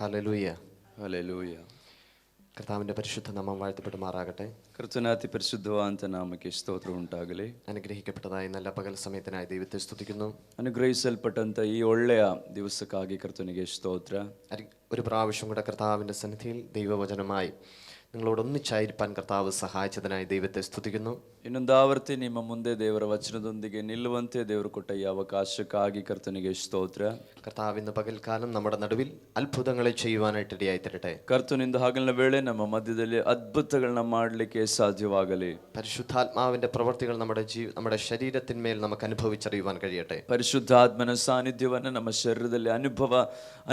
Hallelujah. Hallelujah. കർത്താവിൻ്റെ പരിശുദ്ധ നാമം വാഴ്ത്തപ്പെടുമാറാകട്ടെ. ಕರ್ತನ ಅತಿ ಪರಿಶುದ್ಧವಾದ ನಾಮಕ್ಕೆ ಸ್ತೋತ್ರ ಉಂಟಾಗಲಿ. അനുഗ്രഹിക്കപ്പെട്ടതായി നല്ല പകൽ സമയത്തിനായി ദൈവത്തെ സ്തുതിക്കുന്നു. ಅನುಗ್ರಹಿಸಲ್ಪಟ್ಟಂತ ಈ ಒಳ್ಳೆಯ ದಿವಸಕ್ಕಾಗಿ ಕರ್ತನಿಗೆ ಸ್ತೋತ್ರ. ഒരു പ്രാവശ്യം കൂടെ കർത്താവിൻ്റെ സന്നിധിയിൽ ദൈവവചനമായി നിങ്ങളോടൊന്നിച്ചായിരിക്കാൻ കർത്താവ് സഹായിച്ചതിനായി ദൈവത്തെ സ്തുതിക്കുന്നു. ಇನ್ನೊಂದಾವರ್ತಿ ನಿಮ್ಮ ಮುಂದೆ ದೇವರ ವಚನದೊಂದಿಗೆ ನಿಲ್ಲುವಂತೆ ದೇವರು ಕೊಟ್ಟ ಈ ಅವಕಾಶಕ್ಕಾಗಿ ಕರ್ತನಿಗೆ ಸ್ತೋತ್ರ. കർത്താവ് ഇന്ന് പകൽക്കാലം നമ്മുടെ നടുവിൽ അത്ഭുതങ്ങളെ ചെയ്യുവാനായിട്ട് ഇടയായി തരട്ടെ. ಕರ್ತನಿಂದ ಹಗಲಿನ ವೇಳೆ ನಮ್ಮ ಮಧ್ಯದಲ್ಲಿ ಅದ್ಭುತಗಳನ್ನ ಮಾಡಲಿಕ್ಕೆ ಸಾಧ್ಯವಾಗಲಿ. പരിശുദ്ധാത്മാവിന്റെ പ്രവൃത്തികൾ നമ്മുടെ ശരീരത്തിന്മേൽ നമുക്ക് അനുഭവിച്ചറിയുവാൻ കഴിയട്ടെ. ಪರಿಶುದ್ಧಾತ್ಮನ ಸಾನ್ನಿಧ್ಯವನ್ನ ನಮ್ಮ ಶರೀರದಲ್ಲಿ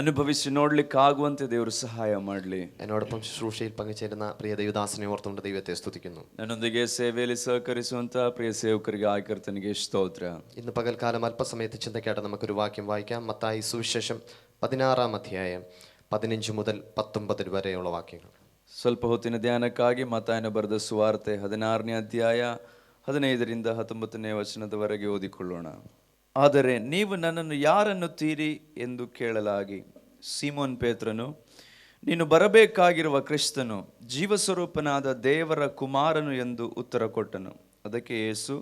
ಅನುಭವಿಸಿ ನೋಡ್ಲಿಕ್ಕಾಗುವಂತೆ ದೇವರು ಸಹಾಯ ಮಾಡಲಿ. എന്നോടൊപ്പം ശുശ്രൂഷയിൽ പങ്കുചേരുന്ന പ്രിയ ദൈവദാസനെ ഓർത്തുകൊണ്ട് ദൈവത്തെ സ്തുതിക്കുന്നു. ನನ್ನೊಂದಿಗೆ ಸೇವೆಯಲ್ಲಿ ಸಹಕರಿಸುವಂತ ಪ್ರಿಯ ಸೇವಕರಿಗೆ ಕರ್ತನಿಗೆ ಸ್ತೋತ್ರ. ഇന്ന് പകൽക്കാലം അല്പസമയത്ത് ചിന്തയ്ക്കായിട്ട് നമുക്കൊരു വാക്യം വായിക്കാം. മത്തായി സുവിശേഷം 16-ാം അധ്യായം 15 മുതൽ 19 വരെയുള്ള വാക്യങ്ങൾ. ಸ್ವಲ್ಪ ಹೊತ್ತಿನ ಧ್ಯಾನಕ್ಕಾಗಿ ಮತ್ತಾಯನ ಬರೆದ ಸುವಾರ್ತೆ 16ನೇ ಅಧ್ಯಾಯ 15ರಿಂದ 19ನೇ ವಚನದವರೆಗೆ ಓದಿಕೊಳ್ಳೋಣ. ಆದರೆ ನೀವು ನನ್ನನ್ನು ಯಾರನ್ನುತ್ತೀರಿ ಎಂದು ಕೇಳಲಾಗಿ ಸೀಮೋನ್ ಪೇತ್ರನು, ನೀನು ಬರಬೇಕಾಗಿರುವ ಕ್ರಿಸ್ತನು, ಜೀವಸ್ವರೂಪನಾದ ದೇವರ ಕುಮಾರನು ಎಂದು ಉತ್ತರ ಕೊಟ್ಟನು. ಅದಕ್ಕೆ ಯೇಸು,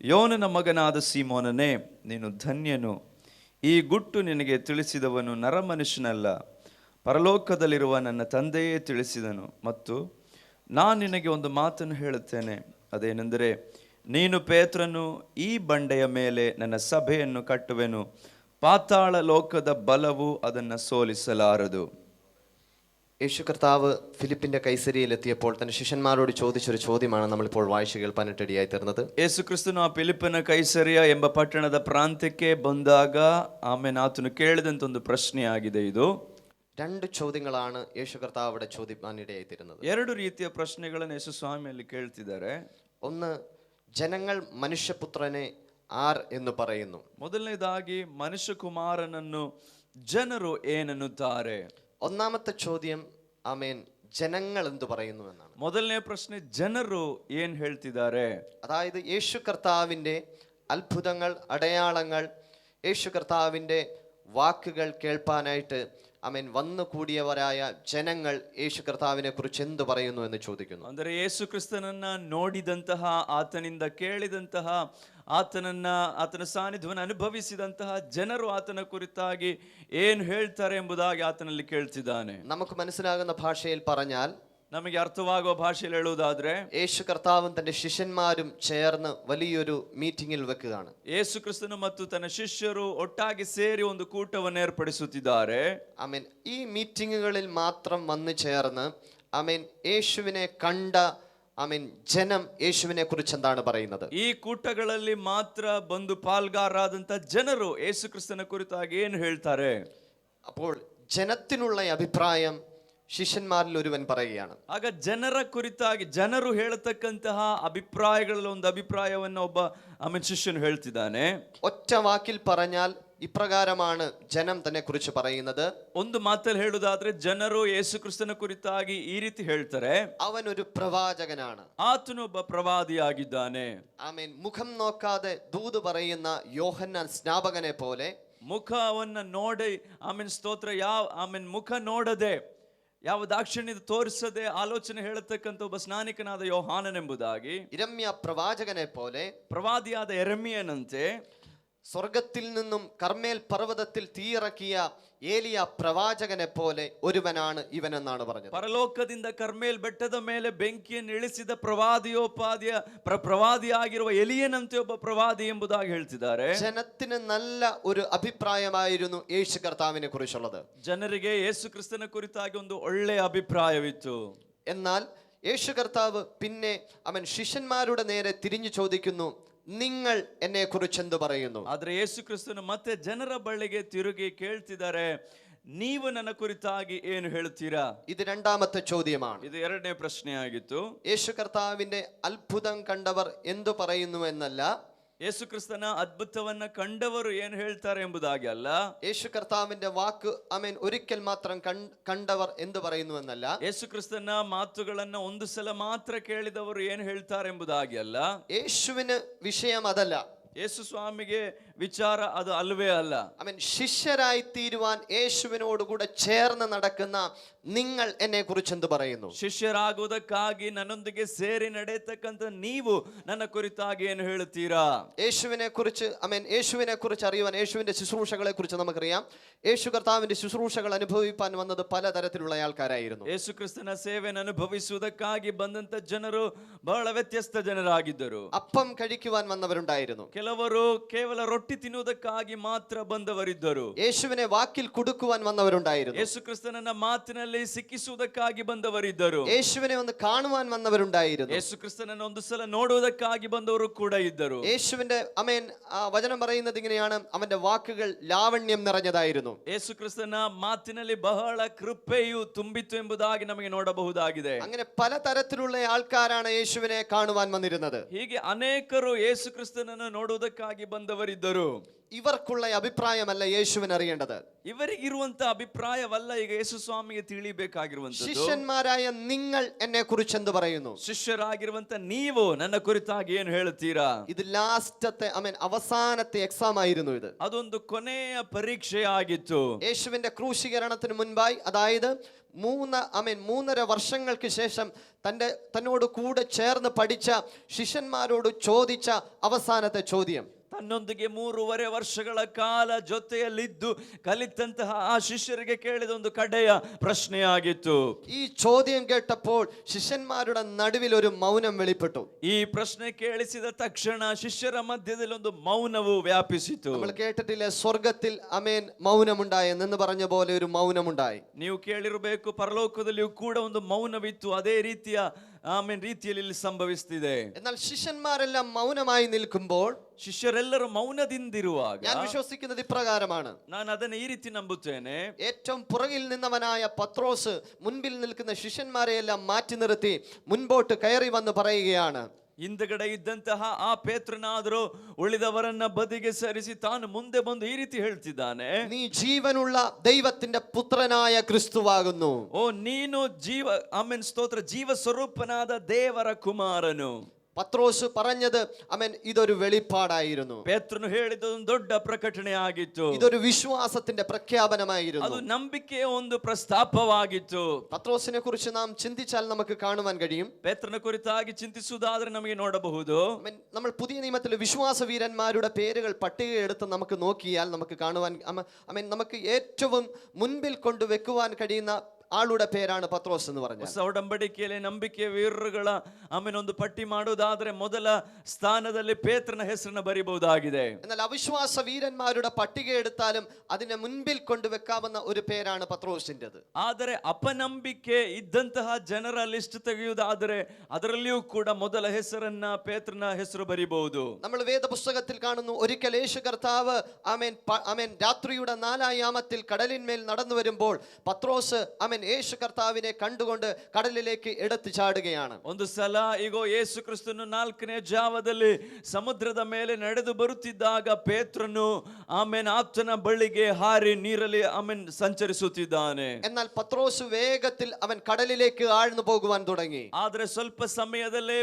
ಯೋನನ ಮಗನಾದ ಸೀಮೋನನೇ, ನೀನು ಧನ್ಯನು. ಈ ಗುಟ್ಟು ನಿನಗೆ ತಿಳಿಸಿದವನು ನರಮನುಷ್ಯನಲ್ಲ, ಪರಲೋಕದಲ್ಲಿರುವ ನನ್ನ ತಂದೆಯೇ ತಿಳಿಸಿದನು. ಮತ್ತು ನಾನು ನಿನಗೆ ಒಂದು ಮಾತನ್ನು ಹೇಳುತ್ತೇನೆ, ಅದೇನೆಂದರೆ, ನೀನು ಪೇತ್ರನು, ಈ ಬಂಡೆಯ ಮೇಲೆ ನನ್ನ ಸಭೆಯನ್ನು ಕಟ್ಟುವೆನು, ಪಾತಾಳ ಲೋಕದ ಬಲವು ಅದನ್ನು ಸೋಲಿಸಲಾರದು. യേശു കർത്താവ് ഫിലിപ്പിന്റെ കൈസരിയിൽ എത്തിയപ്പോൾ തന്റെ ശിഷ്യന്മാരോട് ചോദിച്ചൊരു ചോദ്യമാണ് നമ്മളിപ്പോൾ വായിച്ചു കേൾപ്പാനായിട്ട് ഇടയായി തീർന്നത്. ಯೇಸು ಕ್ರಿಸ್ತನು ಆ ಫಿಲಿಪ್ಪನ ಕೈಸರಿಯ ಎಂಬ ಪಟ್ಟಣದ ಪ್ರಾಂತ್ಯಕ್ಕೆ ಬಂದಾಗ ಆಮೇಲೆ ಆತನು ಕೇಳಿದಂತ ಒಂದು ಪ್ರಶ್ನೆಯಾಗಿದೆ ಇದು. രണ്ട് ചോദ്യങ്ങളാണ് യേശു കർത്താവ് അവിടെ ചോദിക്കാനിടയായി തീരുന്നത്. ಎರಡು ರೀತಿಯ ಪ್ರಶ್ನೆಗಳನ್ನು ಯೇಸು ಸ್ವಾಮಿಯಲ್ಲಿ ಕೇಳ್ತಿದ್ದಾರೆ. ഒന്ന്, ജനങ്ങൾ മനുഷ്യപുത്രനെ ആർ എന്ന് പറയുന്നു. ಮೊದಲನೇದಾಗಿ ಮನುಷ್ಯಕುಮಾರನನ್ನು ಜನರು ಏನನ್ನುತ್ತಾರೆ. ഒന്നാമത്തെ ചോദ്യം, ആമേൻ, ജനങ്ങൾ എന്തു പറയുന്നു എന്നാണ്. ಮೊದಲನೇ ಪ್ರಶ್ನೆ, ಜನರು ಏನ್ ಹೇಳ್ತಿದ್ದಾರೆ. അതായത് യേശു കർത്താവിൻ്റെ അത്ഭുതങ്ങൾ, അടയാളങ്ങൾ, യേശു കർത്താവിൻ്റെ വാക്കുകൾ കേൾപ്പാനായിട്ട് ആമേൻ വന്നു കൂടിയവരായ ജനങ്ങൾ യേശു കർത്താവിനെ കുറിച്ച് എന്തു പറയുന്നു എന്ന് ചോദിക്കുന്നു. ಅಂದರೆ ಯೇಸು ಕ್ರಿಸ್ತನನ್ನ ನೋಡಿದಂತಹ, ಆತನಿಂದ ಕೇಳಿದಂತಹ, ಆತನ ಸಾನ್ನಿಧ್ಯವನ್ನು ಅನುಭವಿಸಿದಂತಹ ಜನರು ಆತನ ಕುರಿತಾಗಿ ಏನು ಹೇಳ್ತಾರೆ ಎಂಬುದಾಗಿ ಆತನಲ್ಲಿ ಕೇಳ್ತಿದ್ದಾನೆ. നമുക്ക് മനസ്സിലാകുന്ന ഭാഷയിൽ പറഞ്ഞാൽ, ನಮಗೆ ಅರ್ಥವಾಗುವ ಭಾಷೆಯಲ್ಲಿ ಹೇಳುವುದಾದ್ರೆ, യേശു കർത്താവും തന്റെ ശിഷ്യന്മാരും ചേർന്ന് വലിയൊരു മീറ്റിംഗിൽ വെക്കുകയാണ്. ಯೇಸು ಕ್ರಿಸ್ತನು ಮತ್ತು ತನ್ನ ಶಿಷ್ಯರು ಒಟ್ಟಾಗಿ ಸೇರಿ ಒಂದು ಕೂಟವನ್ನು ಏರ್ಪಡಿಸುತ್ತಿದ್ದಾರೆ. ആമേൻ. ഈ മീറ്റിങ്ങുകളിൽ മാത്രം വന്നു ചേർന്ന് ആമേൻ യേശുവിനെ കണ്ട ആമേൻ ജനം യേശുവിനെ കുറിച്ച് എന്താണ് പറയുന്നത്? ಈ ಕೂಟಗಳಲ್ಲಿ ಮಾತ್ರ ಬಂದು ಪಾಲ್ಗಾರರಾದಂತ ಜನರು ಯೇಸು ಕ್ರಿಸ್ತನ ಕುರಿತಾಗಿ ಏನು ಹೇಳ್ತಾರೆ? അപ്പോൾ ജനത്തിനുള്ള അഭിപ്രായം ಶಿಷ್ಯന്മാരിൽ ഒരുവൻ പറയുകയാണ്. ಆಗ ಜನರ ಕುರಿತಾಗಿ ಜನರು ಹೇಳತಕ್ಕಂತಹ ಅಭಿಪ್ರಾಯಗಳಲ್ಲಿ ಒಂದು ಅಭಿಪ್ರಾಯವನ್ನು ಒಬ್ಬ ಶಿಷ್ಯನು ಹೇಳ್ತಿದ್ದಾನೆ. ഒറ്റ വാക്കിൽ പറഞ്ഞാൽ ഇപ്രകാരമാണ് ജനം തന്നെ കുറിച്ച് പറയുന്നത്. ಒಂದು ಮಾತಲ್ಲಿ ಹೇಳುವುದಾದ್ರೆ ಜನರು ಯೇಸು ಕ್ರಿಸ್ತನ ಕುರಿತಾಗಿ ಈ ರೀತಿ ಹೇಳ್ತಾರೆ, അവനൊരു പ്രവാചകനാണ്, ಆತನು ಒಬ್ಬ ಪ್ರವಾದಿಯಾಗಿದ್ದಾನೆ. ആമേൻ. മുഖം നോക്കാതെ ദൂത് പറയുന്ന യോഹന്നാൻ സ്നാപകനെ പോലെ, ಮುಖವನ್ನ ನೋಡಿ ಸ್ತೋತ್ರ, ಮುಖ ನೋಡದೆ, ಯಾವ ದಾಕ್ಷಿಣ್ಯ ತೋರಿಸದೆ ಆಲೋಚನೆ ಹೇಳತಕ್ಕಂಥ ಒಬ್ಬ ಸ್ನಾನಿಕನಾದ ಯೋಹಾನನೆಂಬುದಾಗಿ, ഇരമ്യ പ്രവാചകനെ പോലെ, ಪ್ರವಾದಿಯಾದ ಯೆರೆಮೀಯನಂತೆ, സ്വർഗത്തിൽ നിന്നും കർമ്മേൽ പർവ്വതത്തിൽ തീയിറക്കിയ ഏലിയ പ്രവാചകനെ പോലെ ഒരുവനാണ് ഇവനെന്നാണ് പറഞ്ഞത്. ಪರಲೋಕದಿಂದ ಕರ್ಮೇಲ್ ಬೆಟ್ಟದ ಮೇಲೆ ಬೆಂಕಿಯನ್ನು ಇಳಿಸಿದ ಪ್ರವಾದಿಯಾಗಿರುವ ಎಲಿಯನಂತೆ ಒಬ್ಬ ಪ್ರವಾದಿ ಎಂಬುದಾಗಿ ಹೇಳ್ತಿದ್ದಾರೆ. ജനത്തിന് നല്ല ഒരു അഭിപ്രായമായിരുന്നു യേശു കർത്താവിനെ കുറിച്ചുള്ളത്. ಜನರಿಗೆ ಯೇಸು ಕ್ರಿಸ್ತನ ಕುರಿತಾಗಿ ಒಂದು ಒಳ್ಳೆಯ ಅಭಿಪ್ರಾಯವಿತ್ತು. എന്നാൽ യേശു കർത്താവ് പിന്നെ അവൻ ശിഷ്യന്മാരുടെ നേരെ തിരിഞ്ഞു ചോദിക്കുന്നു, നിങ്ങൾ എന്നെ കുറിച്ച് എന്ത് പറയുന്നു? ಆದ್ರೆ ಯೇಸು ಕ್ರಿಸ್ತನು ಮತ್ತೆ ಜನರ ಬಳಿಗೆ ತಿರುಗಿ ಕೇಳ್ತಿದ್ದಾರೆ, ನೀವು ನನ್ನ ಕುರಿತಾಗಿ ಏನು ಹೇಳ್ತೀರಾ? ഇത് രണ്ടാമത്തെ ചോദ്യമാണ്. ಇದು ಎರಡನೇ ಪ್ರಶ್ನೆ ಆಗಿತ್ತು. യേശു കർത്താവിന്റെ അത്ഭുതം കണ്ടവർ എന്തു പറയുന്നു എന്നല്ല, ಯೇಸು ಕ್ರಿಸ್ತನ ಅದ್ಭುತವನ್ನ ಕಂಡವರು ಏನು ಹೇಳ್ತಾರೆ ಎಂಬುದಾಗಿ ಅಲ್ಲ, യേശു കർത്താവിന്റെ വാക്ക് ആമേൻ ഒരിക്കൽ മാത്രം കണ്ടവർ എന്തു പറയുന്നു എന്നല്ല, ಯೇಸು ಕ್ರಿಸ್ತನ ಮಾತುಗಳನ್ನ ಒಂದು ಸಲ ಮಾತ್ರ ಕೇಳಿದವರು ಏನು ಹೇಳ್ತಾರೆ ಎಂಬುದಾಗಿ ಅಲ್ಲ. യേശുവിന് വിഷയം അതല്ല. ಯೇಸು ಸ್ವಾಮಿಗೆ ವಿಚಾರ ಅದು ಅಲ್ವೇ ಅಲ್ಲ. ശിഷ്യരായി തീരുവാൻ യേശുവിനോട് കൂടെ ചേർന്ന് നടക്കുന്ന നിങ്ങൾ എന്നെ കുറിച്ച് എന്ത് പറയുന്നു? ಶಿಷ್ಯರಾಗುವುದಕ್ಕಾಗಿ ನನ್ನೊಂದಿಗೆ ಸೇರಿ ನಡೆಯತಕ್ಕಂತ ನೀವು ನನ್ನ ಕುರಿತಾಗಿ ಏನು ಹೇಳುತ್ತೀರಾ? യേശുവിനെ കുറിച്ച് അറിയുവാൻ, യേശുവിന്റെ ശുശ്രൂഷകളെ കുറിച്ച് നമുക്കറിയാം. യേശു കർത്താവിന്റെ ശുശ്രൂഷകൾ അനുഭവിപ്പാൻ വന്നത് പലതരത്തിലുള്ള ആൾക്കാരായിരുന്നു. ಯೇಸು ಕ್ರಿಸ್ತನ ಸೇವೆಯನ್ನು ಅನುಭವಿಸುವುದಕ್ಕಾಗಿ ಬಂದಂತ ಜನರು ಬಹಳ ವ್ಯತ್ಯಸ್ತ ಜನರಾಗಿದ್ದರು. അപ്പം കഴിക്കുവാൻ വന്നവരുണ്ടായിരുന്നു. ಕೆಲವರು ಕೇವಲ ರೊಟ್ಟಿ ತಿನ್ನುವುದಕ್ಕಾಗಿ ಮಾತ್ರ ಬಂದವರಿದ್ದರು. യേശുവിനെ വാക്കിൽ കുടുക്കുവാൻ വന്നവരുണ്ടായിരുന്നു. ಯೇಸು ಕ್ರಿಸ್ತನನ್ನ ಮಾತಿನಲ್ಲಿ ಸಿಕ್ಕಿಸುವುದಕ್ಕಾಗಿ ಬಂದವರಿದ್ದರು. യേശുവിനെ ഒന്ന് കാണുവാൻ വന്നവരുണ്ടായിരുന്നു. ಯೇಸು ಕ್ರಿಸ್ತನನ್ನ ಒಂದು ಸಲ ನೋಡುವುದಕ್ಕಾಗಿ ಬಂದವರು ಕೂಡ ಇದ್ದರು. യേശുവിന്റെ വചനം പറയുന്നത് ഇങ്ങനെയാണ്, അവന്റെ വാക്കുകൾ ലാവണ്യം നിറഞ്ഞതായിരുന്നു. ಯೇಸು ಕ್ರಿಸ್ತನ ಮಾತಿನಲ್ಲಿ ಬಹಳ ಕೃಪೆಯು ತುಂಬಿತ್ತು ಎಂಬುದಾಗಿ ನಮಗೆ ನೋಡಬಹುದಾಗಿದೆ. അങ്ങനെ പലതരത്തിലുള്ള ആൾക്കാരാണ് യേശുവിനെ കാണുവാൻ വന്നിരുന്നത്. ಹೀಗೆ ಅನೇಕರು ಯೇಸು ಕ್ರಿಸ್ತನನ್ನು ನೋಡುವುದಕ್ಕಾಗಿ ಬಂದವರಿದ್ದರು. ഇവർക്കുള്ള അഭിപ്രായമല്ല യേശുവിന് അറിയേണ്ടത്. ಇವರಿಗಿರುವಂತ ಅಭಿಪ್ರಾಯವಲ್ಲ ಈಗ ಯೇಸು ಸ್ವಾಮಿಗೆ ತಿಳಿಬೇಕಾಗಿರುವಂತದ್ದು. ಶಿಷ್ಯന്മാരായ നിങ്ങൾ എന്നെ കുറിച്ച് എന്ത് പറയുന്നു? ಶಿಷ್ಯರಾಗಿರುವಂತ ನೀವು ನನ್ನ ಕುರಿತಾಗಿ ಏನು ಹೇಳುತ್ತೀರಾ? ഇത് ലാസ്റ്റത്തെ അവസാനത്തെ എക്സാം ആയിരുന്നു. ഇത് ಅದೊಂದು ಕೊನೆಯ പരീക്ഷೆಯಾಗಿತ್ತು. യേശുവിന്റെ ക്രൂശീകരണത്തിന് മുൻപായി, അതായത് 3.5 വർഷങ്ങൾക്ക് ശേഷം തന്നോട് കൂടെ ചേർന്ന് പഠിച്ച ശിഷ്യന്മാരോട് ചോദിച്ച അവസാനത്തെ ചോദ്യം, ತನ್ನೊಂದಿಗೆ 3.5 ವರ್ಷಗಳ ಕಾಲ ಜೊತೆಯಲ್ಲಿದ್ದು ಕಲಿತಂತಹ ಆ ಶಿಷ್ಯರಿಗೆ ಕೇಳಿದ ಒಂದು ಕಡೆಯ ಪ್ರಶ್ನೆಯಾಗಿತ್ತು. ഈ ചോദ്യം കേട്ടപ്പോൾ ശിഷ്യന്മാരുടെ നടുവിൽ ഒരു മൗനം വെളിപ്പെട്ടു. ಈ ಪ್ರಶ್ನೆ ಕೇಳಿಸಿದ ತಕ್ಷಣ ಶಿಷ್ಯರ ಮಧ್ಯದಲ್ಲಿ ಒಂದು ಮೌನವು ವ್ಯಾಪಿಸಿತು. നമ്മൾ കേട്ടിട്ടില്ലേ, സ്വർഗത്തിൽ മൗനമുണ്ടായെന്ന് പറഞ്ഞ പോലെ ഒരു മൗനമുണ്ടായി. ನೀವು ಕೇಳಿರಬೇಕು, ಪರಲೋಕದಲ್ಲಿಯೂ ಕೂಡ ಒಂದು ಮೌನವಿತ್ತು. ಅದೇ ರೀತಿಯ ರೀತಿಯಲ್ಲಿ ಇಲ್ಲಿ ಸಂಭವಿಸುತ್ತಿದೆ. എന്നാൽ ശിഷ്യന്മാരെല്ലാം മൗനമായി നിൽക്കുമ്പോൾ, ಶಿಷ್ಯರೆಲ್ಲರೂ ಮೌನದಿಂದಿರುವಾಗ ഞാൻ വിശ്വസിക്കുന്നത് ഇപ്രകാരമാണ്, ನಾನು ಅದನ್ನು ಈ ರೀತಿ ನಂಬುತ್ತೇನೆ. ഏറ്റവും പുറകിൽ നിന്നവനായ പത്രോസ് മുൻപിൽ നിൽക്കുന്ന ശിഷ്യന്മാരെയെല്ലാം മാറ്റി നിർത്തി മുൻപോട്ട് കയറി വന്ന് പറയുകയാണ്, ಹಿಂದಗಡೆ ಇದ್ದಂತಹ ಆ ಪೇತ್ರನಾದರೂ ಉಳಿದವರನ್ನ ಬದಿಗೆ ಸರಿಸಿ ತಾನು ಮುಂದೆ ಬಂದು ಈ ರೀತಿ ಹೇಳ್ತಿದ್ದಾನೆ, നീ ജീവനുള്ള ദൈവത്തിന്റെ പുത്രനായ ക്രിസ്തുവാകുന്നു. ಓ ನೀನು ಸ್ತೋತ್ರ, ಜೀವ ಸ್ವರೂಪನಾದ ದೇವರ ಕುಮಾರನು. പത്രോസ് പറഞ്ഞത് ഇതൊരു വെളിപ്പാടായിരുന്നു. ಪೇತ್ರನು ಹೇಳಿದ ಒಂದು ದೊಡ್ಡ ಪ್ರಕಟಣೆ ಆಗಿತ್ತು. ഇതൊരു വിശ്വാസത്തിന്റെ പ്രഖ്യാപനമായിരുന്നു. ಅದು ನಂಬಿಕೆಯ ಒಂದು ಪ್ರಸ್ತಾಪವಾಗಿತ್ತು. പത്രോസിനെ കുറിച്ച് നാം ചിന്തിച്ചാൽ നമുക്ക് കാണുവാൻ കഴിയും. ಪೇತ್ರನ ಕುರಿತಾಗಿ ಚಿಂತಿಸುವುದಾದ್ರೆ ನಮಗೆ ನೋಡಬಹುದು. നമ്മൾ പുതിയ നിയമത്തിലെ വിശ്വാസ വീരന്മാരുടെ പേരുകൾ പട്ടിക എടുത്ത് നമുക്ക് നോക്കിയാൽ നമുക്ക് കാണുവാൻ നമുക്ക് ഏറ്റവും മുൻപിൽ കൊണ്ടുവെക്കുവാൻ കഴിയുന്ന ആളുടെ പേരാണ് പത്രോസ് എന്ന് പറഞ്ഞാൽ. ಹೊಸ ಒಡಂಬಡಿಕೆಯಲ್ಲಿ ನಂಬಿಕೆಯ ವೀರರುಗಳ ಒಂದು ಪಟ್ಟಿ ಮಾಡುವುದಾದ್ರೆ ಮೊದಲ ಸ್ಥಾನದಲ್ಲಿ ಪೇತ್ರನ ಹೆಸರನ್ನು ಬರೀಬಹುದಾಗಿದೆ. എന്നാൽ അവിശ്വാസ വീരന്മാരുടെ പട്ടിക എടുത്താലും അതിനെ മുൻപിൽ കൊണ്ടുവെക്കാവുന്ന ഒരു പേരാണ് പത്രോസിൻ്റെത്. ಆದರೆ ಅಪನಂಬಿಕೆ ಇದ್ದಂತಹ ಜನರ ಲಿಸ್ಟ್ ತೆಗೆಯುವುದಾದರೆ ಅದರಲ್ಲಿಯೂ ಕೂಡ ಮೊದಲ ಹೆಸರನ್ನ ಪೇತ್ರನ ಹೆಸರು ಬರೀಬಹುದು. നമ്മൾ വേദപുസ്തകത്തിൽ കാണുന്നു, ഒരിക്കൽ യേശു കർത്താവ് രാത്രിയുടെ 4-ാം യാമത്തിൽ കടലിന്മേൽ നടന്നു വരുമ്പോൾ പത്രോസ് യേശു കർത്താവിനെ കണ്ടുകൊണ്ട് കടലിലേക്ക് എടുത്തു ചാടുകയാണ്. ಒಂದು ಸಲ ಈಗ ಯೇಸು ಕ್ರಿಸ್ತನು 4ನೇ ಜಾವದಲ್ಲಿ ಸಮುದ್ರದ ಮೇಲೆ ನಡೆದು ಬರುತ್ತಿದ್ದಾಗ ಪೇತ್ರನು ಆತನ ಬಳಿಗೆ ಹಾರಿ ನೀರಲ್ಲಿ ಸಂಚರಿಸುತ್ತಿದ್ದಾನೆ. എന്നാൽ പത്രോസ് വേഗത്തിൽ കടലിലേക്ക് ആഴ്ന്നു പോകുവാൻ തുടങ്ങി. ಆದರೆ ಸ್ವಲ್ಪ ಸಮಯದಲ್ಲೇ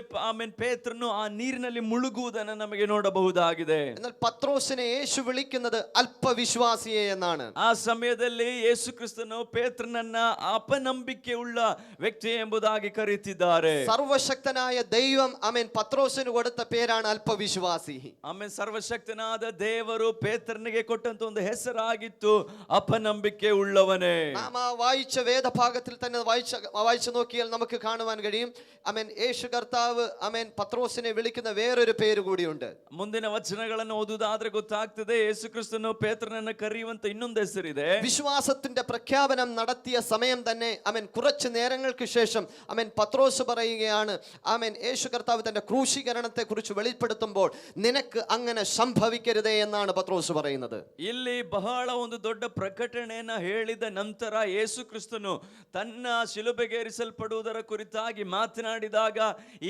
ಪೇತ್ರನು ಆ ನೀರಿನಲ್ಲಿ ಮುಳುಗುವುದನ್ನು ನಮಗೆ ನೋಡಬಹುದಾಗಿದೆ. എന്നാൽ പത്രോസിനെ യേശു വിളിക്കുന്നത് അല്പവിശ്വാസിയെ എന്നാണ്. ಆ ಸಮಯದಲ್ಲಿ ಯೇಸು ಕ್ರಿಸ್ತನು ಪೇತ್ರನನ್ನ ಅಪನಂಬಿಕೆ ಉಳ್ಳ ವ್ಯಕ್ತಿ ಎಂಬುದಾಗಿ ಕರೆಯುತ್ತಿದ್ದಾರೆ. സർവശക്തനായ ദൈവം പത്രോസിന് കൊടുത്ത പേരാണ് അല്പവിശ്വാസി. ಸರ್ವಶಕ್ತನಾದ ದೇವರು ಪೇತ್ರನಿಗೆ ಕೊಟ್ಟಂತ ಒಂದು ಹೆಸರಾಗಿತ್ತು അപനംബിಕೆ ഉള്ളവനെ. നാം വായിച്ച വേദഭാഗത്തിൽ തന്നെ വായിച്ചു നോക്കിയാൽ നമുക്ക് കാണുവാൻ കഴിയും, യേശു കർത്താവ് പത്രോസിനെ വിളിക്കുന്ന വേറൊരു പേര് കൂടിയുണ്ട്. ಮುಂದಿನ ವಚನಗಳನ್ನು ಓದುವುದಾದ್ರೆ ಗೊತ್ತಾಗ್ತದೆ, ಯೇಸು ಕ್ರಿಸ್ತನು ಪೇತ್ರನನ್ನು ಕರೆಯುವಂತ ಇನ್ನೊಂದು ಹೆಸರಿದೆ. വിശ്വാസത്തിന്റെ പ്രഖ്യാപനം നടത്തിയ സമയം തന്നെ കുറച്ച് നേരങ്ങൾക്ക് ശേഷം പത്രോസ് പറയുകയാണ്, യേശു കർത്താവ് തന്റെ ക്രൂശീകരണത്തെ കുറിച്ച് വെളിപ്പെടുത്തുമ്പോൾ നിനക്ക് അങ്ങനെ സംഭവിക്കരുതേ എന്നാണ് പത്രോസ് പറയുന്നത്. ಇಲ್ಲಿ ಬಹಳ ಒಂದು ದೊಡ್ಡ ಪ್ರಕಟಣೆಯನ್ನ ಹೇಳಿದ ನಂತರ ಯೇಸು ಕ್ರಿಸ್ತನು ತನ್ನ ಶಿಲುಬೆಗೇರಿಸಲ್ಪಡುವುದರ ಕುರಿತಾಗಿ ಮಾತನಾಡಿದಾಗ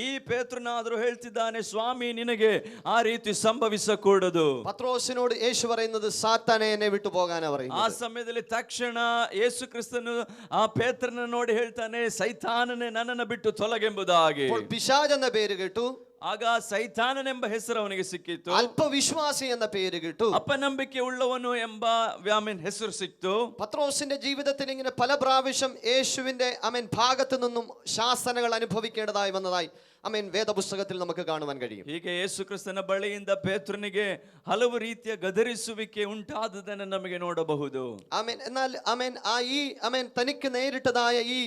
ಈ ಪೇತ್ರನಾದರೂ ಹೇಳ್ತಿದ್ದಾನೆ, ಸ್ವಾಮಿ ನಿನಗೆ ಆ ರೀತಿ ಸಂಭವಿಸಕೂಡದು. പത്രോസിനോട് യേശു പറയുന്നത് സാത്താനെ എന്നെ വിട്ടു പോകാനാ പറയുന്നത്. ಆ ಸಮಯದಲ್ಲಿ ತಕ್ಷಣ ಯೇಸು ಕ್ರಿಸ್ತನು ಆ ಪೇತ್ರನ ನೋಡಿ ಹೇಳ್ತಾನೆ, ಸೈತಾನನೇ ನನ್ನನ್ನು ಬಿಟ್ಟು ತೊಲಗೆಂಬುದಾಗಿ. പിശാച് എന്ന പേര് കേട്ടു. ಆಗ ಸೈತಾನನೆಂಬ ಹೆಸರು ಅವನಿಗೆ ಸಿಕ್ಕಿತ್ತು. അല്പവിശ്വാസി എന്ന പേര് കിട്ടു. ಅಪನಂಬಿಕೆ ಉಳ್ಳವನು ಎಂಬ ಹೆಸರು ಸಿಕ್ತು. പത്രോസിന്റെ ജീവിതത്തിൽ ഇങ്ങനെ പല പ്രാവശ്യം യേശുവിന്റെ ഭാഗത്തു നിന്നും ശാസനകൾ അനുഭവിക്കേണ്ടതായി വന്നതായി വേദപുസ്തകത്തിൽ നമുക്ക് കാണുവാൻ കഴിയും. ಹೀಗೆ ಯೇಸು ಕ್ರಿಸ್ತನ ಬಳಿಯಿಂದ ಪೇತ್ರನಿಗೆ ಹಲವು ರೀತಿಯ ಗದರಿಸುವಿಕೆ ಉಂಟಾದದನ್ನು ನಮಗೆ ನೋಡಬಹುದು. എന്നാൽ തനിക്ക് നേരിട്ടതായ ഈ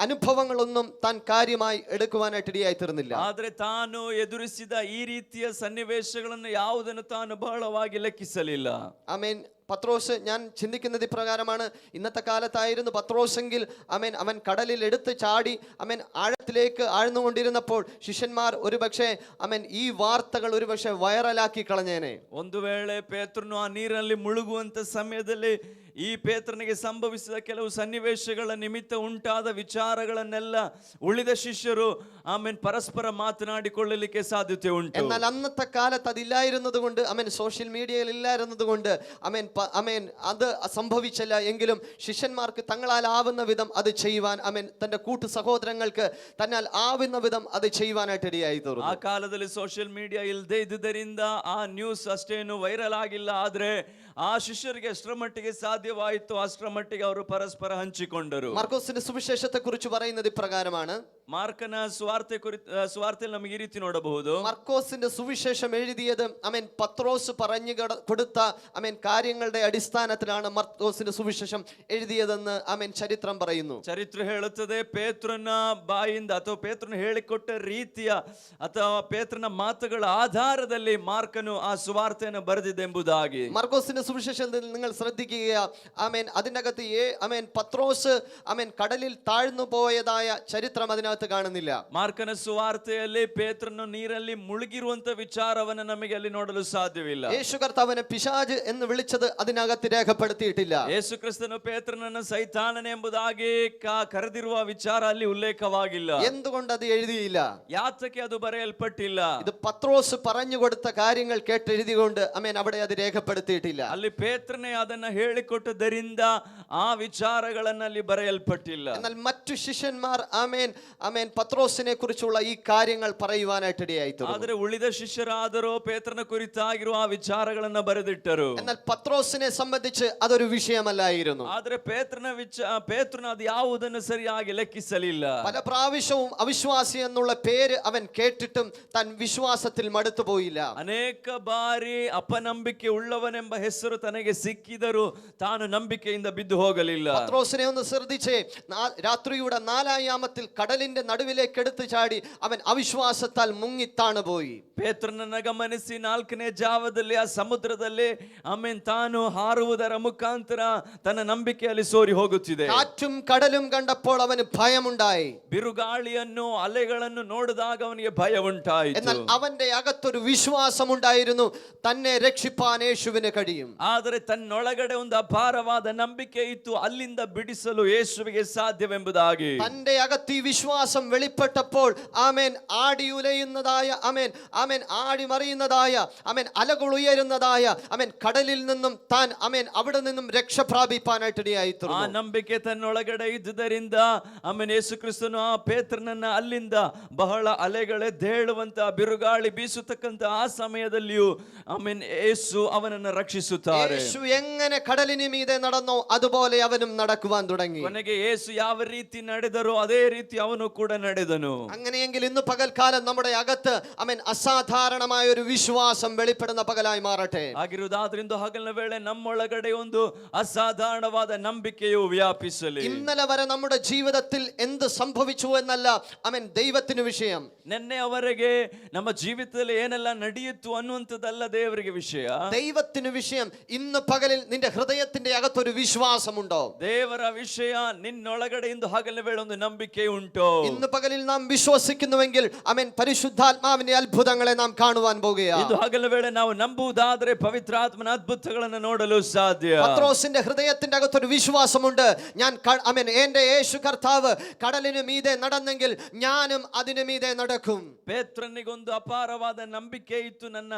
അനുഭവങ്ങളൊന്നും താൻ കാര്യമായി എടുക്കുവാനായിട്ട് ഇടയായി തീർന്നില്ല. ಆದ್ರೆ ತಾನು ಎದುರಿಸಿದ ಈ ರೀತಿಯ ಸನ್ನಿವೇಶಗಳನ್ನು ಯಾವುದನ್ನು ತಾನು ಬಹಳವಾಗಿ ಲೆಕ್ಕಿಸಲಿಲ್ಲ. പത്രോസ്, ഞാൻ ചിന്തിക്കുന്നത് ഇപ്രകാരമാണ്. ഇന്നത്തെ കാലത്തായിരുന്നു പത്രോസെങ്കിൽ അവൻ കടലിൽ എടുത്ത് ചാടി ആഴത്തിലേക്ക് ആഴ്ന്നുകൊണ്ടിരുന്നപ്പോൾ ശിഷ്യന്മാർ ഒരുപക്ഷെ ഈ വാർത്തകൾ ഒരുപക്ഷെ വൈറലാക്കി കളഞ്ഞേനെ. ಒಂದು ವೇಳೆ ಪೇತ್ರನು ಆ ನೀರಿನಲ್ಲಿ ಮುಳುಗುವಂತ ಸಮಯದಲ್ಲಿ ಈ ಪೇತ್ರನಿಗೆ ಸಂಭವಿಸಿದ ಕೆಲವು ಸನ್ನಿವೇಶಗಳ ನಿಮಿತ್ತ ಉಂಟಾದ ವಿಚಾರಗಳನ್ನೆಲ್ಲ ಉಳಿದ ಶಿಷ್ಯರು ಪರಸ್ಪರ ಮಾತನಾಡಿಕೊಳ್ಳಲಿಕ್ಕೆ ಸಾಧ್ಯತೆ ಉಂಟು. എന്നാൽ അന്നത്തെ കാലത്ത് അതില്ലായിരുന്നത് കൊണ്ട് സോഷ്യൽ മീഡിയയിൽ ഇല്ലായിരുന്നത് കൊണ്ട് അത് സംഭവിച്ചില്ല. എങ്കിലും ശിഷ്യന്മാർക്ക് തങ്ങളാൽ ആവുന്ന വിധം അത് ചെയ്യുവാൻ തന്റെ കൂട്ടു സഹോദരങ്ങൾക്ക് തന്നാൽ ആവുന്ന വിധം അത് ചെയ്യുവാനായിട്ട് ഇടയായി തീർന്നു. ಆ ಕಾಲದಲ್ಲಿ ಸೋಷಿಯಲ್ ಮೀಡಿಯಾ ಇಲ್ಲದೆ ಇದ್ದುದರಿಂದ ಆ ನ್ಯೂಸ್ ಅಷ್ಟೇನು ವೈರಲ್ ಆಗಿಲ್ಲ. ಆದ್ರೆ ಆ ಶಿಷ್ಯರಿಗೆ ಎಷ್ಟರ ಮಟ್ಟಿಗೆ ಸಾಧ್ಯವಾಯಿತು ಅಷ್ಟರ ಮಟ್ಟಿಗೆ ಅವರು ಪರಸ್ಪರ ಹಂಚಿಕೊಂಡರು. മാർക്കോസിന്റെ സുവിശേഷത്തെ കുറിച്ച് പറയുന്നത് ഇപ്രകാരമാണ്. ಮಾರ್ಕನ സുവാർത്തയിൽ നമുക്ക് ഈ ರೀತಿ ನೋಡಬಹುದು. മാർക്കോസിന്റെ സുവിശേഷം എഴുതിയത് പത്രോസ് പറഞ്ഞു കൊടുത്ത കാര്യങ്ങളുടെ അടിസ്ഥാനത്തിലാണ് മാർക്കോസിന്റെ സുവിശേഷം എഴുതിയതെന്ന് ചരിത്രം പറയുന്നു. ಚರಿತ್ರೆ ಹೇಳುತ್ತದೆ ಪೇತ್ರನ ಬಾಯಿಂದ ಅಥವಾ ಪೇತ್ರನ ಹೇಳಿಕೊಟ್ಟ ರೀತಿಯ ಅಥವಾ ಪೇತ್ರನ ಮಾತುಗಳ ಆಧಾರದಲ್ಲಿ ಮಾರ್ಕನು ಆ ಸುವಾರ್ತೆಯನ್ನು ಬರೆದಿದ್ದೆಂಬುದಾಗಿ. മാർക്കോസിന്റെ സുവിശേഷത്തിൽ നിങ്ങൾ ശ്രദ്ധിക്കുക. അതിനകത്ത് പത്രോസ് കടലിൽ താഴ്ന്നു പോയതായ ചരിത്രം അതിനകത്ത് കാണുന്നില്ല. ಮಾರ್ಕನ ಸುವಾರ್ತೆಯಲ್ಲಿ ಪೇತ್ರನು ನೀರಲ್ಲಿ ಮುಳುಗಿರುವಂತ ವಿಚಾರವನ್ನು ನಮಗೆ ಅಲ್ಲಿ ನೋಡಲು ಸಾಧ್ಯವಿಲ್ಲ. യേശു കർത്താവിനെ പിശാച് എന്ന് വിളിച്ചത് അതിനകത്ത് രേഖപ്പെടുത്തിയിട്ടില്ല. ಯೇಸು ಕ್ರಿಸ್ತನು ಪೇತ್ರನನ್ನು ಸೈತಾನನೆ ಎಂಬುದಾಗಿ ಕರೆದಿರುವ ವಿಚಾರ ಅಲ್ಲಿ ಉಲ್ಲೇಖವಾಗಿಲ್ಲ. എന്തുകൊണ്ട് അത് എഴുതിയില്ല? ಯಾತಕ್ಕೆ ಅದು ಬರೆಯಲ್ಪಟ್ಟಿಲ್ಲ? ഇത് പത്രോസ് പറഞ്ഞു കൊടുത്ത കാര്യങ്ങൾ കേട്ടെഴുതികൊണ്ട് അവിടെ അത് രേഖപ്പെടുത്തിയിട്ടില്ല. ಅಲ್ಲಿ ಪೇತ್ರನೇ ಅದನ್ನ ಹೇಳಿಕೊಟ್ಟದರಿಂದ ಆ ವಿಚಾರಗಳನ್ನು ಅಲ್ಲಿ ಬರೆಯಲ್ಪಟ್ಟಿಲ್ಲ. എന്നാൽ മറ്റു ശിഷ്യന്മാർ പത്രോസിനെ കുറിച്ചുള്ള ഈ കാര്യങ്ങൾ പറയുവാനായിട്ട് ഇടയായി തീർന്നു. ಆದರೆ ಉಳಿದ ಶಿಷ್ಯರಾದರೂ ಪೇತ್ರನ ಕುರಿತಾಗಿರುವ ಆ ವಿಚಾರಗಳನ್ನು ಬರೆದಿಟ್ಟರು. എന്നാൽ പത്രോസിനെ സംബന്ധിച്ച് അതൊരു വിഷയമല്ലായിരുന്നു. ಆದರೆ ಪೇತ್ರನ ಅದು ಯಾವುದನ್ನು ಸರಿಯಾಗಿ ಲೆಕ್ಕಿಸಲಿಲ್ಲ. പല പ്രാവശ്യവും അവിശ്വാസി എന്നുള്ള പേര് അവൻ കേട്ടിട്ടും താൻ വിശ്വാസത്തിൽ മടുത്തു പോയില്ല. ಅನೇಕ ಬಾರಿ ಅಪನಂಬಿಕೆ ಉಳ್ಳವನೆಂಬ ಹೆಸರು ತನಗೆ ಸಿಕ್ಕಿದರೂ ತಾನು ನಂಬಿಕೆಯಿಂದ ಬಿದ್ದು ಹೋಗಲಿಲ್ಲ. പത്രോസിനെ ഒന്ന് ശ്രദ്ധിച്ചേ. രാത്രിയുടെ 4-ാം യാമത്തിൽ കടലിന്റെ നടുവിലേക്ക് എടുത്തു ചാടി അവൻ അവിശ്വാസത്താൽ മുങ്ങിത്താണു പോയി. ಪೇತ್ರನನ್ನ ಗಮನಿಸಿ 4ನೇ ಜಾವದಲ್ಲಿ ಆ ಸಮುದ್ರದಲ್ಲಿ ತಾನು ಹಾರುವುದರ ಮುಖಾಂತರ ತನ್ನ ನಂಬಿಕೆಯಲ್ಲಿ ಸೋರಿ ಹೋಗುತ್ತಿದೆ. കാറ്റും കടലും കണ്ടപ്പോൾ അവന് ഭയമുണ്ടായി. ಬಿರುಗಾಳಿಯನ್ನು ಅಲೆಗಳನ್ನು ನೋಡಿದಾಗ ಅವನಿಗೆ ಭಯ ಉಂಟಾಯಿತು. എന്നാൽ അവന്റെ അകത്തൊരു വിശ്വാസമുണ്ടായിരുന്നു. തന്നെ രക്ഷിപ്പാൻ യേശുവിന് കഴിയും. ಆದರೆ ತನ್ನೊಳಗಡೆ ಒಂದು ಅಪಾರವಾದ ನಂಬಿಕೆ ಇತ್ತು, ಅಲ್ಲಿಂದ ಬಿಡಿಸಲು ಯೇಸುವಿಗೆ ಸಾಧ್ಯವೆಂಬುದಾಗಿ. തന്റെ അകത്ത് ഈ വിശ്വാസം വെളിപ്പെട്ടപ്പോൾ ആടി ഉലയുന്നതായ ആടി മറിയുന്നതായ അലകൾ ഉയരുന്നതായ കടലിൽ നിന്നും താൻ അവിടെ നിന്നും രക്ഷ പ്രാപിപ്പാനായിട്ട് ഇടയായി തീർന്നു. ಆ ನಂಬಿಕೆ ತನ್ನೊಳಗಡೆ ಇದ್ದುದರಿಂದ ಯೇಸು ಕ್ರಿಸ್ತನು ಆ ಪೇತ್ರನನ್ನ ಅಲ್ಲಿಂದ ಬಹಳ ಅಲೆಗಳೆದ್ದೇಳುವಂತ ಬಿರುಗಾಳಿ ಬೀಸುತ್ತಕ್ಕಂತ ಆ ಸಮಯದಲ್ಲಿಯೂ ಯೇಸು ಅವನನ್ನು ರಕ್ಷಿಸುತ್ತಾರೆ. യേശു എങ്ങനെ കടലിന് മീതെ നടന്നോ അതുപോലെ അവനും നടക്കുവാൻ തുടങ്ങി. ಕೊನೆಗೆ ಯೇಸು ಯಾವ ರೀತಿ ನಡೆದರೋ ಅದೇ ರೀತಿ ಅವನು ಕೂಡ ನಡೆದನು. അങ്ങനെയെങ്കിൽ ഇന്ന് പകൽക്കാലം നമ്മുടെ അകത്ത് അസാധാരണമായ ഒരു വിശ്വാസം വെളിപ്പെടുന്ന പകലായി മാറട്ടെ. ಆಗಿರುವುದಾದ್ರಿಂದ ಹಗಲಿನ ವೇಳೆ ನಮ್ಮೊಳಗಡೆ ಒಂದು ಅಸಾಧಾರಣವಾದ ನಂಬಿಕೆಯು ವ್ಯಾಪಿಸಲಿ. ഇന്നലെ വരെ നമ്മുടെ ജീവിതത്തിൽ എന്ത് സംഭവിച്ചു എന്നല്ല ദൈവത്തിന് വിഷയം. ನಿನ್ನೆಯವರೆಗೆ ನಮ್ಮ ಜೀವಿತದಲ್ಲಿ ಏನೆಲ್ಲ ನಡೆಯಿತು ಅನ್ನುವಂಥದ್ದಲ್ಲ ದೇವರಿಗೆ ವಿಷಯ. ദൈവത്തിന് വിഷയം ഇന്ന് പകലിൽ നിന്റെ ഹൃദയത്തിന്റെ അകത്തൊരു വിശ്വാസമുണ്ടോ? ದೇವರ ವಿಷಯ ನಿನ್ನೊಳಗಡೆ ಇಂದು ಹಗಲಿನ ವೇಳೆ ಒಂದು ನಂಬಿಕೆ ಉಂಟು. ഇന്ന് പകലിൽ നാം വിശ്വസിക്കുന്നുവെങ്കിൽ പരിശുദ്ധാത്മാവിന്റെ അത്ഭുതങ്ങളെ നാം കാണുവാൻ പോകുകയാണ്. ಇಂದು ಹಗಲಿನ ವೇಳೆ ನಾವು ನಂಬುವುದಾದರೆ ಪವಿತ್ರಾತ್ಮನ ಅದ್ಭುತಗಳನ್ನು ನೋಡಲು ಸಾಧ್ಯ. പത്രോസിന്റെ ഹൃദയത്തിന്റെ അകത്തൊരു വിശ്വാസമുണ്ട്. ഞാൻ എന്റെ യേശു കർത്താവ് കടലിന് മീതെ നടന്നെങ്കിൽ ഞാനും അതിനു മീതെ നടക്കും. ಪೇತ್ರನಿಗೊಂದು ಅಪಾರವಾದ ನಂಬಿಕೆ ಇತ್ತು, ನನ್ನ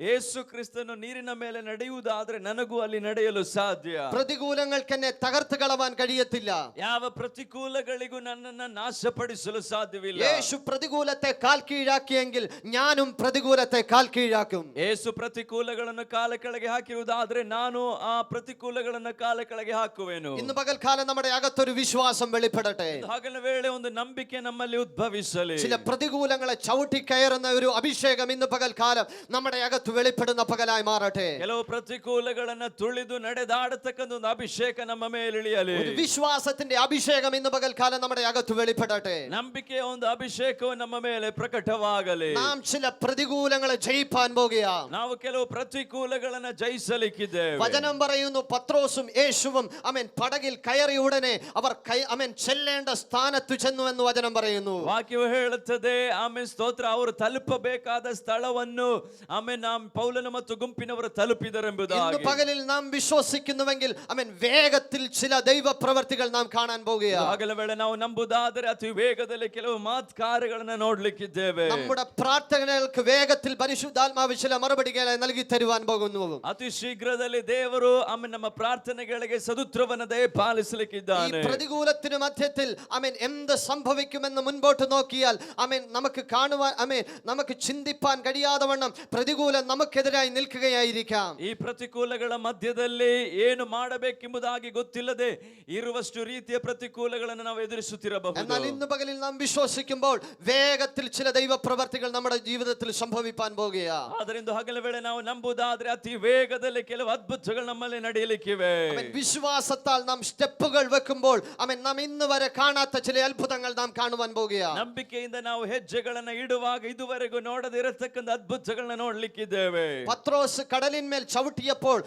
ಯೇಸು ಕ್ರಿಸ್ತನು ನೀರಿನ ಮೇಲೆ ನಡೆಯುವುದಾದ್ರೆ ನನಗೂ ಅಲ್ಲಿ ನಡೆಯಲು ಸಾಧ್ಯ. പ്രതികൂലങ്ങൾക്ക് എന്നെ തകർത്ത് കളവാൻ കഴിയത്തില്ല. ಯಾವ ಪ್ರತಿಕೂಲಗಳಿಗೂ ನನ್ನನ್ನು ನಾಶಪಡಿಸಿ ಕೀழ்ಪಡಿಸಲು ಸಾಧ್ಯವಿಲ್ಲ. യേശു പ്രതികൂലത്തെ കാൽ കീഴാക്കിയെങ്കിൽ ഞാനും പ്രതികൂലത്തെ കാൽ കീഴാക്കും. ಯೇಸು ಪ್ರತಿಕೂಲಗಳನ್ನು ಕಾಲ ಕೆಳಗೆ ಹಾಕಿರುವುದಾದ್ರೆ ನಾನು ಆ ಪ್ರತಿಕೂಲಗಳನ್ನು ಕಾಲ ಕೆಳಗೆ ಹಾಕುವೆನು. ഇന്ന് പകൽക്കാലം നമ്മുടെ അകത്തൊരു വിശ്വാസം വെളിപ്പെടട്ടെ. ಹಗಲ ವೇಳೆ ಒಂದು ನಂಬಿಕೆ ನಮ್ಮಲ್ಲಿ ಉದ್ಭವಿಸಲಿ. ചില പ്രതികൂലങ്ങളെ ചവിട്ടി കയറുന്ന ഒരു അഭിഷേകം ഇന്ന് പകൽക്കാലം നമ്മുടെ അകത്ത് വെളിപ്പെടുന്ന പകലായി മാറട്ടെ. ಕೆಲವು ಪ್ರತಿಕೂಲಗಳನ್ನ ತುಳಿದು ನಡೆದಾಡತಕ್ಕಂಥ ಒಂದು ಅಭಿಷೇಕ ನಮ್ಮ ಮೇಲೆ ಇಳಿಯಲಿ. ഒരു വിശ്വാസത്തിന്റെ അഭിഷേകം ഇന്ന് പകൽക്കാലം നമ്മുടെ അകത്ത് വെളിപ്പെടട്ടെ. ನಂಬಿಕೆಯ ಒಂದು ಅಭಿಷೇಕವು ನಮ್ಮ ಮೇಲೆ ಪ್ರಕಟವಾಗಲಿ. നാം ചില പ്രതികൂലങ്ങളെ ജയിപ്പാൻ പോകുകയാ. ನಾವು ಕೆಲವು ಪ್ರತಿಕೂಲಗಳನ್ನ ಜಯಿಸಲಿಕ್ಕಿದ್ದೇವೆ. വചനം പറയുന്നു പത്രോസും യേശുവും അമേൻ പടകിൽ കയറിയ ഉടനെ അവർ അമേൻ ചെല്ലേണ്ട സ്ഥാനത്ത് ചെന്നു എന്ന് വചനം പറയുന്നു. ವಾಕ್ಯವು ಹೇಳುತ್ತದೆ ಆಮೆನ್ ಸ್ತೋತ್ರ, ಅವರು ತಲುಪಬೇಕಾದ ಸ್ಥಳವನ್ನು ಆಮೆನ್ ಪೌಲನ ಮತ್ತು ಗುಂಪಿನವರು ತಲುಪಿದರೆಂಬುದಾಗಿ. ഇന്ന് പകലിൽ നാം വിശ്വസിക്കുന്നുവെങ്കിൽ അമേൻ വേഗത്തിൽ ചില ദൈവ പ്രവർത്തികൾ നാം കാണാൻ പോകുകയാ. ಹಗಲ ವೇಳೆ ನಾವು ನಂಬುದಾದರೆ ಅತಿ ವೇಗದಲ್ಲಿ ಕೆಲವು ಮಾತ್ಕಾರ್ಯಗಳನ್ನ ನೋಡ್ಲಿಕ್ಕಿದ್ದೇವೆ. നമ്മുടെ പ്രാർത്ഥനകൾക്ക് വേഗത്തിൽ പരിശുദ്ധാത്മാവ് ചില മറുപടികളെ നൽകി തരുവാൻ പോകുന്നു. ಅತಿ ಶೀಘ್ರದಲ್ಲಿ ದೇವರು ನಮ್ಮ ಪ್ರಾರ್ಥನೆಗಳಿಗೆ ಸದುತ್ತರವನ್ನು ದಯಪಾಲಿಸಲಿಕ್ಕಿದ್ದಾನೆ. ഈ പ്രതികൂലത്തിന് മധ്യത്തിൽ അമേൻ എന്ത് സംഭവിക്കുമെന്ന് മുൻപോട്ട് നോക്കിയാൽ അമേൻ നമുക്ക് കാണുവാൻ അമേൻ നമുക്ക് ചിന്തിപ്പാൻ കഴിയാതെ വണ്ണം പ്രതികൂലം നമുക്കെതിരായി നിൽക്കുകയായിരിക്കാം. ಈ ಪ್ರತಿಕೂಲಗಳ ಮಧ್ಯದಲ್ಲಿ ಏನು ಮಾಡಬೇಕೆಂಬುದಾಗಿ ಗೊತ್ತಿಲ್ಲದೆ ಇರುವಷ್ಟು ರೀತಿಯ ಪ್ರತಿಕೂಲಗಳನ್ನು ನಾವು ಎದುರಿಸುತ್ತಿರಬಹುದು. എന്നാൽ ഇന്ന് പകലിൽ നാം വിശ്വസിക്കുമ്പോൾ വേഗത്തിൽ ചില ദൈവ പ്രവർത്തികൾ നമ്മുടെ ജീവിതത്തിൽ സംഭവിപ്പാൻ പോകുകയാ. ಆದ್ದರಿಂದ ಹಗಲ ವೇಳೆ ನಾವು ನಂಬುದಾದ್ರೆ ಅತಿ ವೇಗದಲ್ಲಿ ಕೆಲವು ಅದ್ಭುತಗಳು ನಮ್ಮಲ್ಲಿ ನಡೆಯಲಿಕ್ಕಿವೆ. വിശ്വാസത്താൽ നാം സ്റ്റെപ്പുകൾ വെക്കുമ്പോൾ അമേൻ നാം ഇന്ന് വരെ കാണാത്ത ചില അത്ഭുതങ്ങൾ നാം കാണുവാൻ പോകുകയാ. ನಂಬಿಕೆಯಿಂದ ನಾವು ಹೆಜ್ಜೆಗಳನ್ನ ಇಡುವಾಗ ಇದುವರೆಗೂ ನೋಡದಿರತಕ್ಕಂಥ ಅದ್ಭುತಗಳನ್ನ ನೋಡ್ಲಿಕ್ಕಿದ್ದೇವೆ. പത്രോസ് കടലിന്മേൽ ചവിട്ടിയപ്പോൾ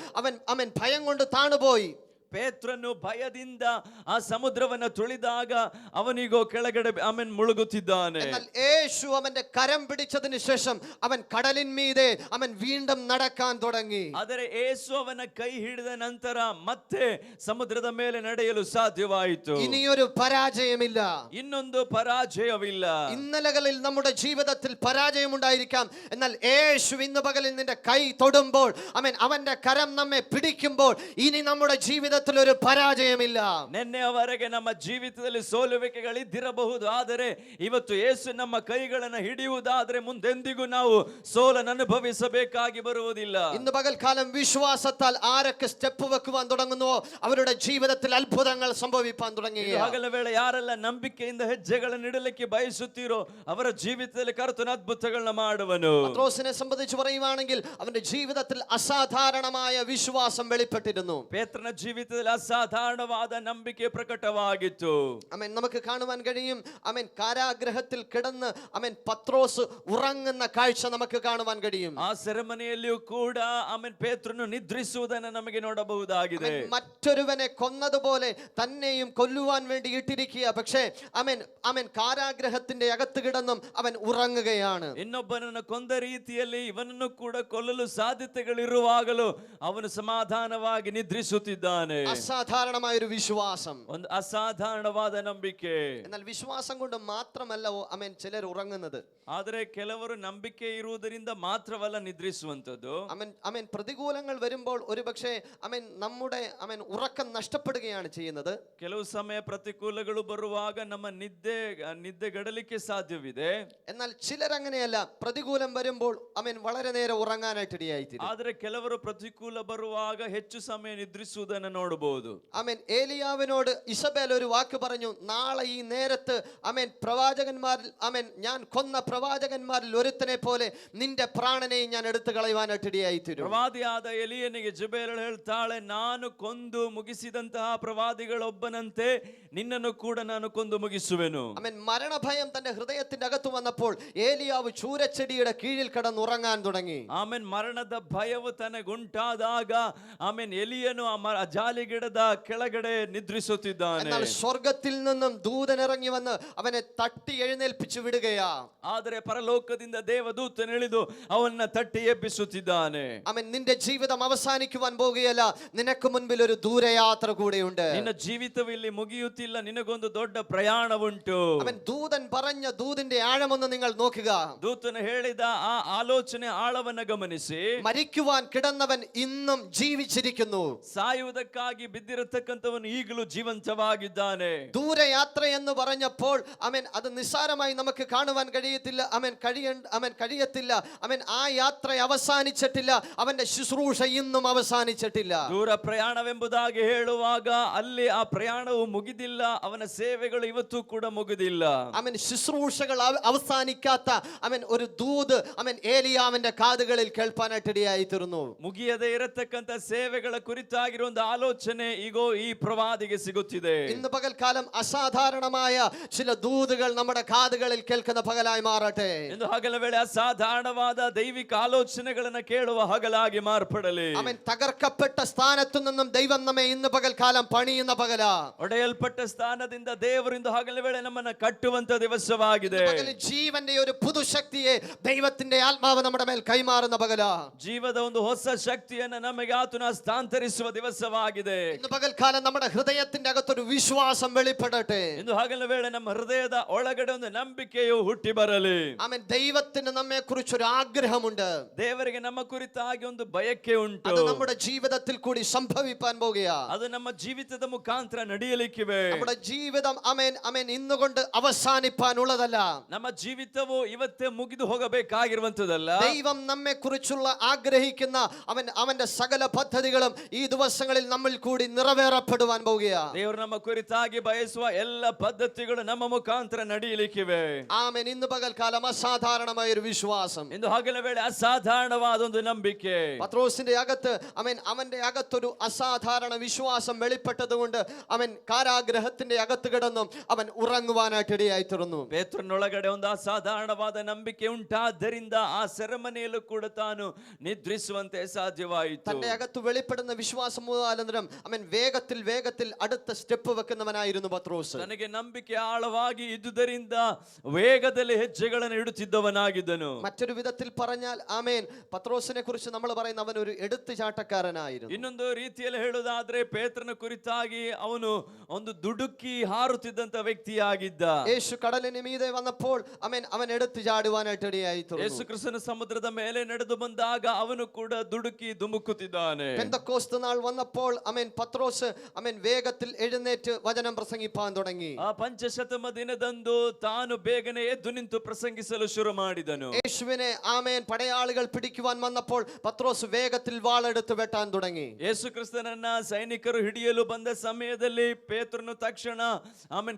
അവൻ ഭയം കൊണ്ട് താണുപോയി. ಪೇತ್ರನು ಭಯದಿಂದ ಆ ಸಮುದ್ರವನ್ನ ತುಳಿದಾಗ ಅವನಿಗೋ ಕೆಳಗಡೆ ಅವನ್ ಮುಳುಗುತ್ತಿದ್ದಾನೆ. എന്നാൽ യേശു അവന്റെ കരം പിടിച്ചതിന് ശേഷം അവൻ കടലിന്മീതെ അവൻ വീണ്ടും നടക്കാൻ തുടങ്ങി. ಆದರೆ ಯೇಸು ಅವನ ಕೈ ಹಿಡಿದ ನಂತರ ಮತ್ತೆ ಸಮುದ್ರದ ಮೇಲೆ ನಡೆಯಲು ಸಾಧ್ಯವಾಯಿತು. ഇനിയൊരു പരാജയമില്ല, ಇನ್ನೊಂದು ಪರಾಜಯವಿಲ್ಲ. ഇന്നലകളിൽ നമ്മുടെ ജീവിതത്തിൽ പരാജയം ഉണ്ടായിരിക്കാം. എന്നാൽ യേശു ഇന്ന് പകലിൽ നിന്റെ കൈ തൊടുമ്പോൾ അവന്റെ കരം നമ്മെ പിടിക്കുമ്പോൾ ഇനി നമ്മുടെ ജീവിതത്തിൽ ഒരു പരാജയമില്ല. ನಿನ್ನೆಯವರೆಗೆ ನಮ್ಮ ಜೀವಿತದಲ್ಲಿ ಸೋಲುವಿಕೆಗಳಿದ್ದಿರಬಹುದು, ಆದರೆ ಇವತ್ತು ಯೇಸು ನಮ್ಮ ಕೈಗಳನ್ನು ಹಿಡಿಯುವುದಾದ್ರೆ ಮುಂದೆಂದಿಗೂ ನಾವು ಸೋಲನ್ನು ಅನುಭವಿಸಬೇಕಾಗಿ ಬರುವುದಿಲ್ಲ. ഇന്ന് പകൽക്കാലം വിശ്വാസത്താൽ ആരൊക്കെ സ്റ്റെപ്പ് വെക്കുവാൻ തുടങ്ങുന്നുവോ അവരുടെ ജീവിതത്തിൽ അത്ഭുതങ്ങൾ സംഭവിപ്പാൻ തുടങ്ങി. ಹಗಲ ವೇಳೆ ಯಾರೆಲ್ಲ ನಂಬಿಕೆಯಿಂದ ಹೆಜ್ಜೆಗಳನ್ನು ಇಡಲಿಕ್ಕೆ ಬಯಸುತ್ತೀರೋ ಅವರ ಜೀವಿತದಲ್ಲಿ ಕರ್ತನ ಅದ್ಭುತಗಳನ್ನ ಮಾಡುವನು. പത്രോസിനെ സംബന്ധിച്ച് പറയുവാണെങ്കിൽ അവന്റെ ജീവിതത്തിൽ അസാധാരണമായ വിശ്വാസം വെളിപ്പെട്ടിരുന്നു. ಪೇತ್ರನ ಜೀವಿತದಲ್ಲಿ ಅಸಾಧಾರಣವಾದ ನಂಬಿಕೆ ಪ್ರಕಟವಾಗಿತ್ತು. അമേൻ നമുക്ക് കാണുവാൻ കഴിയും. അമേൻ കാരാഗ്രഹത്തിൽ കിടന്ന് അമേൻ പത്രോസ് ഉറങ്ങുന്ന കാഴ്ച നമുക്ക് കാണുവാൻ കഴിയും. ಆ ಸೆರೆಮನೆಯಲ್ಲಿಯೂ ಕೂಡ ಆಮೆನ್ ಪೇತ್ರನು ನಿದ್ರಿಸುವುದನ್ನು ನಮಗೆ ನೋಡಬಹುದಾಗಿದೆ. മറ്റൊരുവനെ കൊന്നതുപോലെ തന്നെയും കൊല്ലുവാൻ വേണ്ടി ഇട്ടിരിക്കുക. പക്ഷേ അമേൻ കാരാഗ്രഹത്തിന്റെ അകത്ത് കിടന്നും അവൻ ഉറങ്ങുകയാണ്. ಇನ್ನೊಬ್ಬನನ್ನು ಕೊಂದ ರೀತಿಯಲ್ಲಿ ಇವನನ್ನು ಕೂಡ ಕೊಲ್ಲಲು ಸಾಧ್ಯತೆಗಳಿರುವಾಗಲೂ ಅವನು ಸಮಾಧಾನವಾಗಿ ನಿದ್ರಿಸುತ್ತಿದ್ದಾನೆ. അസാധാരണമായ ഒരു വിശ്വാസം, ಒಂದು ಅಸಾಧಾರಣವಾದ ನಂಬಿಕೆ. എന്നാൽ വിശ്വാസം കൊണ്ട് മാത്രമല്ല അമേൻ ചിലർ ഉറങ്ങുന്നത്. ಆದರೆ ಕೆಲವರು ನಂಬಿಕೆ ಇರುವುದರಿಂದ ಮಾತ್ರವಲ್ಲ ನಿದ್ರಿಸುವಂತದ್ದು. അമേൻ പ്രതികൂലങ്ങൾ വരുമ്പോൾ ഒരുപക്ഷെ അമേൻ നമ്മുടെ ഉറക്കം നഷ്ടപ്പെടുകയാണ് ചെയ്യുന്നത്. ಕೆಲವು ಸಮಯ ಪ್ರತಿಕೂಲಗಳು ಬರುವಾಗ ನಮ್ಮ ನಿದ್ದೆಗೆಡಲಿಕ್ಕೆ ಸಾಧ್ಯವಿದೆ. എന്നാൽ ചിലർ അങ്ങനെയല്ല. പ്രതികൂലം വരുമ്പോൾ അമേൻ വളരെ നേരം ഉറങ്ങാനായിട്ട് ഇടയായിത്തീരും. ಆದರೆ ಕೆಲವರು ಪ್ರತಿಕೂಲ ಬರುವಾಗ ಹೆಚ್ಚು ಸಮಯ ನಿದ್ರಿಸುವುದನ್ನು ನೋಡಬಹುದು. അമേൻ ഏലിയാവിനോട് ഇസബേൽ ഒരു വാക്ക് പറഞ്ഞു, നാളെ ഈ നേരത്ത് അമേൻ പ്രവാചകന്മാരിൽ ഞാൻ കൊന്ന പ്രവാചകന്മാരിൽ ഒരുത്തനെ പോലെ നിന്റെ പ്രാണനെയും ഞാൻ എടുത്തു കളയുവാനായിട്ട് ഇടയായിത്തീരും. ಪ್ರವಾದಿಯಾದ ಎಲಿಯನಿಗೆ ಜೆಬೆಲಳು ಹೇಳ್ತಾಳೆ, ನಾನು ಕೊಂದು ಮುಗಿಸಿದಂತಹ ಪ್ರವಾದಿಗಳೊಬ್ಬನಂತೆ ನಿನ್ನನ್ನು ಕೂಡ ನಾನು ಕೊಂದು ಮುಗಿಸುವೆನು. അമേൻ മരണഭയം തന്റെ ഹൃദയത്തിന്റെ അകത്ത് വന്നപ്പോൾ ഏലിയാവ് ചൂരച്ചെടിയുടെ കീഴിൽ കിടന്ന് ഉറങ്ങാൻ തുടങ്ങി. ಆಮೇನ್ ಮರಣದ ಭಯವು ತನಗುಂಟಾದಾಗ ಆಮೇನ್ ಎಲಿಯನು ಆ ಜಾಲಿಗಿಡದ ಕೆಳಗಡೆ ನಿದ್ರಿಸುತ್ತಿದ್ದಾನೆ. എന്നാൽ സ്വർഗത്തിൽ നിന്നും ദൂതൻ ഇറങ്ങി വന്ന് അവനെ തട്ടി എഴുന്നേൽപ്പിച്ചു വിടുകയാ. ಆದರೆ ಪರಲೋಕದಿಂದ ದೇವದೂತನು ಇಳಿದು ಅವನ್ನ ತಟ್ಟಿ ಎಬ್ಬಿಸುತ್ತಿದ್ದಾನೆ. അവൻ നിന്റെ ജീവിതം അവസാനിക്കുവാൻ പോകുകയല്ല, നിനക്ക് മുൻപിൽ ഒരു ദൂരയാത്ര കൂടെയുണ്ട്. ನಿನ್ನ ಜೀವಿತವು ಇಲ್ಲಿ ಮುಗಿಯುತ್ತಿಲ್ಲ, ನಿನಗೊಂದು ದೊಡ್ಡ ಪ್ರಯಾಣ ಉಂಟು. അവൻ ദൂതൻ പറഞ്ഞ ദൂതിന്റെ ആഴമൊന്ന് നിങ്ങൾ നോക്കുക. ದೂತನು ಹೇಳಿದ ಆ ಆಲೋಚನೆ ಆಳವನ್ನ ಗಮನಿಸಿ, മരിക്കുവാൻ കിടന്നവൻ ഇന്നും ജീവിച്ചിരിക്കുന്നു. ಸಾಯುವುದಕ್ಕಾಗಿ ಎಂಬುದಾಗಿ ಬಿದ್ದಿರತಕ್ಕಂಥವನು ಈಗಲೂ ಜೀವಂತವಾಗಿದ್ದಾನೆ. ദൂരയാത്ര എന്ന് പറഞ്ഞപ്പോൾ അത് നിസ്സാരമായി നമുക്ക് കാണുവാൻ കഴിയത്തില്ല. കഴിയത്തില്ല. ആ യാത്ര അവസാനിച്ചിട്ടില്ല. അവന്റെ ശുശ്രൂഷ ഇന്നും അവസാനിച്ചിട്ടില്ല. ದೂರ ಪ್ರಯಾಣವೆಂಬುದಾಗಿ ಹೇಳುವಾಗ ಅಲ್ಲಿ ಆ ಪ್ರಯಾಣವು ಮುಗಿದಿಲ್ಲ, ಅವನ ಸೇವೆಗಳು ಇವತ್ತು ಕೂಡ ಮುಗಿದಿಲ್ಲ. ശുശ്രൂഷകൾ അവസാനിക്കാത്ത ഒരു ദൂത് ഏലിയാവിന്റെ കാതുകളിൽ കേൾപ്പാനായിട്ട് ഇടയായിത്തീർന്നു. ಮುಗಿಯದೇ ಇರತಕ್ಕಂತ ಸೇವೆಗಳ ಕುರಿತಾಗಿರುವ ಒಂದು ಆಲೋಚನೆ ಈಗ ಈ ಪ್ರವಾದಿಗೆ ಸಿಗುತ್ತಿದೆ. ഇന്ന് പകൽക്കാലം അസാധാരണമായ ചില ദൂതുകൾ നമ്മുടെ കാതുകളിൽ കേൾക്കുന്ന പകലായി മാറട്ടെ. ಇಂದು ಹಗಲ ವೇಳೆ ಅಸಾಧಾರಣವಾದ ದೈವಿಕ ಆಲೋಚನೆಗಳನ್ನು ಕೇಳುವ ಹಗಲಾಗಿ ಮಾರ್ಪಡಲಿ. തകർക്കപ്പെട്ട സ്ഥാനത്തു നിന്നും ദൈവം നമ്മെ ഇന്ന് പകൽക്കാലം പണിയുന്ന പകല. ಒಡೆಯಲ್ಪಟ್ಟ ಸ್ಥಾನದಿಂದ ದೇವರಿಂದ ಹಗಲ ವೇಳೆ ನಮ್ಮನ್ನು ಕಟ್ಟುವಂತ ದಿವಸವಾಗಿದೆ. ജീവന്റെ ഒരു പുതുശക്തിയെ ദൈവത്തിന്റെ ആത്മാവ് നമ്മുടെ മേൽ കൈമാറുന്ന പകല. ಜೀವದ ಒಂದು ಹೊಸ ಶಕ್ತಿಯನ್ನು ನಮಗೆ ಆತನು ಹಸ್ತಾಂತರಿಸುವ ದಿವಸವಾಗಿದೆ. ഇന്ന് പകൽക്കാലം നമ്മുടെ ഹൃദയത്തിന്റെ അകത്തൊരു വിശ്വാസം വെളിപ്പെടട്ടെ. ಇಂದು ಹಗಲ ವೇಳೆ ನಮ್ಮ ಹೃದಯದ ಒಳಗಡೆ ಒಂದು ನಂಬಿಕೆಯು ಹುಟ್ಟಿ ಬರಲಿ. ദൈവത്തിന് നമ്മെ കുറിച്ച് ഒരു ആഗ്രഹമുണ്ട്. ದೇವರಿಗೆ ನಮ್ಮ ಕುರಿತಾಗಿ ಒಂದು ಬಯಕೆ ಉಂಟು. ಅದು നമ്മുടെ ജീവിതത്തിൽ കൂടി സംഭവിപ്പാൻ പോകുകയാ. ಅದು ನಮ್ಮ ಜೀವಿತದ ಮುಖಾಂತರ ನಡೆಯಲಿಕ್ಕಿವೆ. നമ്മുടെ ജീവിതം ഇന്നുകൊണ്ട് അവസാനിപ്പാനുള്ളതല്ല. ನಮ್ಮ ಜೀವಿತವು ಇವತ್ತೇ ಮುಗಿದು ಹೋಗಬೇಕಾಗಿರುವಂತದಲ್ಲ. ദൈവം നമ്മെ കുറിച്ചുള്ള ആഗ്രഹിക്കുന്ന അവന്റെ സകല പദ്ധതികളും ഈ ദിവസങ്ങളിൽ നമ്മിൽ കൂടി നിറവേറപ്പെടുവാൻ പോകുകയാ. ದೇವರು ನಮ್ಮ ಕುರಿತಾಗಿ ಬಯಸುವ ಎಲ್ಲ ಪದ್ಧತಿಗಳು ನಮ್ಮ ಮುಖಾಂತರ ನಡೆಯಲಿಕ್ಕಿವೆ. ആമേൻ. ഇന്ന് പകൽക്കാലം അസാധാരണമായ ഒരു വിശ്വാസം. ಇಂದು ಹಗಲ ವೇಳೆ ಅಸಾಧಾರಣವಾದ ಒಂದು ನಂಬಿಕೆ. പത്രോസിന്റെ അകത്ത് അവന്റെ അകത്തൊരു അസാധാരണ വിശ്വാസം വെളിപ്പെട്ടതുകൊണ്ട് അവൻ കാരാഗ്രഹത്തിന്റെ അകത്ത് കിടന്നും അവൻ ഉറങ്ങുവാനായിട്ട് ഇടയായിത്തീർന്നു. ಪೇತ್ರನೊಳಗಡೆ ಒಂದು ಅಸಾಧಾರಣವಾದ ನಂಬಿಕೆ ಉಂಟಾದ್ದರಿಂದ ಆ ಸೆರೆಮನೆಯಲ್ಲೂ ಕೂಡ ತಾನು ನಿದ್ರಿಸುವಂತೆ ಸಾಧ್ಯವಾಯಿತು. തന്റെ അകത്ത് വെളിപ്പെടുന്ന വിശ്വാസം മുഖാന്തരം വേഗത്തിൽ അടുത്ത സ്റ്റെപ്പ് വെക്കുന്നവനായിരുന്നു പത്രോസ്. ತನಗೆ ನಂಬಿಕೆ ಆಳವಾಗಿ ಇದ್ದುದರಿಂದ ವೇಗದಲ್ಲಿ ಹೆಜ್ಜೆಗಳನ್ನು ಇಡುತ್ತಿದ್ದವನಾಗಿದ್ದನು. മറ്റൊരു വിധത്തിൽ പറഞ്ഞാൽ പത്രോസിനെ കുറിച്ച് നമ്മൾ പറയുന്ന അവൻ ഒരു എടുത്തുചാട്ടക്കാരനായിരുന്നു. ಇನ್ನೊಂದು ರೀತಿಯಲ್ಲಿ ಹೇಳುವುದಾದ್ರೆ ಪೇತ್ರನ ಕುರಿತಾಗಿ ಅವನು ಒಂದು ದುಡುಕಿ ಹಾರುತ್ತಿದ್ದಂತ ವ್ಯಕ್ತಿಯಾಗಿದ್ದ. യേശു കടലിന് മീതെ വന്നപ്പോൾ അവൻ എടുത്തു ചാടുവാനായിട്ട് ഇടയായിത്തീർന്നു. ಯೇಸು ಕ್ರಿಸ್ತನ ಸಮುದ್ರದ ಮೇಲೆ ನಡೆದು ಬಂದಾಗ ಅವನು ಕೂಡ ದುಡುಕಿ ಧುಮುಕುತ್ತಿದ್ದಾನೆ. പെന്തക്കോസ്ത് നാൾ വന്നപ്പോൾ പത്രോസ് വേഗത്തിൽ എഴുന്നേറ്റ് വചനം പ്രസംഗിപ്പാൻ തുടങ്ങി. ಆ ಪಂಚಶತಮ ದಿನದಂದು ತಾನು ಬೇಗನೆ ಎದ್ದು ನಿಂತು ಪ್ರಸಂಗಿಸಲು ಶುರು ಮಾಡಿದನು. യേശുവിനെ പടയാളികൾ പിടിക്കുവാൻ വന്നപ്പോൾ പത്രോസ് വേഗത്തിൽ വാളെടുത്ത് വെട്ടാൻ തുടങ്ങി. ಯೇಸು ಕ್ರಿಸ್ತನನ್ನ ಸೈನಿಕರು ಹಿಡಿಯಲು ಬಂದ ಸಮಯದಲ್ಲಿ ಪೇತ್ರನು ತಕ್ಷಣ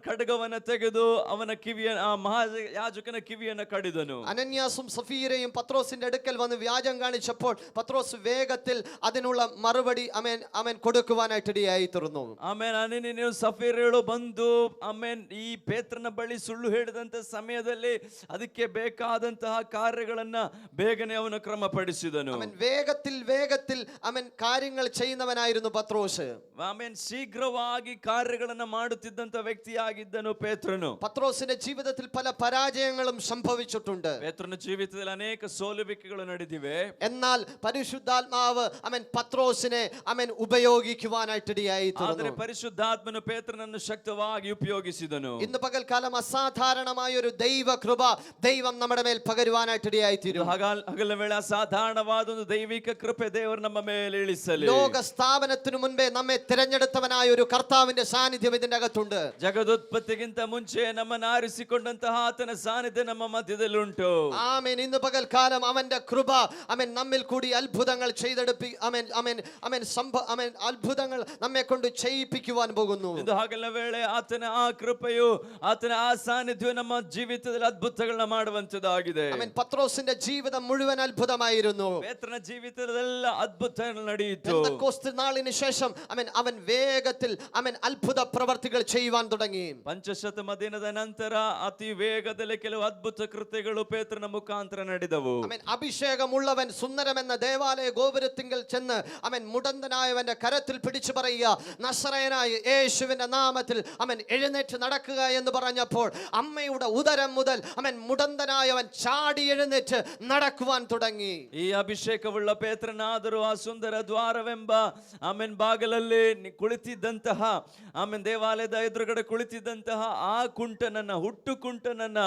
ಖಡ್ಗವನ್ನ ತೆಗೆದು ಅವನ ಮಹಾಯಾಜಕನ ಕಿವಿಯನ್ನು ಕಡಿದನು. അനന്യാസും സഫീരയും പത്രോസിന്റെ അടുക്കൽ വന്ന് വ്യാജം കാണിച്ചപ്പോൾ പത്രോസ് വേഗത്തിൽ അതിനുള്ള മറുപടി കൊടുക്കുവാനായിട്ട് ഇടയായിത്തീർന്നു. ಅನನೀಯನು ಸಫೀರಳು ಬಂದು ಈ ಪೇತ್ರನ ಬಳಿ ಸುಳ್ಳು ಹೇಳಿದಂತ ಸಮಯದಲ್ಲಿ ಅದಕ್ಕೆ ಬೇಕಾದಂತಹ ಕಾರ್ಯಗಳನ್ನ ಬೇಗನೆ ಅವನು ಕ್ರಮಪಡಿಸಿದನು. വേഗത്തിൽ കാര്യങ്ങൾ ചെയ്യുന്നവനായിരുന്നു പത്രോസ്. ಶೀಘ್ರವಾಗಿ ಕಾರ್ಯಗಳನ್ನ ಮಾಡುತ್ತಿದ್ದಂತ ವ್ಯಕ್ತಿಯಾಗಿದ್ದನು ಪೇತ್ರನು. പത്രോസിന്റെ ജീവിതത്തിൽ പല പരാജയങ്ങളും സംഭവിച്ചിട്ടുണ്ട്. ಪೇತ್ರನ ಜೀವಿತದಲ್ಲಿ ಅನೇಕ ಸೋಲುವಿಕೆಗಳು ನಡೆದಿವೆ. എന്നാൽ പരിശുദ്ധാത്മാവ് പത്രോസിനെ ഉപയോഗിക്കുവാനായിട്ട് ഇടയായിത്തീർന്നു. ಆದರೆ ಪರಿಶುದ್ಧಾತ್ಮನು ಪೇತ್ರನನ್ನು ಶಕ್ತವಾಗಿ ಉಪಯೋಗಿಸಿದನು. ഇന്ന് പകൽക്കാലം അസാധാരണമായ ഒരു ദൈവ കൃപ ദൈവം നമ്മുടെ മേൽ പകരുവാനായിട്ട് ഇടയായിത്തീരും. ಹಗಲ ವೇಳೆ ಅಸಾಧಾರಣವಾದ ಒಂದು ದೈವಿಕ ಕೃಪೆ ದೇವರು ನಮ್ಮ ಮೇಲೆ ಇಳಿಸಲಿ. ലോക സ്ഥാപനത്തിനു മുൻപേ നമ്മെ തിരഞ്ഞെടുത്തവനായ ഒരു കർത്താവിന്റെ സാന്നിധ്യം ഇതിന്റെ അകത്തുണ്ട്. ಜಗದೋತ್ಪತ್ತಿಗಿಂತ ಮುಂಚೆ ನಮ್ಮನ್ನು ಆರಿಸಿಕೊಂಡಂತಹ ಆತನ ಸಾನ್ನಿಧ್ಯ ನಮ್ಮ ಮಧ್ಯದಲ್ಲಿ ಉಂಟು. ആമേൻ. ഇന്ന് പകൽക്കാലം അവന്റെ കൃപ നമ്മിൽ കൂടി അത്ഭുതങ്ങൾ ചെയ്തെടുപ്പി അത്ഭുതങ്ങൾ നമ്മെ കൊണ്ട് ചെയ്യിപ്പിക്കുവാൻ പോകുന്നു. ಇದು ಹಗಲ ವೇಳೆ ಆತನ ಆ ಕೃಪೆಯು ಆತನ ಆ ಸಾನ್ನಿಧ್ಯವು ನಮ್ಮ ಜೀವಿತದಲ್ಲಿ ಅದ್ಭುತಗಳನ್ನ ಮಾಡುವಂತದ್ದಾಗಿದೆ. പത്രോസിന്റെ ജീവിതം മുഴുവൻ അത്ഭുതമായിരുന്നു. ಪೇತ್ರನ ಜೀವಿತದಲ್ಲ ಅದ್ಭುತಗಳು ನಡೆಯಿತು. പെന്തക്കോസ്ത് നാളിന് ശേഷം അവൻ വേഗത്തിൽ അത്ഭുത പ്രവർത്തികൾ ചെയ്യുവാൻ തുടങ്ങി. ಪಂಚಶತಮ ದಿನದ ನಂತರ ಅತಿ ವೇಗದಲ್ಲಿ ಕೆಲವು ಅದ್ಭುತ ಕೃತ್ಯಗಳು ಪೇತ್ರನ ಮುಖಾಂತರ ನಡೆದವು. അഭിഷേകമുള്ളവൻ സുന്ദരമെന്ന ദേവാലയ ഗോപുരത്തിങ്കൽ ചെന്ന് മുടന്തനായവന്റെ കരത്തിൽ പിടിച്ചു പറയുക, നസറയനായ യേശുവിന്റെ നാമത്തിൽ എഴുന്നേറ്റ് നടക്കുക എന്ന് പറഞ്ഞപ്പോൾ അമ്മയുടെ ഉദരം മുതൽ മുടന്തനായവൻ ചാടി എഴുന്നേറ്റ് നടക്കുവാൻ തുടങ്ങി. ಈ ಅಭಿಷೇಕವುಳ್ಳ ಪೇತ್ರನಾದರೂ ಆ ಸುಂದರ ದ್ವಾರವೆಂಬ ಬಾಗಲಲ್ಲಿ ಕುಳಿತಿದ್ದಂತಹ ದೇವಾಲಯದ ಎದುರುಗಡೆ ಕುಳಿತಿದ್ದಂತಹ ಆ ಹುಟ್ಟು ಕುಂಟನನ್ನ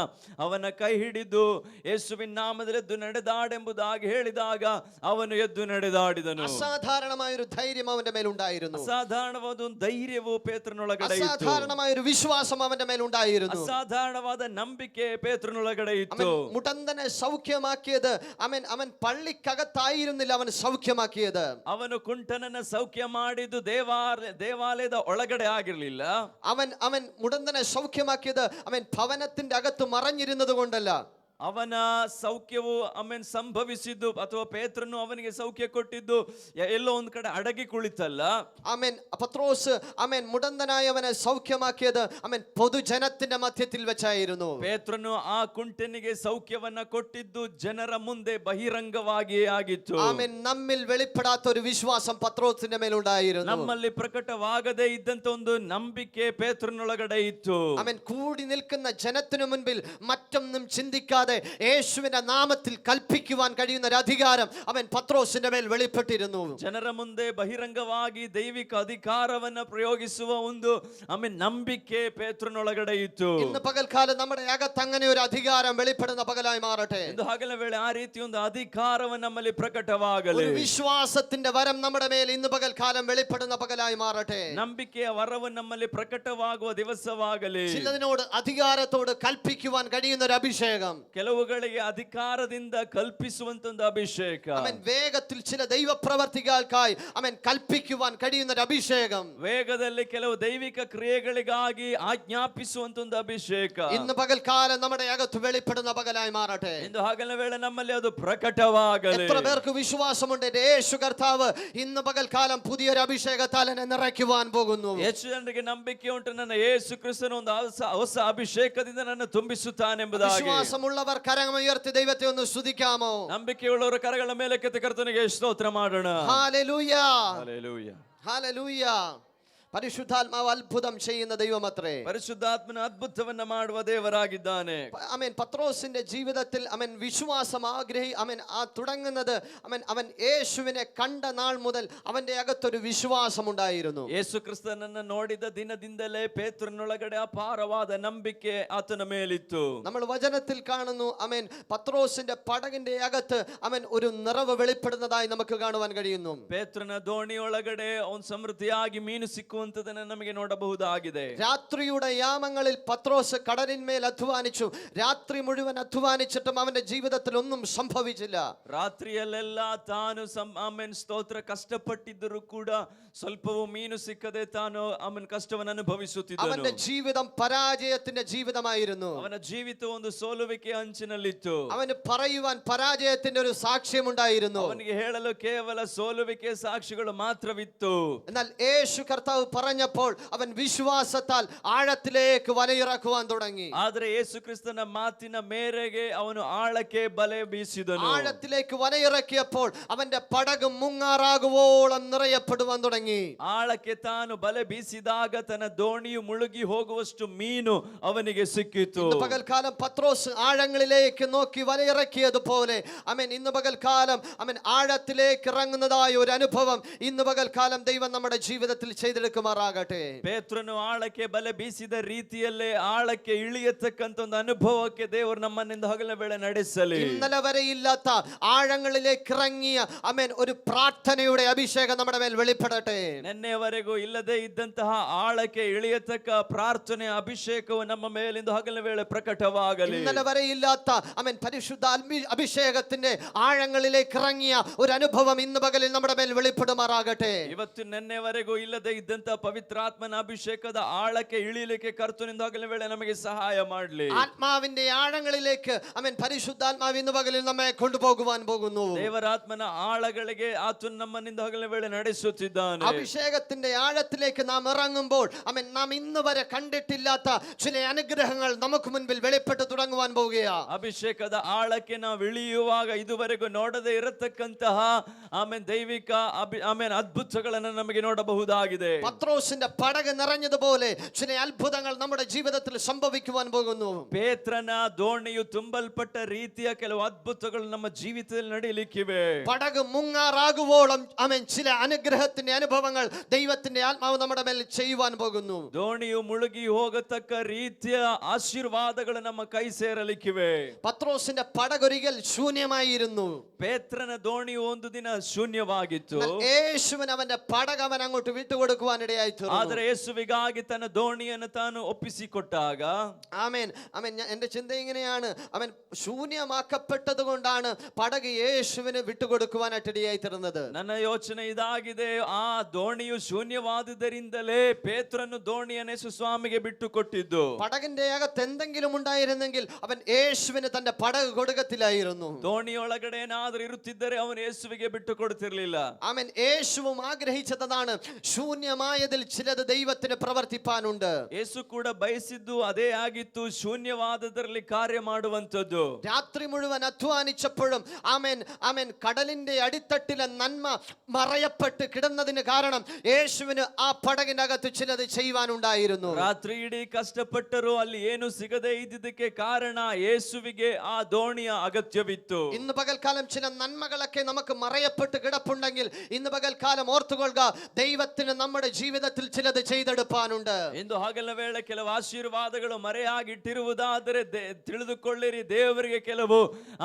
ಅವನ ಕೈ ಹಿಡಿದು ಯೇಸುವಿನ ನಾಮದಲ್ಲಿ ಎದ್ದು ನಡೆದಾಡೆಂಬುದಾಗಿ ಹೇಳಿದಾಗ ಅವನು ಎದ್ದು ನಡೆದಾಡಿದನು. അസാധാരണമായ ഒരു ധൈര്യം അവന്റെ മേൽ ഉണ്ടായിരുന്നു. ಅಸಾಧಾರಣವಾದ ಒಂದು ಧೈರ್ಯವು ಪೇತ್ರನೊಳಗಡೆ ಇತ್ತು. അസാധാരണമായ ഒരു വിശ്വാസം അവന്റെ മേൽ ഉണ്ടായിരുന്നു. ಅಸಾಧಾರಣವಾದ ನಂಬಿಕೆ ಪೇತ್ರನೊಳಗಡೆ ಇತ್ತು. മുടന്തനെ സൗഖ്യമാക്കിയത് അവൻ പള്ളിക്കകത്തായിരുന്നില്ല അവൻ സൗഖ്യമാക്കിയത്. ಅವನು ಕುಂಟನನ್ನ ಸೌಖ್ಯ ಮಾಡಿದ್ದು ದೇವಾಲಯದ ಒಳಗಡೆ ಆಗಿರ್ಲಿಲ್ಲ. അവൻ മുടന്തനെ സൗഖ്യമാക്കിയത് അവൻ ഭവനത്തിന്റെ അകത്ത് മറഞ്ഞിരുന്നത് കൊണ്ടല്ല. ಅವನ ಸೌಖ್ಯವು ಸಂಭವಿಸಿದ್ದು ಅಥವಾ ಪೇತ್ರನು ಅವನಿಗೆ ಸೌಖ್ಯ ಕೊಟ್ಟಿದ್ದು ಎಲ್ಲೋ ಒಂದ್ ಕಡೆ ಅಡಗಿ ಕುಳಿತಲ್ಲ. പത്രോസ് മുടന്തനായവനെ സൗഖ്യമാക്കിയത് പൊതുജനത്തിന്റെ മധ്യത്തിൽ വെച്ചായിരുന്നു. ಪೇತ್ರನು ಆ ಕುಂಟನಿಗೆ ಸೌಖ್ಯವನ್ನ ಕೊಟ್ಟಿದ್ದು ಜನರ ಮುಂದೆ ಬಹಿರಂಗವಾಗಿಯೇ ಆಗಿತ್ತು. നമ്മിൽ വെളിപ്പെടാത്ത ഒരു വിശ്വാസം പത്രോസിന്റെ മേലുണ്ടായിരുന്നു. ನಮ್ಮಲ್ಲಿ ಪ್ರಕಟವಾಗದೇ ಇದ್ದಂತ ಒಂದು ನಂಬಿಕೆ ಪೇತ್ರನೊಳಗಡೆ ಇತ್ತು. കൂടി നിൽക്കുന്ന ജനത്തിനു മുൻപിൽ മറ്റൊന്നും ചിന്തിക്കാതെ യേശുവിന്റെ നാമത്തിൽ കൽപ്പിക്കുവാൻ കഴിയുന്ന ഒരു അധികാരം പത്രോസിന്റെ മേൽ വെളിപ്പെട്ടിരുന്നു. ಜನರ ಮುಂದೆ ಬಹಿರಂಗವಾಗಿ ದೈವಿಕ ಅಧಿಕಾರವನ್ನ ಪ್ರಯೋಗಿಸುವ ಒಂದು ನಂಬಿಕೆ ಪೇತ್ರನೊಳಗಡೆ ಇತ್ತು. ഇന്ന് പകൽക്കാലം നമ്മുടെ അകത്ത് അങ്ങനെ ഒരു അധികാരം വെളിപ്പെടുന്ന പകലായി മാറട്ടെ. ಇಂದು ಹಗಲ ವೇಳೆ ಆ ರೀತಿ ಒಂದು ಅಧಿಕಾರವು ನಮ್ಮಲ್ಲಿ ಪ್ರಕಟವಾಗಲಿ. ഒരു വിശ്വാസത്തിന്റെ വരം നമ്മുടെ മേൽ ഇന്ന് പകൽക്കാലം വെളിപ്പെടുന്ന പകലായി മാറട്ടെ. ನಂಬಿಕೆಯ ವರವು ನಮ್ಮಲ್ಲಿ ಪ್ರಕಟವಾಗುವ ದಿವಸವಾಗಲಿ. ചിലതിനോട് അധികാരത്തോട് കൽപ്പിക്കുവാൻ കഴിയുന്ന ഒരു അഭിഷേകം, ಕೆಲವುಗಳಿಗೆ ಅಧಿಕಾರದಿಂದ ಕಲ್ಪಿಸುವಂತ ಒಂದು ಅಭಿಷೇಕ, വേഗത്തിൽ ചില ദൈവ പ്രവർത്തികൾക്കായി കൽപ്പിക്കുവാൻ കഴിയുന്ന ഒരു അഭിഷേകം, ವೇಗದಲ್ಲಿ ಕೆಲವು ದೈವಿಕ ಕ್ರಿಯೆಗಳಿಗಾಗಿ ಆಜ್ಞಾಪಿಸುವಂತ ಒಂದು ಅಭಿಷೇಕ ഇന്ന് പകൽക്കാലം നമ്മുടെ അകത്ത് വെളിപ്പെടുന്ന പകലായി മാറട്ടെ. ಇಂದು ಹಗಲ ವೇಳೆ ನಮ್ಮಲ್ಲಿ ಅದು ಪ್ರಕಟವಾಗಲಿ. എത്ര പേർക്ക് വിശ്വാസമുണ്ട് യേശു കർത്താവ് ഇന്ന് പകൽക്കാലം പുതിയൊരു അഭിഷേകത്താൽ എന്നെ നിറയ്ക്കുവാൻ പോകുന്നു? ಹೆಚ್ಚು ಜನರಿಗೆ ನಂಬಿಕೆ ಉಂಟು, ನನ್ನ ಯೇಸು ಕ್ರಿಸ್ತನು ಒಂದು ಹೊಸ ಅಭಿಷೇಕದಿಂದ ನನ್ನ ತುಂಬಿಸುತ್ತಾನೆಂಬುದಾಗಿ. വിശ്വാസമുള്ളവർ കരമുയർത്തി ദൈവത്തെ ഒന്ന് സ്തുതിക്കാമോ? ನಂಬಿಕೆಯುಳ್ಳವರು ಕರಗಳ ಮೇಲೆ ಕೆತ್ತಿ ಕರ್ತನಿಗೆ ಸ್ತೋತ್ರ ಮಾಡೋಣ. Hallelujah, hallelujah, hallelujah. പരിശുദ്ധാത്മാവ് അത്ഭുതം ചെയ്യുന്ന ദൈവമത്രേ. പരിശുദ്ധാത്മന അത്ഭുതവನ್ನ ಮಾಡುವ ದೇವರಾಗಿದ್ದಾನೆ. പത്രോസിന്റെ ജീവിതത്തിൽ വിശ്വാസം തുടങ്ങുന്നത് അവൻ യേശുവിനെ കണ്ട നാൾ മുതൽ അവന്റെ അകത്തൊരു വിശ്വാസം ഉണ്ടായിരുന്നു. ಯೇಸು ಕ್ರಿಸ್ತನನ್ನು ನೋಡಿದ ದಿನದಿಂದಲೇ ಪೇತ್ರನೊಳಗಡೆ ಅಪಾರವಾದ ನಂಬಿಕೆ ಆತನ ಮೇಲಿತ್ತು. നമ്മൾ വചനത്തിൽ കാണുന്നു പത്രോസിന്റെ പടകിന്റെ അകത്ത് ഒരു നിറവ് വെളിപ്പെടുന്നതായി നമുക്ക് കാണുവാൻ കഴിയുന്നു. ಪೇತ್ರನ ದೋಣಿಯೊಳಗಡೆ ಒಂದು ಸಮೃದ್ಧಿಯಾಗಿ ಮೀನು ಸಿಕ್ಕುವಂತದನ್ನು ನಮಗೆ ನೋಡಬಹುದಾಗಿದೆ. രാത്രിയുടെ യാമങ്ങളിൽ പത്രോസ് കടലിന്മേൽ അധ്വാനിച്ചു. രാത്രി മുഴുവൻ അധ്വാനിച്ചിട്ടും അവന്റെ ജീവിതത്തിൽ ഒന്നും സംഭവിച്ചില്ല. ರಾತ್ರಿಯಲ್ಲೆಲ್ಲ ತಾನು ಸ್ತೋತ್ರ ಕಷ್ಟಪಟ್ಟಿದ್ದರೂ ಕೂಡ ಸ್ವಲ್ಪವೂ ಮೀನು ಸಿಕ್ಕದೆ ತಾನು ಕಷ್ಟವನ್ನು ಅನುಭವಿಸುತ್ತಿದ್ದನು. അവന്റെ ജീവിതം പരാജയത്തിന്റെ ജീവിതമായിരുന്നു. ಅವನ ಜೀವಿತ ಒಂದು ಸೋಲುವಿಕೆ ಅಂಚಿನಲ್ಲಿತ್ತು. അവന് പറയുവാൻ പരാജയത്തിന്റെ ഒരു സാക്ഷ്യമുണ്ടായിരുന്നു. ಅವನಿಗೆ ಹೇಳಲು ಕೇವಲ ಸೋಲುವಿಕೆ ಸಾಕ್ಷಿಗಳು ಮಾತ್ರವಿತ್ತು. എന്നാൽ യേശു കർത്താവ് പറഞ്ഞപ്പോൾ അവൻ വിശ്വാസത്താൽ ആഴത്തിലേക്ക് വലയിറക്കുവാൻ തുടങ്ങി. ಆದರೆ ಯೇಸು ಕ್ರಿಸ್ತನ ಮಾತಿನ ಮೇರೆಗೆ ಅವನು ಆಳಕ್ಕೆ ಬಲೆ ಬೀಸಿದನು. ആഴത്തിലേക്ക് വലയിറക്കിയപ്പോൾ അവന്റെ പടക് മുങ്ങാറാകുവോളം നിറയപ്പെടുവാൻ തുടങ്ങി. ಆಳಕ್ಕೆ ತಾನು ಬಲೆ ಬೀಸಿದಾಗ ತನ್ನ ದೋಣಿಯು ಮುಳುಗಿ ಹೋಗುವಷ್ಟು ಮೀನು ಅವನಿಗೆ ಸಿಕ್ಕಿತು. ഇന്ന് പകൽക്കാലം പത്രോസ് ആഴങ്ങളിലേക്ക് നോക്കി വലയിറക്കിയതുപോലെ ഇന്ന് പകൽക്കാലം ആഴത്തിലേക്ക് ഇറങ്ങുന്നതായ ഒരു അനുഭവം ഇന്ന് പകൽക്കാലം ദൈവം നമ്മുടെ ജീവിതത്തിൽ ചെയ്തെടുക്കുമാറാകട്ടെ. ಪೇತ್ರನು ಆಳಕ್ಕೆ ಬಲೆ ಬೀಸಿದ ರೀತಿಯಲ್ಲೇ ಆಳಕ್ಕೆ ಇಳಿಯತಕ್ಕಂತ ಒಂದು ಅನುಭವಕ್ಕೆ ದೇವರು ನಮ್ಮನ್ನಿಂದ ಹಗಲ ವೇಳೆ ನಡೆಸಲಿ. ഇന്നലെ വരെ ഇല്ലാത്ത ആഴങ്ങളിലേക്ക് ഇറങ്ങിയ ഒരു പ്രാർത്ഥനയുടെ അഭിഷേകം നമ്മുടെ മേൽ വെളിപ്പെടട്ടെ. ನಿನ್ನೆವರೆಗೂ ಇಲ್ಲದೆ ಇದ್ದಂತಹ ಆಳಕ್ಕೆ ಇಳಿಯತಕ್ಕ ಪ್ರಾರ್ಥನೆ ಅಭಿಷೇಕವು ನಮ್ಮ ಮೇಲಿಂದ ಹಗಲ ವೇಳೆ ಪ್ರಕಟವಾಗಲಿ. ഇന്നലെ വരെ ഇല്ലാത്ത പരിശുദ്ധ അഭിഷേകത്തിന്റെ ആഴങ്ങളിലേക്ക് ഇറങ്ങിയ ഒരു അനുഭവം ഇന്ന് പകലിൽ നമ്മുടെ മേൽ വെളിപ്പെടുമാറാകട്ടെ. ಇವತ್ತು ನಿನ್ನೆವರೆಗೂ ಇಲ್ಲದೆ ಇದ್ದಂತ ಪವಿತ್ರಾತ್ಮನ ಅಭಿಷೇಕದ ಆಳಕ್ಕೆ ಇಳಿಯಲಿಕ್ಕೆ ಕರ್ತನಿಂದ ಹಗಲ ವೇಳೆ ನಮಗೆ ಸಹಾಯ ಮಾಡಲಿ. ആത്മാവിന്റെ ആഴങ്ങളിലേക്ക് പരിശുദ്ധാത്മാവ് ഇന്ന് പകലിൽ നമ്മെ കൊണ്ടുപോകുവാൻ പോകുന്നു. ದೇವರಾತ್ಮನ ಆಳಗಳಿಗೆ ಆತನು ನಮ್ಮನ್ನಿಂದ ಹಗಲ ವೇಳೆ ನಡೆಸುತ್ತಿದ್ದಾನೆ. അഭിഷേകത്തിന്റെ ആഴത്തിലേക്ക് നാം ഇറങ്ങുമ്പോൾ നാം ഇന്ന് വരെ കണ്ടിട്ടില്ലാത്ത ചില അനുഗ്രഹങ്ങൾ നമുക്ക് മുൻപിൽ വെളിപ്പെട്ട് തുടങ്ങുവാൻ പോവുകയാ. ಅಭಿಷೇಕದ ಆಳಕ್ಕೆ ನಾವು ಇಳಿಯುವಾಗ ಇದುವರೆಗೂ ನೋಡದೇ ಇರತಕ್ಕಂತಹ ದೈವಿಕ ಅದ್ಭುತಗಳನ್ನು ನಮಗೆ ನೋಡಬಹುದಾಗಿದೆ. പത്രോസിന്റെ പടക് നിറഞ്ഞതുപോലെ ചില അത്ഭുതങ്ങൾ നമ്മുടെ ജീവിതത്തിൽ സംഭവിക്കുവാൻ പോകുന്നു. ಪೇತ್ರನ ದೋಣಿಯು ತುಂಬಲ್ಪಟ್ಟ ರೀತಿಯ ಕೆಲವು ಅದ್ಭುತಗಳು ನಮ್ಮ ಜೀವಿತದಲ್ಲಿ ನಡೆಯಲಿಕ್ಕಿವೆ. പടക് മുങ്ങാറാകുവോളം ആമേൻ ചില അനുഗ്രഹത്തിന്റെ അനുഭവങ്ങൾ ദൈവത്തിന്റെ ആത്മാവ് നമ്മുടെ മേൽ ചെയ്യുവാൻ പോകുന്നു. ದೋಣಿಯು ಮುಳುಗಿ ಹೋಗತಕ್ಕ ರೀತಿಯ ಆಶೀರ್ವಾದಗಳು ನಮ್ಮ ಕೈ ಸೇರಲಿಕ್ಕಿವೆ. പത്രോസിന്റെ പടകൊരികൽ ശൂന്യമായിരുന്നു. ಪೇತ್ರನ ದೋಣಿಯು ಒಂದು ದಿನ ಶೂನ್ಯವಾಗಿತ್ತು. യേശുവിന് അവന്റെ പടക് അവൻ അങ്ങോട്ട് വിട്ടുകൊടുക്കുവാനിടയായി തീർന്നു. ಆದರೆ ಯೇಸುವಿಗಾಗಿ ತನ್ನ ದೋಣಿಯನ್ನು ತಾನು ಒಪ್ಪಿಸಿಕೊಟ್ಟಾಗ ആമേൻ ആമേൻ എന്റെ ചിന്ത ഇങ്ങനെയാണ്, അവൻ ശൂന്യമാക്കപ്പെട്ടത് കൊണ്ടാണ് പടക് യേശുവിന് വിട്ടുകൊടുക്കുവാനായിട്ട് ഇടയായി തീർന്നത്. ನನ್ನ ಯೋಚನೆ ಇದಾಗಿದೆ, ಆ ದೋಣಿಯು ಶೂನ್ಯವಾದುದರಿಂದಲೇ ಪೇತ್ರನು ದೋಣಿಯನ್ನು ಯೇಸು ಸ್ವಾಮಿಗೆ ಬಿಟ್ಟು ಕೊಟ್ಟಿದ್ದು. പടകിന്റെ അകത്ത് എന്തെങ്കിലും ഉണ്ടായിരുന്നെങ്കിൽ അവൻ യേശുവിന് തന്റെ പടക് കൊടുക്കത്തില്ലായിരുന്നു. ದೋಣಿಯೊಳಗಡೆ ಏನಾದ್ರೂ ಇರುತ್ತಿದ್ದರೆ ಅವನು ಯೇಸುವಿಗೆ ಬಿಟ್ಟು ಕೊಡ್ತಿರ್ಲಿಲ್ಲ. ആമേൻ യേശുവും ആഗ്രഹിച്ചതാണ് ശൂന്യമായതിൽ ചിലത് ദൈവത്തിന് പ്രവർത്തിപ്പാനുണ്ട്. ಯೇಸು ಕೂಡ ಬಯಸಿದ್ದು ಅದೇ ಆಗಿತ್ತು, ಶೂನ್ಯವಾದದರಲ್ಲಿ ಕಾರ್ಯ ಮಾಡುವಂತದ್ದು. രാത്രി മുഴുവൻ അധ്വാനിച്ചപ്പോഴും ആമേൻ ആമേൻ കടലിന്റെ അടിത്തട്ടിലെ നന്മ മറയപ്പെട്ട് കിടന്നതിന് കാരണം യേശുവിന് ആ പടകിന്റെ അകത്ത് ചിലത് ചെയ്യുവാനുണ്ടായിരുന്നു. ರಾತ್ರಿ ಇಡೀ ಕಷ್ಟಪಟ್ಟರು, ಅಲ್ಲಿ ಏನು ಸಿಗದೇ ಇದ್ದಿದ್ದಕ್ಕೆ ಕಾರಣ ಯೇಸುವಿಗೆ ಆ ದೋಣಿಯ ಅಗತ್ಯವಿತ್ತು. ഇന്ന് പകൽക്കാലം ചില നന്മകളൊക്കെ നമുക്ക് മറയപ്പെട്ട് കിടപ്പുണ്ടെങ്കിൽ ഇന്ന് പകൽക്കാലം ഓർത്തുകൊള്ളുക, ദൈവത്തിന് നമ്മുടെ ജീവിതത്തിൽ ചിലത് ചെയ്തെടുപ്പാനുണ്ട്. ಇಂದು ಹಗಲ ವೇಳೆ ಕೆಲವು ಆಶೀರ್ವಾದಗಳು ಮರೆಯಾಗಿಟ್ಟಿರುವುದಾದರೆ ತಿಳಿದುಕೊಳ್ಳಿರಿ, ದೇವರಿಗೆ ಕೆಲವು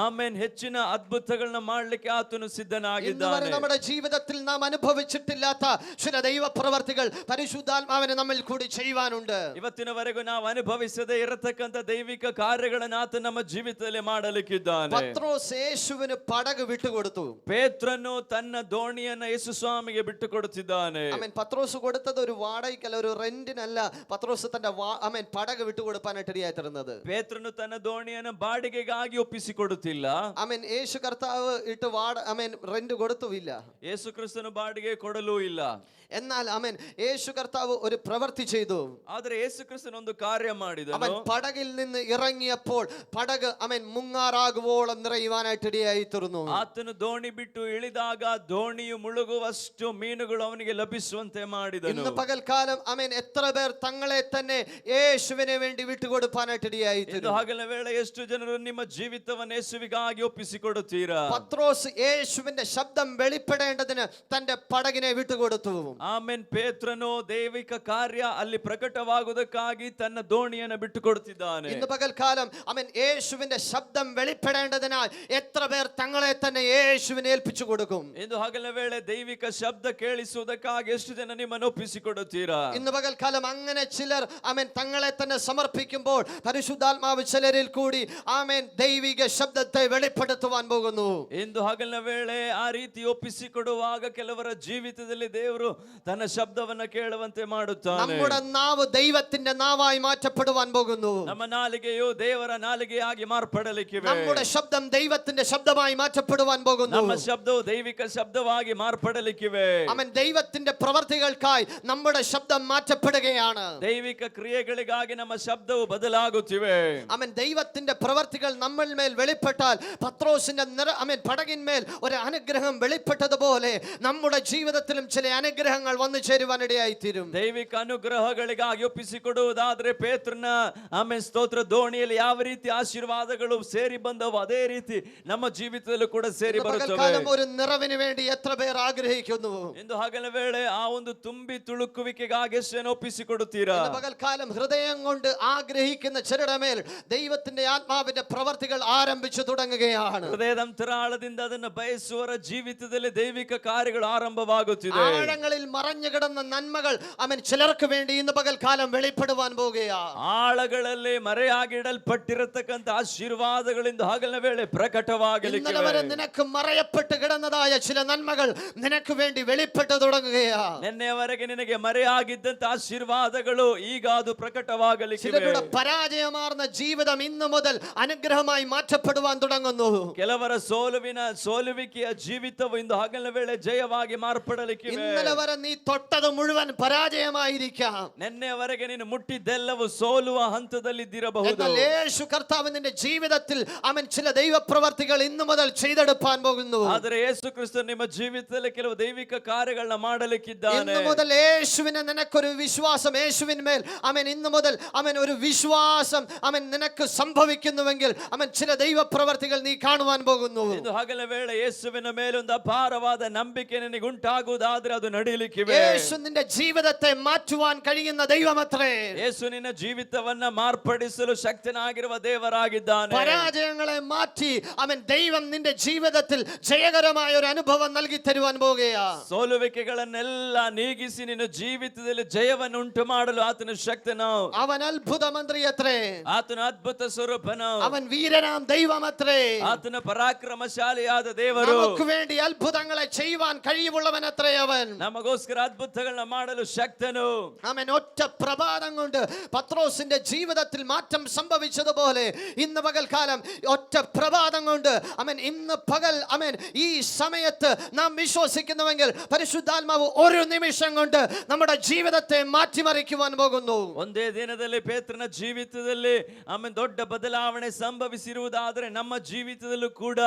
ಆಮೇನ್ ಹೆಚ್ಚಿನ ಅದ್ಭುತಗಳನ್ನ ಮಾಡಲಿಕ್ಕೆ ಆತನು ಸಿದ್ಧನಾಗಿದ್ದಾನೆ. നമ്മുടെ ജീവിതത്തിൽ നാം അനുഭവിച്ചിട്ടില്ലാത്ത ചില ദൈവ പ്രവർത്തികൾ പരിശുദ്ധാത്മാവിനെ നമ്മിൽ കൂടി ചെയ്യുവാനുണ്ട്. ಇವತ್ತಿನವರೆಗೂ ನಾವು ಅನುಭವಿಸದೇ ಇರತಕ್ಕಂತ ದೈವಿಕ ಕಾರ್ಯಗಳನ್ನು ಆತ ನಮ್ಮ ಜೀವಿತದಲ್ಲಿ ಮಾಡಲಿಕ್ಕಿದ್ದಾನೆ. പത്രോസ് യേശുവിന് പടക് വിട്ടുകൊടുത്തു. ಪೇತ್ರನು ತನ್ನ ದೋಣಿಯನ್ನ ಯೇಸು ಸ್ವಾಮಿಗೆ ಬಿಟ್ಟು ಕೊಡುತ್ತಿದ್ದಾನೆ. ആമേൻ പത്രോസ് കൊടുത്തത് ഒരു വാടകയ്ക്കല്ല, ഒരു റെന്റിനല്ല. പത്രോസ് തന്റെ ആമേൻ പടക് വിട്ടുകൊടുപ്പാനായിട്ട് ഇടയായി തീർന്നത്. ಪೇತ್ರನು ತನ್ನ ದೋಣಿಯನ್ನು ಬಾಡಿಗೆಗಾಗಿ ಒಪ್ಪಿಸಿಕೊಡುತ್ತಿಲ್ಲ. ആമേൻ യേശു കർത്താവ് ഇട്ട് ആമേൻ റെന്റ് കൊടുത്തുമില്ല. ಯೇಸು ಕ್ರಿಸ್ತನು ಬಾಡಿಗೆ ಕೊಡಲೂ ಇಲ್ಲ. എന്നാൽ ആമേൻ യേശു കർത്താവ് ഒരു പ്രവൃത്തി ചെയ്തു. ಆದರೆ ಯೇಸು ಕ್ರಿಸ್ತನು ಒಂದು ಕಾರ್ಯ ಮಾಡಿದನು. അവൻ പടകിൽ നിന്ന് ഇറങ്ങിയപ്പോൾ പടക് ആമേൻ മുങ്ങാറാകുവോളം നിറയുവാനായിട്ട് ഇടയായി തീർന്നു. ಆತನು ದೋಣಿ ಬಿಟ್ಟು ಇಳಿದಾಗ ದೋಣಿಯು ಮುಳುಗುವಷ್ಟು ಮೀನುಗಳು ಅವನಿಗೆ ಲಭಿಸುವಂತೆ ಮಾಡಿದನು. ഇന്ന് പകൽക്കാലം ആമേൻ എത്ര പേർ തങ്ങളെ തന്നെ യേശുവിനെ വേണ്ടി വിട്ടുകൊടുപ്പാനായിട്ട് ഇടയായി തീർന്നു. ಹಗಲ ವೇಳೆ ಎಷ್ಟು ಜನರು ನಿಮ್ಮ ಜೀವಿತವನ್ನು ಯೇಸುವಿಗಾಗಿ ಒಪ್ಪಿಸಿಕೊಡುತ್ತೀರಾ? പത്രോസ് യേശുവിന്റെ ശബ്ദം വെളിപ്പെടേണ്ടതിന് തന്റെ പടകിനെ വിട്ടുകൊടുത്തു. ಆಮೆನ್. ಪೇತ್ರನು ದೈವಿಕ ಕಾರ್ಯ ಅಲ್ಲಿ ಪ್ರಕಟವಾಗುವುದಕ್ಕಾಗಿ ತನ್ನ ದೋಣಿಯನ್ನು ಬಿಟ್ಟು ಕೊಡುತ್ತಿದ್ದಾನೆ. ഇന്ന് പകൽക്കാലം ആമേൻ യേശുവിന്റെ ശബ്ദം വെളിപ്പെടേണ്ടതിനാൽ എത്ര പേർ തങ്ങളെ തന്നെ യേശുവിനെ ഏൽപ്പിച്ചു കൊടുക്കും? ಇಂದು ಹಗಲ ವೇಳೆ ದೈವಿಕ ಶಬ್ದ ಕೇಳಿಸುವುದಕ್ಕಾಗಿ ಎಷ್ಟು ಜನ ನಿಮ್ಮನ್ನು ಒಪ್ಪಿಸಿಕೊಡುತ್ತೀರಾ? ഇന്ന് പകൽക്കാലം അങ്ങനെ ചിലർ ആമേൻ തങ്ങളെ തന്നെ സമർപ്പിക്കുമ്പോൾ പരിശുദ്ധാത്മാവ് ചിലരിൽ കൂടി ആമേൻ ദൈവിക ശബ്ദത്തെ വെളിപ്പെടുത്തുവാൻ പോകുന്നു. ಇಂದು ಹಗಲಿನ ವೇಳೆ ಆ ರೀತಿ ಒಪ್ಪಿಸಿಕೊಡುವಾಗ ಕೆಲವರ ಜೀವಿತದಲ್ಲಿ ದೇವರು ತನ್ನ ಶಬ್ದವನ್ನ ಕೇಳುವಂತೆ ಮಾಡುತ್ತಾನೆ. നമ്മുടെ നാവ് ദൈവത്തിന്റെ നാവായി മാറ്റപ്പെടുവാൻ പോകുന്നു. ನಮ್ಮ ನಾಲಿಗೆಯು ದೇವರ ನಾಲಿಗೆಯಾಗಿ ಮಾರ್ಪಡಲಿಕ್ಕಿವೆ. നമ്മുടെ ശബ്ദം ദൈവത്തിന്റെ ശബ്ദമായി മാറ്റപ്പെടുവാൻ പോകുന്നു. ನಮ್ಮ ಶಬ್ದವು ದೈವಿಕ ಶಬ್ದವಾಗಿ ಮಾರ್ಪಡಲಿಕ್ಕಿವೆ. ആമേൻ ദൈവത്തിന്റെ പ്രവർത്തികൾക്കായി നമ്മുടെ ശബ്ദം മാറ്റപ്പെടുകയാണ്. ದೈವಿಕ ಕ್ರಿಯೆಗಳಿಗಾಗಿ ನಮ್ಮ ಶಬ್ದವು ಬದಲಾಗುತ್ತಿವೆ. ആമേൻ ദൈവത്തിന്റെ പ്രവർത്തികൾ നമ്മൾ മേൽ വെളിപ്പെട്ടാൽ പത്രോസിന്റെ ആമേൻ പടകിന്മേൽ ഒരു അനുഗ്രഹം വെളിപ്പെട്ടതുപോലെ നമ്മുടെ ജീവിതത്തിലും ചില അനുഗ്രഹങ്ങൾ വന്നു ചേരുവാനിടയായി തീരും. ದೈವಿಕ ಅನುಗ್ರಹಗಳಿಗಾಗಿ ಒಪ್ಪಿಸಿಕೊಡುವುದಾದ್ರೆ ಪೇತ್ರನ ಆಮೇಲೆ ಸ್ತೋತ್ರ ದೋಣಿಯಲ್ಲಿ ಯಾವ ರೀತಿ ಆಶೀರ್ವಾದಗಳು ಸೇರಿ ಬಂದವು ಅದೇ ರೀತಿ ನಮ್ಮ ಜೀವಿತದಲ್ಲೂ ಕೂಡ ಸೇರಿ ಬರುತ್ತವೆ. ഒരു നിറവിന് വേണ്ടി എത്ര പേർ ആഗ്രഹിക്കുന്നു? ಇಂದು ಹಗಲ ವೇಳೆ ಆ ಒಂದು ತುಂಬಿ ತುಳುಕುವಿಕೆಗಾಗಿ ಎಷ್ಟು ಒಪ್ಪಿಸಿಕೊಡುತ್ತೀರಾ? പകൽക്കാലം ഹൃദയം കൊണ്ട് ആഗ്രഹിക്കുന്ന ചിലരുടെ മേൽ ദൈവത്തിന്റെ ആത്മാവിന്റെ പ്രവർത്തികൾ ആരംഭിച്ചു തുടങ്ങുകയാണ്. ಹೃದಯದ ಅಂತರಾಳದಿಂದ ಅದನ್ನು ಬಯಸುವವರ ಜೀವಿತದಲ್ಲಿ ದೈವಿಕ ಕಾರ್ಯಗಳು ಆರಂಭವಾಗುತ್ತಿದೆ. ആഴങ്ങളിൽ മറഞ്ഞു കിടന്ന നന്മകൾ ആമേൻ ചിലർക്ക് വേണ്ടി ഇന്ന് പകൽക്കാലം വെളിപ്പെടുവാൻ പോകുകയാണ്. ಆಳಗಳಲ್ಲಿ മറയാಗಿಡಲ್ಪಟ್ಟಿರತಕ್ಕಂತ ಆಶೀರ್ವಾದಗಳಿಂದ ಹಗಲಿನ ವೇಳೆ ಪ್ರಕಟವಾಗಲಿಕ್ಕೆ ഇന്നലെ നിനക്ക് മറയപ്പെട്ട് കിടന്നതായ ചില നന്മകൾ നിനക്ക് വേണ്ടി വെളിപ്പെട്ടു തുടങ്ങുകയാണ്. ನಿನ್ನೆವರೆಗೆ ನಿನಗೆ ಮರೆಯಾಗಿದ್ದಂತ ಆಶೀರ್ವಾದಗಳು ಈಗ ಅದು ಪ್ರಕಟವಾಗಲಿಕ್ಕೆ ചിലരുടെ പരാജയമാർന്ന ജീവിതം ഇന്നു മുതൽ അനുഗ്രഹമായി മാറ്റപ്പെടുവാൻ തുടങ്ങുന്നു. ಕೆಲವರ ಸೋಲುವಿಕೆಯ ಜೀವಿತವು ಇಂದು ಹಗಲಿನ ವೇಳೆ ಜಯವಾಗಿ ಮಾರ್ಪಡಲಿಕ್ಕೆ ഇന്നലെ വരെ നീ തൊട്ടത് മുഴുവൻ പരാജയമായിരിക്കാം. ನಿನ್ನೆವರೆಗೆ ನೀನು ಮುಟ್ಟಿದ್ದೆಲ್ಲವೂ ಸೋಲುವ ಹಂತದಲ್ಲಿದ್ದಿರಬಹುದು. എന്നാൽ യേശു കർത്താവ് നിന്റെ ജീവിതത്തിൽ അവൻ ചില ദൈവ പ്രവർത്തികൾ ഇന്നു മുതൽ ചെയ്തെടുപ്പാൻ പോകുന്നു. ಆದರೆ ಯೇಸು ಕ್ರಿಸ್ತ ನಿಮ್ಮ ಜೀವಿತದಲ್ಲಿ ಕೆಲವು ದೈವಿಕ ಕಾರ್ಯಗಳನ್ನ ಮಾಡಲಿಕ್ಕಿದ್ದಾನೆ. മുതൽ യേശുവിനെ നിനക്കൊരു വിശ്വാസം, യേശുവിന്മേൽ ആമേൻ ഇന്ന് മുതൽ ആമേൻ ഒരു വിശ്വാസം ആമേൻ നിനക്ക് സംഭവിക്കുന്നുവെങ്കിൽ ആമേൻ ചില ദൈവപ്രവർത്തികൾ നീ കാണുവാൻ പോകുന്നു. ಇಂದು ಹಗಲ ವೇಳೆ ಯೇಸುವಿನ ಮೇಲೊಂದು ಅಪಾರವಾದ ನಂಬಿಕೆ ನಿನಗೆ ಉಂಟಾಗುವುದಾದ್ರೆ ಅದು ನಡೆಯಲಿಕ್ಕಿವೆ. യേശു നിന്റെ ജീവിതത്തെ മാറ്റുവാൻ കഴിയുന്ന ദൈവമത്രേ. ಯೇಸು ನಿನ್ನ ಜೀವಿತವನ್ನ ಮಾರ್ಪಡಿಸಲು ಶಕ್ತನಾಗಿರುವ ದೇವರಾಗಿದ್ದಾನೆ. പരാജയങ്ങളെ മാറ്റി ആമേൻ ദൈവം നിന്റെ ജീവിതത്തിൽ ജയകരമായ ഒരു അനുഭവം നൽകി തരുവാൻ പോകുകയാ. ಸೋಲುವಿಕೆಗಳನ್ನೆಲ್ಲ ನೀಗಿಸಿ ನಿನ್ನ ಜೀವಿತದಲ್ಲಿ ಜಯವನ್ನು ಉಂಟು ಮಾಡಲು ಆತನ ಶಕ್ತನು. അവൻ അത്ഭുത മന്ത്രിയത്രേ. ಆತನ ಅದ್ಭುತ ಸ್ವರೂಪನು. അവൻ വീരനാം ദൈവമത്രേ. ಆತನ ಪರಾಕ್ರಮಶಾಲಿಯಾದ ದೇವರು. നമുക്ക് വേണ്ടി അത്ഭുതങ്ങളെ ചെയ്യുവാൻ കഴിവുള്ളവനത്രേ അവൻ. ನಮಗೋಸ್ಕರ ಅದ್ಭುತಗಳನ್ನ ಮಾಡಲು ಶಕ್ತನು. ആമേൻ ഒറ്റ പ്രഭാതം കൊണ്ട് പത്രോസിന്റെ ജീവിതത്തിൽ മാറ്റം സംഭവിച്ചതുപോലെ ഇന്ന് പകൽക്കാലം ഒറ്റ പ്രഭാതം കൊണ്ട് ആമേൻ ഇന്ന് പകൽ ആമേൻ ഈ സമയത്ത് നാം വിശ്വസിക്കുന്നുവെങ്കിൽ പരിശുദ്ധാത്മാവ് ഒരു നിമിഷം കൊണ്ട് നമ്മുടെ ജീവിതത്തെ മാറ്റിമറിക്കുവാൻ പോകുന്നു. ಒಂದೇ ದಿನದಲ್ಲಿ ಪೇತ್ರನ ಜೀವಿತದಲ್ಲಿ ಆಮೇಲೆ ದೊಡ್ಡ ಬದಲಾವಣೆ ಸಂಭವಿಸಿರುವುದಾದರೆ ನಮ್ಮ ಜೀವಿತದಲ್ಲೂ ಕೂಡ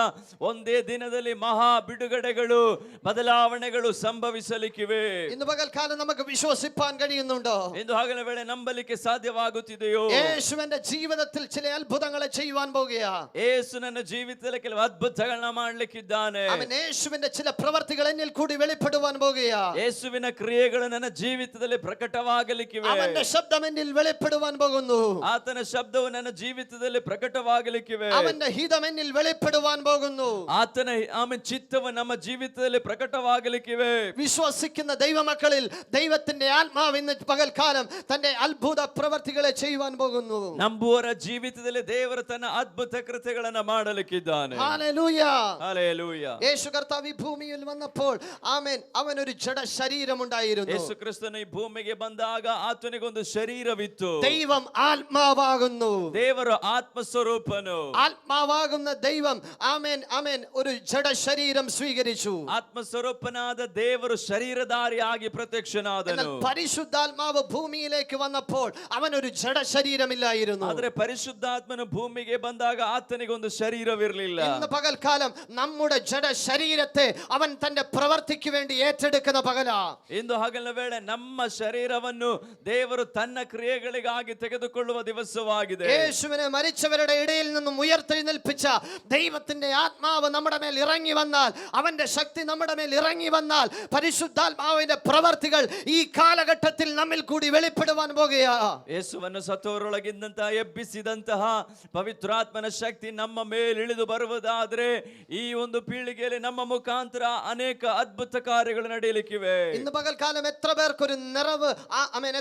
ಒಂದೇ ದಿನದಲ್ಲಿ ಮಹಾ ಬಿಡುಗಡೆಗಳು ಬದಲಾವಣೆಗಳು ಸಂಭವಿಸಲಿಕ್ಕಿವೆ. ഇന്ന് പകൽക്കാലം നമുക്ക് വിശ്വസിപ്പാൻ കഴിയുന്നുണ്ടോ? ಎಂದು ಹಗಲ ವೇಳೆ ನಂಬಲಿಕ್ಕೆ ಸಾಧ್ಯವಾಗುತ್ತಿದೆಯೋ? യേശുവിന്റെ ജീവിതത്തിൽ ചില അത്ഭുതങ്ങളെ ചെയ്യുവാൻ പോകുകയാ. ಯೇಸು ನನ್ನ ಜೀವಿತದಲ್ಲಿ ಕೆಲವು ಅದ್ಭುತಗಳನ್ನ ಮಾಡಲಿಕ್ಕಿದ್ದಾನೆ. അവൻ യേശുവിന്റെ ചില പ്രവർത്തികൾ എന്നിൽ കൂടി വെളിപ്പെടുവാൻ പോകുകയാ. ಯೇಸುವಿನ ಕ್ರಿಯೆಗಳು ನನ್ನ ಜೀವಿತದಲ್ಲಿ ಪ್ರಕಟವಾಗಲಿಕ್ಕಿವೆ. അവന്റെ ശബ്ദം എന്നിൽ വെളിപ്പെടുവാൻ പോകുന്നു. ಆತನ ಶಬ್ದವು ನನ್ನ ಜೀವಿತದಲ್ಲಿ ಪ್ರಕಟವಾಗಲಿಕ್ಕಿವೆ. അവന്റെ ഹിതം എന്നിൽ വെളിപ്പെടുവാൻ പോകുന്നു. ಆತನ ಆಮೇಲೆ ಚಿತ್ತವು ನಮ್ಮ ಜೀವಿತದಲ್ಲಿ ಪ್ರಕಟವಾಗಲಿಕ್ಕಿವೆ. വിശ്വസിക്കുന്ന ദൈവമക്കളിൽ ദൈവത്തിന്റെ ആത്മാവ് ഇന്ന് പകൽക്കാലം തന്റെ അത്ഭുത പ്രവർത്തികളെ ചെയ്യുവാൻ പോകുന്നു. ನಂಬುವರ ಜೀವಿತದಲ್ಲಿ ದೇವರು ತನ್ನ ಅದ್ಭುತ ಕೃತ್ಯಗಳನ್ನ ಮಾಡಲಿಕ್ಕಿದ್ದಾನೆ. ഹല്ലേലൂയ. ಹಲ್ಲೆಲೂಯ. യേശു കർത്താവ് ഈ ഭൂമിയിൽ വന്നപ്പോൾ ആമേൻ അവൻ ഒരു ജഡ ശരീരമുണ്ടായിരുന്നു. ಯೇಸು ಕ್ರಿಸ್ತನು ಈ ಭೂಮಿಗೆ ಬಂದಾಗ ಆತನಿಗೊಂದು ಶರೀರವಿತ್ತು. ദൈവം ആത്മാവാകുന്നു. ದೇವರು ಆತ್ಮ ಸ್ವರೂಪನು. ആത്മാവാകുന്ന ദൈവം ആമേൻ ആമേൻ ഒരു ജഡ ശരീരം സ്വീകരിച്ചു. ಆತ್ಮ ಸ್ವರೂಪನಾದ ದೇವರು ಶರೀರಧಾರಿಯಾಗಿ ಪ್ರತ್ಯಕ್ಷನಾದನು. പരിശുദ്ധാത്മാവ് ഭൂമിയിലേക്ക് വന്നപ്പോൾ അവൻ ഒരു ജഡ ശരീരമില്ലായിരുന്നു. ಆದರೆ ಪರಿಶುದ್ಧಾತ್ಮನು ಭೂಮಿಗೆ ಬಂದಾಗ ಆತನಿಗೊಂದು ಶರೀರವಿರಲಿಲ್ಲ. ഇന്ന് പകൽക്കാലം നമ്മുടെ ജഡ ശരീരത്തെ അവൻ തന്റെ പ്രവർത്തിക്ക് വേണ്ടി ഏറ്റെടുക്കുന്ന പകലാ. ಇಂದು ಹಗಲಿನ ವೇಳೆ ನಮ್ಮ ಶರೀರವನ್ನು ದೇವರು ತನ್ನ ಕ್ರಿಯೆಗಳಿಗಾಗಿ ತೆಗೆದುಕೊಳ್ಳುವ ದಿವಸವಾಗಿದೆ. യേശുവിനെ മരിച്ചവരുടെ ഇടയിൽ നിന്നും ഉയർത്തെഴുന്നേൽപ്പിച്ച ദൈവത്തിന്റെ ആത്മാവ് നമ്മുടെ മേൽ ഇറങ്ങി വന്നാൽ, അവന്റെ ശക്തി നമ്മുടെ മേൽ ഇറങ്ങി വന്നാൽ, പരിശുദ്ധാത്മാവിന്റെ പ്രവർത്തികൾ ഈ കാലഘട്ടത്തിൽ നമ്മിൽ കൂടി വെളിപ്പെടുവാൻ പോകുകയാ. ಯೇಸುವನ್ನು ಸತ್ತವರೊಳಗಿದ್ದಂತಹ ಎಬ್ಬಿಸಿದಂತಹ ಪವಿತ್ರಾತ್ಮನ ಶಕ್ತಿ ನಮ್ಮ ಮೇಲೆ ಇಳಿದು ಬರುವುದಾದ್ರೆ ಈ ಒಂದು ಪೀಳಿಗೆಯಲ್ಲಿ ನಮ್ಮ ಮುಖಾಂತರ ಅನೇಕ ಅದ್ಭುತ ಕಾರ್ಯಗಳು ನಡೆಯಲಿಕ್ಕಿವೆ. ഇന്ന് പകൽക്കാലം എത്ര പേർക്ക് ഒരു നിറവ്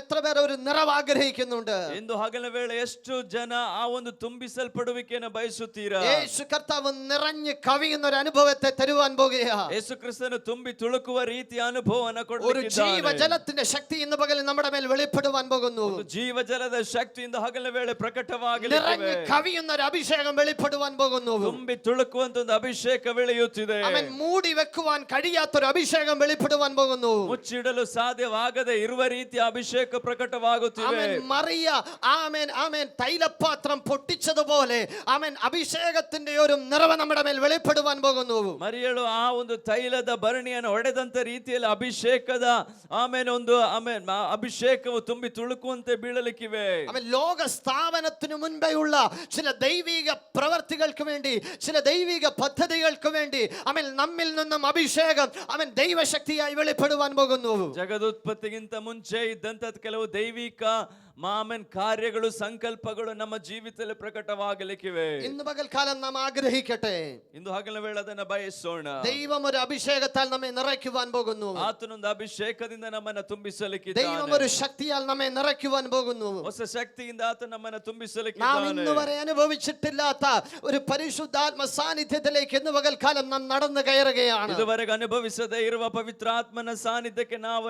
എത്ര പേർ ഒരു നിറവ് ആഗ്രഹിക്കുന്നുണ്ട്? ಇಂದು ಹಗಲ ವೇಳೆ ಎಷ್ಟು ಜನ ಆ ಒಂದು ತುಂಬಿಸಲ್ಪಡುವಿಕೆಯನ್ನು ಬಯಸುತ್ತೀರಾ? യേശു കർത്താവ് നിറഞ്ഞു കവിയുന്ന ഒരു അനുഭവത്തെ തരുവാൻ പോകുകയാ. ಯೇಸು ಕ್ರಿಸ್ತನು ತುಂಬಿ ತುಳುಕುವ ರೀತಿಯ ಅನುಭವವನ್ನು ഒരു ಕೊಡಲಿಕ್ಕಿದ್ದಾನೆ. ജീവജലത്തിന്റെ ശക്തി ഇന്ന് പകൽ നമ്മുടെ മേൽ വെളിപ്പെടുവാൻ പോകുന്നു. ಜೀವಜಲದ ಶಕ್ತಿಯಿಂದ ಹಗಲ ವೇಳೆ നിറഞ്ഞു ಪ್ರಕಟವಾಗಲಿದೆ. കവിയുന്ന ഒരു അഭിഷേകം വെളിപ്പെടുവാൻ പോകുന്നു. ತುಂಬಿ ತುಳುಕುವಂತ ಒಂದು ಅಭಿಷೇಕ ಬೆಳೆಯುತ್ತಿದೆ. അവൻ മൂടി വെക്കുവാൻ കഴിയാത്തൊരു അഭിഷേകം വെളിപ്പെടുവാൻ പോകുന്നു. ಮುಚ್ಚಿಡಲು ಸಾಧ್ಯವಾಗದೆ ಇರುವ ರೀತಿಯ ಅಭಿಷೇಕ ಪ್ರಕಟವಾಗುತ್ತಿದೆ. അവൻ മറിയ ആമേൻ ആമേൻ തൈലപാത്രം പൊട്ടിച്ചതുപോലെ അവൻ അഭിഷേകത്തിന്റെ ഒരു നിറവ് നമ്മുടെ മേൽ വെളിപ്പെടുവാൻ പോകുന്നു. ಮರಿಯಳು ಆ ಒಂದು ತೈಲದ ಭರಣಿಯನ್ನು ಒಡೆದಂತ ರೀತಿಯಲ್ಲಿ ಅಭಿಷೇಕದ ಆಮೇಲೆ ಒಂದು ಅಭಿಷೇಕವು ತುಂಬಿ ತುಳುಕುವಂತೆ ಬೀಳಲಿಕ್ಕಿವೆ. അവൻ ലോക സ്ഥാപനത്തിനു മുൻപേ ഉള്ള ചില ദൈവിക പ്രവർത്തികൾക്ക് വേണ്ടി, ചില ദൈവിക പദ്ധതികൾക്ക് വേണ്ടി അവൻ നമ്മിൽ നിന്നും അഭിഷേകം അവൻ ദൈവശക്തിയായി വെളിപ്പെടുവാൻ പോകുന്നു. ಜಗದುತ್ಪತ್ತಿಗಿಂತ ಮುಂಚೆ ಇದ್ದಂತ ಕೆಲವು ದೈವಿಕ ಮಾಮನ್ ಕಾರ್ಯಗಳು ಸಂಕಲ್ಪಗಳು ನಮ್ಮ ಜೀವಿತದಲ್ಲಿ ಪ್ರಕಟವಾಗಲಿಕ್ಕಿವೆ. ഇന്ന് പകൽക്കാലം നാം ആഗ്രഹിക്കട്ടെ. ಇಂದು ಹಗಲ ವೇಳೆ ಅದನ್ನು ಬಯಸೋಣ. ദൈവം ഒരു അഭിഷേകത്താൽ നമ്മെ നിറയ്ക്കുവാൻ പോകുന്നു. ಆತನೊಂದು ಅಭಿಷೇಕದಿಂದ ನಮ್ಮನ್ನು ತುಂಬಿಸಲಿಕ್ಕಿದ್ದಾನೆ. ദൈവം ഒരു ശക്തിയാൽ നമ്മെ നിറയ്ക്കുവാൻ പോകുന്നു. ಹೊಸ ಶಕ್ತಿಯಿಂದ ಆತ ನಮ್ಮನ್ನು നാം ತುಂಬಿಸಲಿಕ್ಕಿದ್ದಾನೆ. ഇന്ന് വരെ അനുഭവിച്ചിട്ടില്ലാത്ത ഒരു പരിശുദ്ധാത്മ സാന്നിധ്യത്തിലേക്ക് ഇന്ന് പകൽക്കാലം നാം നടന്നു കയറുകയാണ്. ಇದುವರೆಗೆ ಅನುಭವಿಸದೇ ಇರುವ ಪವಿತ್ರಾತ್ಮನ ಸಾನ್ನಿಧ್ಯಕ್ಕೆ ನಾವು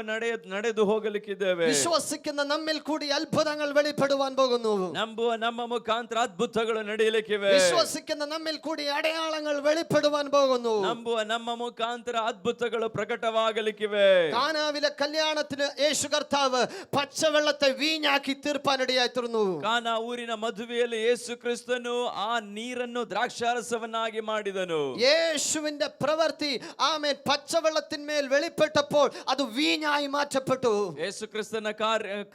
ನಡೆದು ಹೋಗಲಿಕ್ಕಿದ್ದೇವೆ. വിശ്വസിക്കുന്ന നമ്മിൽ കൂടി അത്ഭുത അത്ഭുതങ്ങൾ വെളിപ്പെടുവാൻ പോകുന്നു. ನಂಬುವ ನಮ್ಮ ಮುಖಾಂತರ ಅದ್ಭುತಗಳು ನಡೆಯಲಿಕ್ಕಿವೆ. വിശ്വസിക്കുന്ന നമ്മിൽ കൂടി അടയാളങ്ങൾ വെളിപ്പെടുവാൻ പോകുന്നു. ನಂಬುವ ನಮ್ಮ ಮುಖಾಂತರ ಅದ್ಭುತಗಳು ಪ್ರಕಟವಾಗಲಿಕ್ಕಿವೆ. കാനാവിലെ കല്യാണത്തിന് യേശു കർത്താവ് പച്ചവെള്ളത്തെ വീഞ്ഞാക്കി തീർപ്പാനിടയായി തീർന്നു. ಕಾನಾ ಊರಿನ ಮದುವೆಯಲ್ಲಿ ಯೇಸು ಕ್ರಿಸ್ತನು ಆ ನೀರನ್ನು ದ್ರಾಕ್ಷಾರಸವನ್ನಾಗಿ ಮಾಡಿದನು. യേശുവിന്റെ പ്രവൃത്തി ആമേൻ പച്ചവെള്ളത്തിന്മേൽ വെളിപ്പെട്ടപ്പോൾ അത് വീഞ്ഞായി മാറ്റപ്പെട്ടു. ಯೇಸು ಕ್ರಿಸ್ತನ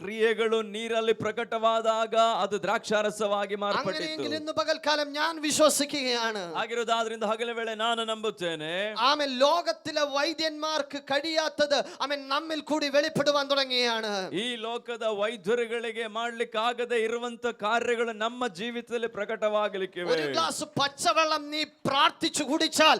ಕ್ರಿಯೆಗಳು ನೀರಲ್ಲಿ ಪ್ರಕಟವಾದಾಗ ಅದು ದ್ರಾಕ್ಷಾರಸವಾಗಿ ಮಾರ್ಪಟ್ಟಿತು. അങ്ങനെയെങ്കിൽ ഇന്ന് പകൽക്കാലം ഞാൻ വിശ്വസിക്കുകയാണ്. ಆಗಿರುವುದಾದ್ರಿಂದ ಹಗಲ ವೇಳೆ ನಾನು ನಂಬುತ್ತೇನೆ. ആമേൻ ലോകത്തിലെ വൈദ്യന്മാർക്ക് കഴിയാത്തത് ആമേൻ നമ്മിൽ കൂടി വെളിപ്പെടുവാൻ തുടങ്ങുകയാണ്. ಈ ಲೋಕದ ವೈದ್ಯರುಗಳಿಗೆ ಮಾಡ್ಲಿಕ್ಕಾಗದೆ ಇರುವಂತ ಕಾರ್ಯಗಳು ನಮ್ಮ ಜೀವಿತದಲ್ಲಿ ಪ್ರಕಟವಾಗಲಿಕ್ಕಿವೆ. ഒരു ഗ്ലാസ് പച്ചവെള്ളം നീ പ്രാർത്ഥിച്ചു കുടിച്ചാൽ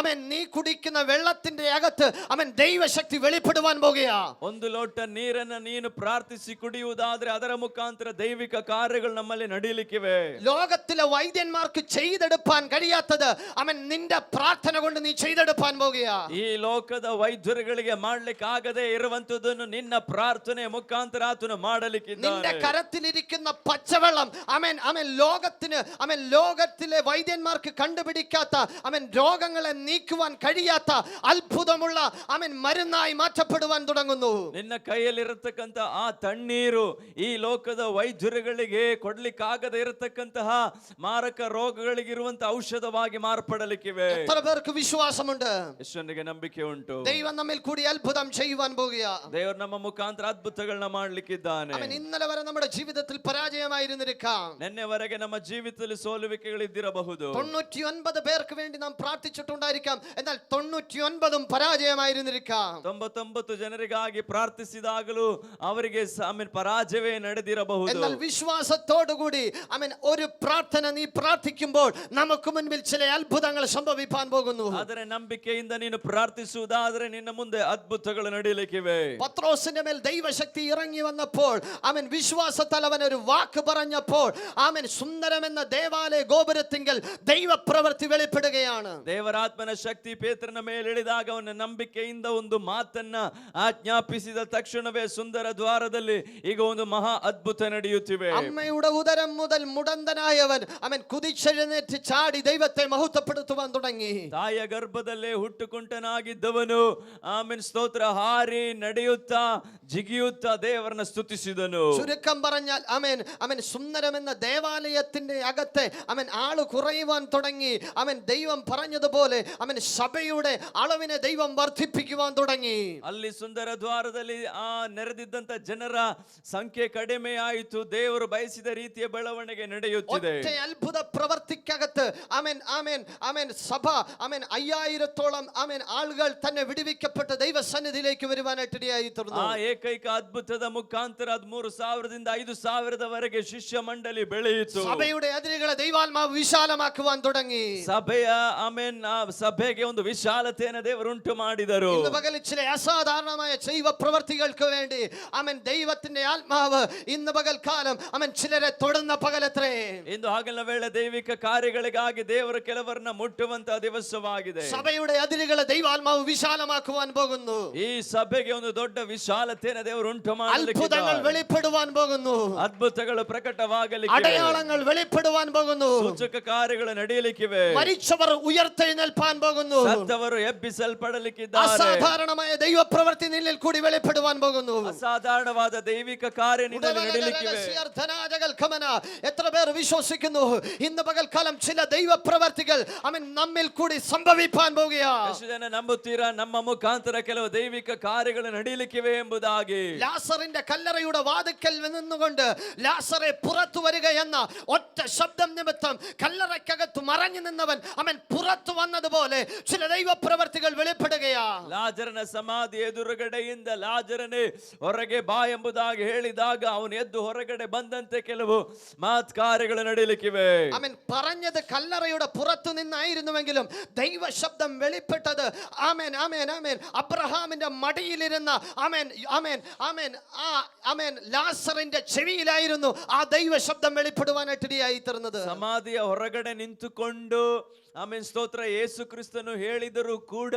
ആമേൻ നീ കുടിക്കുന്ന വെള്ളത്തിന്റെ അകത്ത് ആമേൻ ദൈവശക്തി വെളിപ്പെടുവാൻ പോകുകയാ. ಒಂದು ಲೋಟ ನೀರನ್ನು ನೀನು ಪ್ರಾರ್ಥಿಸಿ ಕುಡಿಯುವುದಾದ್ರೆ ಅದರ ಮುಖಾಂತರ ದೈವಿಕ ಕಾರ್ಯಗಳು ನಮ್ಮಲ್ಲಿ ನಡೆಯಲಿಕ್ಕಿವೆ. ലോകത്തിലെ വൈദ്യന്മാർക്ക് ചെയ്തെടുപ്പാൻ കഴിയാത്തത് ആമേൻ നിന്റെ പ്രാർത്ഥന കൊണ്ട് നീ ചെയ്തെടുപ്പാൻ പോകുകയാ. ಈ ಲೋಕದ ವೈದ್ಯರುಗಳಿಗೆ ಮಾಡ್ಲಿಕ್ಕಾಗದೆ ಇರುವಂತದನ್ನು ನಿನ್ನ ಪ್ರಾರ್ಥನೆ ಮುಖಾಂತರ ಆತನು ಮಾಡಲಿಕ್ಕಿದ್ದಾನೆ. നിന്റെ കരത്തിലിരിക്കുന്ന പച്ചവെള്ളം ആമേൻ ആമേൻ ലോകത്തിന് ആമേൻ ലോകത്തിലെ വൈദ്യന്മാർക്ക് കണ്ടുപിടിക്കാത്ത ആമേൻ രോഗങ്ങളെ നീക്കുവാൻ കഴിയാത്ത അത്ഭുതമുള്ള ആമേൻ മരുന്നായി മാറ്റപ്പെടുവാൻ തുടങ്ങുന്നു. ನಿನ್ನ ಕೈಯಲ್ಲಿರತಕ್ಕಂತ ಆ ತಣ್ಣೀರು ಈ ಲೋಕದ ವೈದ್ಯರುಗಳಿಗೆ ಕೊಡ್ಲಿಕ್ಕಾಗದೆ ಇರತಕ್ಕಂತಹ ಮಾರಕ ರೋಗಗಳಿಗಿರುವಂತ ಔಷಧವಾಗಿ ಮಾರ್ಪಡಲಿಕ್ಕಿವೆ. എത്ര പേർക്ക് വിശ്വാസമുണ്ട്? ಎಷ್ಟೊಂದಿಗೆ ನಂಬಿಕೆ ಉಂಟು? ദൈവം നമ്മിൽ കൂടി അത്ഭുതം ചെയ്യുവാൻ പോകുകയാ. ದೇವರು ನಮ್ಮ ಮುಖಾಂತರ ಅದ್ಭುತಗಳನ್ನ ಮಾಡ್ಲಿಕ್ಕಿದ್ದಾನೆ. ആമേൻ ഇന്നലെ വരെ നമ്മുടെ ജീവിതത്തിൽ പരാജയമായിരുന്നിരിക്കാം. ನಿನ್ನೆವರೆಗೆ ನಮ್ಮ ಜೀವಿತದಲ್ಲಿ ಸೋಲುವಿಕೆಗಳಿದ್ದಿರಬಹುದು. 99 പേർക്ക് വേണ്ടി നാം പ്രാർത്ഥിച്ചിട്ടുണ്ടായിരിക്കാം. എന്നാൽ 99 പരാജയമായിരുന്നിരിക്കാം. 99 ಜನರಿಗಾಗಿ ಪ್ರಾರ್ಥಿಸಿದಾಗಲೂ ಅವರಿಗೆ ಪರಾಜಯವೇ ನಡೆದಿರಬಹುದು. എന്നാൽ വിശ്വാസത്തോടുകൂടി ആമേൻ ഒരു പ്രാർത്ഥന നീ പ്രാർത്ഥിക്കുമ്പോൾ നമുക്ക് മുൻപിൽ ചില അത്ഭുതങ്ങൾ സംഭവിക്കാൻ പോകുന്നു. ಆದರೆ ನಂಬಿಕೆಯಿಂದ ನೀನು ಪ್ರಾರ್ಥಿಸುವುದಾದರೆ ನಿನ್ನ ಮುಂದೆ ಅದ್ಭುತಗಳು ನಡೆಯಲಿಕ್ಕಿವೆ. പത്രോസിന്റെ മേൽ ദൈവശക്തി ഇറങ്ങി വന്നപ്പോൾ ആമേൻ വിശ്വാസത്താൽ അവൻ ഒരു വാക്ക് പറഞ്ഞപ്പോൾ ആമേൻ സുന്ദരമെന്ന ദേവാലയ ഗോപുരത്തിങ്കൽ ദൈവപ്രവൃത്തി വെളിപ്പെടുകയാണ്. ದೇವರಾತ್ಮನ ಶಕ್ತಿ ಪೇತ್ರನ ಮೇಲೆ ಇಳಿದಾಗ ಅವನ ನಂಬಿಕೆಯಿಂದ ಒಂದು ಮಾತನ್ನ ಆಜ್ಞಾಪಿಸಿದ ತಕ್ಷಣವೇ ಸುಂದರ ದ್ವಾರದಲ್ಲಿ ಈಗ ಒಂದು ಮಹಾ ಅದ್ಭುತ ನಡೆಯುತ್ತಿವೆ. അമ്മയുടെ ഉദരം മുതൽ മുടന്തനായവൻ അവൻ കുതിച്ചെഴുന്നേറ്റ് ചാടി ദൈവത്തെ മഹത്വപ്പെടുത്തുവാൻ തുടങ്ങി. ತಾಯಿಯ ಗರ್ಭದಲ್ಲೇ ಹುಟ್ಟುಕೊಂಟನಾಗಿದ್ದವನು ಆಮೆನ್ ಸ್ತೋತ್ರ ಹಾರಿ ನಡೆಯುತ್ತಾ ಜಿಗಿಯುತ್ತಾ ದೇವರನ್ನ ಸ್ತುತಿಸಿದನು. ചുരുക്കം പറഞ്ഞാൽ ആമേൻ ആമേൻ സുന്ദരമെന്ന ദേവാലയത്തിന്റെ അകത്തെ ആമേൻ ആള് കുറയുവാൻ തുടങ്ങി. ആമേൻ ദൈവം പറഞ്ഞതുപോലെ ആമേൻ സഭയുടെ അളവിനെ ദൈവം വർദ്ധിപ്പിക്കുവാൻ തുടങ്ങി. ಅಲ್ಲಿ ಸುಂದರ ದ್ವಾರದಲ್ಲಿ ಆ ನೆರೆದಿದ್ದಂತ ಜನರ ಸಂಖ್ಯೆ ಕಡಿಮೆ ಆಯಿತು. ದೇವರು ಬಯಸಿದ ರೀತಿಯ ಬೆಳವಣಿಗೆ ನಡೆಯುತ್ತಿದೆ. ഒറ്റ അത്ഭുത പ്രവർത്തിക്കകത്ത് ആമേൻ ആമേൻ ആമേൻ സഭ ആമേൻ 5000-ഓളം ആമേൻ ആളുകൾ തന്നെ വിടുവിക്കപ്പെട്ട് ദൈവസന്നിധിയിലേക്ക് വരുവാനായിട്ട് ഇടയായി തീർന്നു. ಆ ಏಕೈಕ ಅದ್ಭುತದ ಮುಖಾಂತರ 3000ರಿಂದ 5000ವರೆಗೆ ಶಿಷ್ಯ ಮಂಡಳಿ ಬೆಳೆಯಿತು. സഭയുടെ അതിരുകളെ ദൈവാത്മാവ് വിശാലമാക്കുവാൻ തുടങ്ങി. ಸಭೆಯ ಆಮೆನ್ ಆ ಸಭೆಗೆ ಒಂದು ವಿಶಾಲತೆಯನ್ನು ದೇವರು ಉಂಟು ಮಾಡಿದರು. ഇന്ന് പകൽ ചില അസാധാരണമായ ദൈവ പ്രവർത്തികൾക്ക് വേണ്ടി ആമേൻ ദൈവത്തിന്റെ ആത്മാവ് ഇന്ന് പകൽക്കാലം ആമേൻ ചിലരെ തൊടുന്ന പകലത്രേ. ಇಂದು ಹಗಲ ವೇಳೆ ದೈವಿಕ ಕಾರ್ಯಗಳಿಗಾಗಿ ದೇವರು ಕೆಲವರನ್ನ ಮುಟ್ಟುವಂತ ದಿವಸವಾಗಿದೆ. സഭയുടെ അതിരുകളെ ദൈവാത്മാവ് വിശാലമാക്കുവാൻ പോകുന്നു. ಈ ಸಭೆಗೆ ಒಂದು ದೊಡ್ಡ ವಿಶಾಲತೆಯನ್ನು ದೇವರು ಉಂಟು ಮಾಡಲಿಕ್ಕೆ അത്ഭുതങ്ങൾ വെളിപ്പെടുവാൻ പോകുന്നു. ಅದ್ಭುತಗಳು ಪ್ರಕಟವಾಗಲಿಕ್ಕೆ, അടയാളങ്ങൾ വെളിപ്പെടുവാൻ പോകുന്നു. ಸೂಚಕ ಕಾರ್ಯಗಳು ನಡೆಯಲಿಕ್ಕಿವೆ. മരിച്ചവർ ഉയർത്തെഴുന്നേൽപ്പാൻ പോകുന്നു. ಸತ್ತವರು ಎಬ್ಬಿಸಲ್ಪಡಲಿಕ್ಕಿದ್ದಾರೆ. അസാധാരണമായ ദൈവ പ്രവൃത്തി നിന്നിൽ കൂടി വെളിപ്പെടുവാൻ പോകുന്നു. ಅಸಾಧಾರಣವಾದ ದೈವಿಕ ಕಾರ್ಯ ನಿನ್ನಲ್ಲಿ ನಡೆಯಲಿಕ್ಕಿವೆ. എത്ര പേർ വിശ്വസിക്കുന്നു ഇന്ന് പകൽക്കാലം ചില ദൈവ പ്രവർത്തികൾ അവൻ നമ്മിൽ കൂടി സംഭവിപ്പാൻ പോകുകയാണ്. ಎಷ್ಟು ಜನ ನಂಬುತ್ತೀರಾ ನಮ್ಮ ಮುಖಾಂತರ ಕೆಲವು ದೈವಿಕ ಕಾರ್ಯಗಳು ನಡೆಯಲಿಕ್ಕಿವೆ ಎಂಬುದಾಗಿ? ലാസറിന്റെ കല്ലറയുടെ വാതിക്കൽ നിന്നുകൊണ്ട് ലാസറെ പുറത്തു വരിക എന്ന ഒറ്റ ശബ്ദം നിമിത്തം കല്ലറയ്ക്കകത്ത് മറഞ്ഞു നിന്നവൻ അവൻ പുറത്തു വന്നതുപോലെ ചില ദൈവ പ്രവർത്തികൾ വെളിപ്പെടുകയാ. ಲಾಜರನ ಸಮಾಧಿ ಎದುರುಗಡೆಯಿಂದ ಲಾಜರನೇ ಹೊರಗೆ ಬಾ ಎಂಬುದಾಗಿ ಹೇಳಿದಾಗ ಅವನು ಎದ್ದು ಹೊರಗಡೆ ಬಂದಂತೆ ಕೆಲವು ಮಹತ್ ಕಾರ್ಯಗಳು ನಡೆಯಲಿಕ್ಕಿವೆ. അവൻ പറഞ്ഞത് കല്ലറയുടെ പുറത്തു നിന്നായിരുന്നുവെങ്കിലും ദൈവ ശബ്ദം വെളിപ്പെട്ടത് ആമേൻ ആമേൻ ആമേൻ അബ്രഹാമിന്റെ മടിയിലിരുന്ന ആമേൻ ആമേൻ ആമേൻ ആ ആമേൻ ലാസറിന്റെ ചെവിയിലായിരുന്നു ആ ദൈവ ശബ്ദം വെളിപ്പെടുവാനായിട്ട് ഇടയായി തീർന്നത്. ಸಮಾಧಿಯ ಹೊರಗಡೆ ನಿಂತುಕೊಂಡು ಆಮೆನ್ ಸ್ತೋತ್ರ ಯೇಸು ಕ್ರಿಸ್ತನು ಹೇಳಿದರೂ ಕೂಡ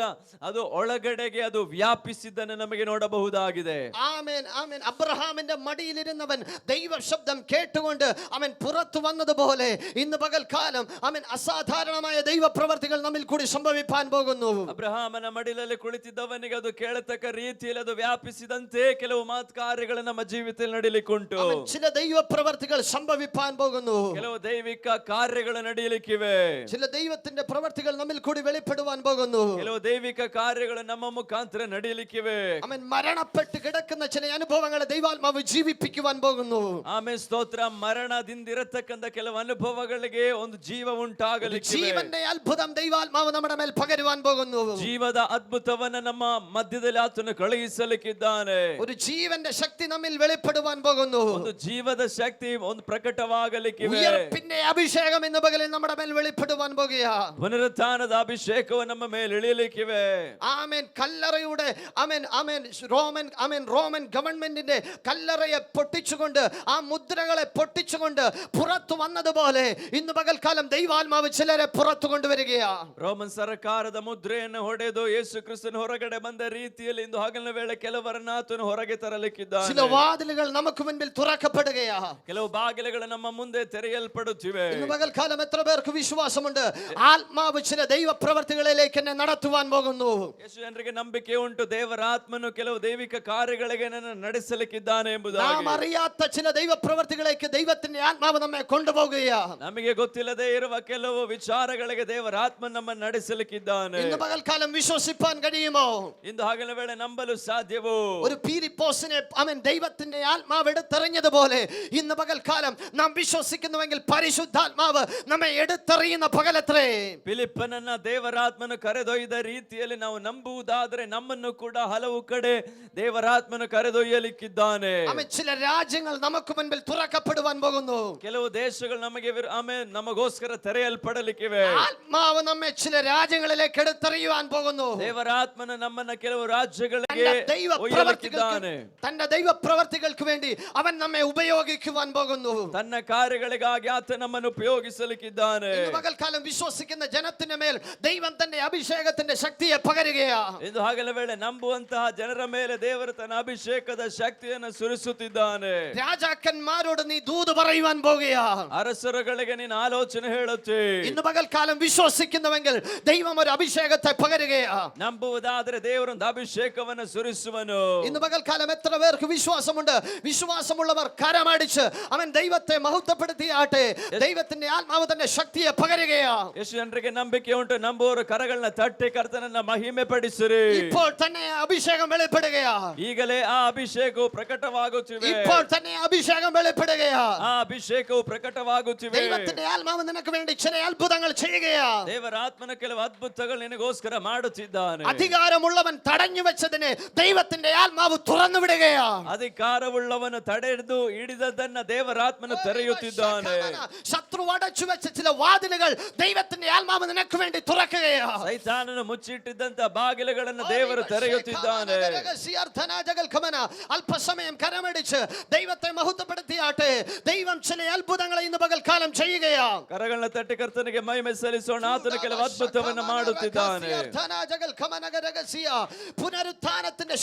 ಅದು ಒಳಗಡೆಗೆ ಅದು ವ್ಯಾಪಿಸಿದ್ದನ್ನು ನಮಗೆ ನೋಡಬಹುದಾಗಿದೆ. ആമേൻ ആമേൻ അബ്രഹാമിന്റെ മടിയിലിരുന്നവൻ ദൈവശബ്ദം കേട്ടുകൊണ്ട് അവൻ പുറത്തു വന്നതുപോലെ ഇന്ന് പകൽക്കാലം അവൻ അസാധാരണമായ ദൈവപ്രവർത്തികൾ നമ്മിൽ കൂടി സംഭവിപ്പാൻ പോകുന്നു. ಅಬ್ರಹಾಮನ ಮಡಿಲಲ್ಲಿ ಕುಳಿತಿದ್ದವನಿಗೆ ಅದು ಕೇಳತಕ್ಕ ರೀತಿಯಲ್ಲಿ ಅದು ವ್ಯಾಪಿಸಿದಂತೆ ಕೆಲವು ಕಾರ್ಯಗಳು ನಮ್ಮ ಜೀವಿತದಲ್ಲಿ ನಡೀಲಿಕ್ಕುಂಟು. ചില ദൈവപ്രവർത്തികൾ സംഭവിപ്പാൻ പോകുന്നു. ಕೆಲವು ದೈವಿಕ ಕಾರ್ಯಗಳು ನಡೆಯಲಿಕ್ಕಿವೆ. ചില ദൈവത്തിന്റെ പ്രവർത്തികൾ നമ്മിൽ കൂടി വെളിപ്പെടുവാൻ പോകുന്നു. ಕೆಲವು ದೈವಿಕ ಕಾರ್ಯಗಳು ನಮ್ಮ ಮುಖಾಂತರ ನಡೆಯಲಿಕ್ಕಿವೆ. അവൻ മരണപ്പെട്ട് കിടക്കുന്ന ചില അനുഭവങ്ങളെ ദൈവാത്മാവ് ജീവിപ്പിക്കുവാൻ പോകുന്നു. ಆಮೇಲೆ ಸ್ತೋತ್ರ. മരണದಿಂದಿರತಕ್ಕಂತ ಕೆಲವು ಅನುಭವಗಳಿಗೆ ಒಂದು ಜೀವ ಉಂಟಾಗಲಿಕ್ಕಿವೆ. ജീവന്റെ അത്ഭുതം ദൈവാത്മാവ് നമ്മുടെ മേൽ പകരുവാൻ പോകുന്നു. ಜೀವದ ಅದ್ಭುತವನ್ನ ನಮ್ಮ ಮಧ್ಯದಲ್ಲಿ ಆತನು ಕಳುಹಿಸಲಿಕ್ಕಿದ್ದಾನೆ. ഒരു ജീവന്റെ ശക്തി നമ്മിൽ വെളിപ്പെടുവാൻ പോകുന്നു. ಒಂದು ಜೀವದ ಶಕ್ತಿ ಒಂದು ಪ್ರಕಟವಾಗಲಿಕ್ಕಿವೆ. ഉയർപ്പിന്റെ അഭിഷേകം ഇന്ന് പകലിൽ നമ്മുടെ മേൽ വെളിപ്പെടുവാൻ പോകുക. ಪುನರುತ್ಥಾನದ ಅಭಿಷೇಕವು ನಮ್ಮ ಮೇಲೆ ಇಳಿಯಲಿಕ್ಕಿವೆ. ആമേൻ. കല്ലറയുടെ ആമേൻ ആമേൻ റോമൻ ഗവൺമെന്റിന്റെ കല്ലറയെ പൊട്ടിച്ചുകൊണ്ട് ആ മുദ്രകളെ പൊട്ടിച്ചുകൊണ്ട് പുറത്തു വന്നതുപോലെ ഇന്ന് പകൽക്കാലം ദൈവാത്മാവ് ചിലരെ പുറത്തു കൊണ്ടുവരികയാ. ರೋಮನ್ ಸರ್ಕಾರದ ಮುದ್ರೆಯನ್ನು ಹೊಡೆದು ಯೇಸು ಕ್ರಿಸ್ತನ ಹೊರಗಡೆ ಬಂದ ರೀತಿಯಲ್ಲಿ ಇಂದು ಹಗಲಿನ ವೇಳೆ ಕೆಲವರನ್ನ ಆತನು ಹೊರಗೆ ತರಲಿಕ್ಕಿದ್ದಾನೆ. ചില വാതിലുകൾ നമുക്ക് മുൻപിൽ തുറക്കപ്പെടുകയാ. ಕೆಲವು ಬಾಗಿಲುಗಳು ನಮ್ಮ ಮುಂದೆ ತೆರೆಯಲ್ಪಡುತ್ತಿವೆ. ഇന്ന് പകൽക്കാലം എത്ര പേർക്ക് വിശ്വാസമുണ്ട് ആത്മാവ് ചില ദൈവപ്രവർത്തികളിലേക്ക് എന്നെ നടത്തുവാൻ പോകുന്നു? ಎಷ್ಟು ಜನರಿಗೆ ನಂಬಿಕೆ ಉಂಟು ದೇವರ ಆತ್ಮನು ಕೆಲವು ದೈವಿಕ ಕಾರ್ಯಗಳಿಗೆ ನನ್ನ ನಡೆಸಲಿಕ್ಕಿದ್ದಾನೆ നാം ಎಂಬುದಾಗಿ? അറിയാത്ത ചില ദൈവപ്രവർത്തികളിലേക്ക് ദൈവത്തിന്റെ ആത്മാവ് നമ്മെ കൊണ്ടുപോകുകയാ. ನಮಗೆ ಗೊತ್ತಿಲ್ಲದೆ ಇರುವ ಕೆಲವು ವಿಚಾರಗಳಿಗೆ ದೇವರ ಆತ್ಮ ನಮ್ಮನ್ನು ನಡೆಸಲಿಕ್ಕಿದ್ದಾನೆ. ഇന്ന് പകൽക്കാലം വിശ്വസിപ്പാൻ കഴിയുമോ? ಇಂದು ಹಗಲಿನ ವೇಳೆ ನಂಬಲು ಸಾಧ್ಯವೋ? ഒരു പീരിപ്പോസിനെ അവൻ ദൈവത്തിന്റെ ആത്മാവ് എടുത്തെറിഞ്ഞതുപോലെ ഇന്ന് പകൽക്കാലം നാം വിശ്വസിക്കുന്നുവെങ്കിൽ പരിശുദ്ധാത്മാവ് നമ്മെ എടുത്തെറിയുന്ന പകലത്രേ. ಫಿಲಿಪ್ಪನನ್ನ ದೇವರಾತ್ಮನು ಕರೆದೊಯ್ದ ರೀತಿಯಲ್ಲಿ ನಾವು ನಂಬುವುದಾದರೆ ನಮ್ಮನ್ನು ಕೂಡ ಹಲವು ಕಡೆ ದೇವರಾತ್ಮನು ಕರೆದೊಯ್ಯಲಿಕ್ಕಿದ್ದಾನೆ. അവൻ ചില രാജ്യങ്ങൾ നമുക്ക് മുൻപിൽ തുറക്കപ്പെടുവാൻ പോകുന്നു. ಕೆಲವು ದೇಶಗಳು ನಮಗೆ ನಮಗೋಸ್ಕರ ತೆರೆಯಲ್ಪಡಲಿಕ್ಕಿವೆ. ആത്മാവ് നമ്മെ ചില രാജ്യങ്ങളിലേക്ക് എടുത്തെറിയുവാൻ പോകുന്നു. ದೇವರಾತ್ಮನ ನಮ್ಮನ್ನ ಕೆಲವು ರಾಜ್ಯಗಳಿಗೆ ಒಯ್ಯಲಿಕ್ಕಿದ್ದಾನೆ. തന്റെ ദൈവപ്രവർത്തികൾക്ക് വേണ്ടി അവൻ നമ്മെ ഉപയോഗിക്കുവാൻ പോകുന്നു. ತನ್ನ ಕಾರ್ಯಗಳಿಗಾಗಿ ಆತ ನಮ್ಮನ್ನು ಉಪಯೋಗಿಸಲಿಕ್ಕಿದ್ದಾನೆ. ഇന്ന് പകൽക്കാലം വിശ്വസിക്കുന്ന ജനത്തിന്റെ മേൽ ദൈവം തന്റെ അഭിഷേകത്തിന്റെ ശക്തിയെ പകരുകയാ. ಇಂದು ಹಗಲ ವೇಳೆ ನಂಬುವಂತಹ ಜನರ ಮೇಲೆ ದೇವರು ತನ್ನ ಅಭಿಷೇಕದ ಶಕ್ತಿಯನ್ನು ಸುರಿಸುತ್ತಿದ್ದಾನೆ. രാജാക്കന്മാരോട് നീ ദൂത് പറയുവാൻ പോകുകയാ. ಅರಸರುಗಳಿಗೆ ನೀನು ಆಲೋಚನೆ ಹೇಳುತ್ತೆ. ഇന്ന് പകൽക്കാലം വിശ്വസിക്കുന്നുവെങ്കിൽ ദൈവം ഒരു അഭിഷേകത്തെ പകരുകയാ. ನಂಬುವುದಾದರೆ ದೇವರೊಂದು ಅಭಿಷೇಕವನ್ನು ಸುರಿಸುವನು. ഇന്ന് പകൽക്കാലം എത്ര പേർക്ക് വിശ്വാസമുണ്ട്? വിശ്വാസമുള്ളവർ കരമടിച്ച് അവൻ ദൈവത്തെ മഹത്വപ്പെടുത്തിയാട്ടെ. ദൈവത്തിന്റെ ആത്മാവ് തന്റെ ശക്തിയെ പകരുകയാ. ಎಷ್ಟು ಜನರಿಗೆ ನಂಬಿಕೆ ಉಂಟು? ನಂಬುವವರು ಕರಗಳನ್ನ ತಟ್ಟಿ ಕರ್ತನನ್ನ ಮಹಿಮೆ ಪಡಿಸಿರಿ. ഇപ്പോൾ തന്നെ അഭിഷേകം വെളിപ്പെടുകയാ. ಈಗಲೇ ಆ ಅಭಿಷೇಕವು ಪ್ರಕಟವಾಗುತ್ತಿವೆ. ഇപ്പോൾ തന്നെ അഭിഷേകം വെളിപ്പെടുകയാ. ಆ ಅಭಿಷೇಕವು ಪ್ರಕಟವಾಗುತ್ತಿವೆ. ദൈവത്തിന്റെ ആത്മാവ് നിനക്ക് വേണ്ടി ചില അത്ഭുതങ്ങൾ ചെയ്യുകയാ. ದೇವರ ಆತ್ಮನ ಕೆಲವು ಅದ್ಭುತಗಳು ನಿನಗೋಸ್ಕರ ಮಾಡುತ್ತಿದ್ದಾನೆ. അധികാരമുള്ളവൻ തടഞ്ഞു വെച്ചതിനെ ദൈവത്തിന്റെ ആത്മാവ് തുറന്നു വിടുകയാ. ಅಧಿಕಾರವುಳ್ಳವನು ತಡೆದು ಹಿಡಿದದನ್ನ ದೇವರಾತ್ಮನು ತೆರೆಯುತ್ತಿದ್ದಾನೆ. ശത്രു അടച്ചു വെച്ച ചില വാതിലുകൾ ദൈവത്തിന്റെ ആത്മാവ് നിനക്ക് വേണ്ടി തുറക്കുകയാ. ಸೈತಾನನು ಮುಚ್ಚಿಟ್ಟಿದ್ದಂತ ಬಾಗಿಲುಗಳನ್ನು ದೇವರು ತೆರೆಯುತ್ತಿದ್ದಾನೆ. അല്പസമയം കരമടിച്ച് ദൈവത്തെ മഹത്വപ്പെടുത്തിയാട്ടെ. ദൈവം ചില അത്ഭുതങ്ങളെ ഇന്ന് പകൽക്കാലം ചെയ്യുകയാ. ಕರಗಳನ್ನ ತಟ್ಟಿ ಕರ್ತನಿಗೆ ಮಹಿಮೆ ಸಲ್ಲಿಸೋಣ. ಆತನು ಕೆಲವು ಅದ್ಭುತವನ್ನು ಮಾಡುತ್ತಿದ್ದಾನೆ. പുനരുത്ഥാനത്തിന്റെ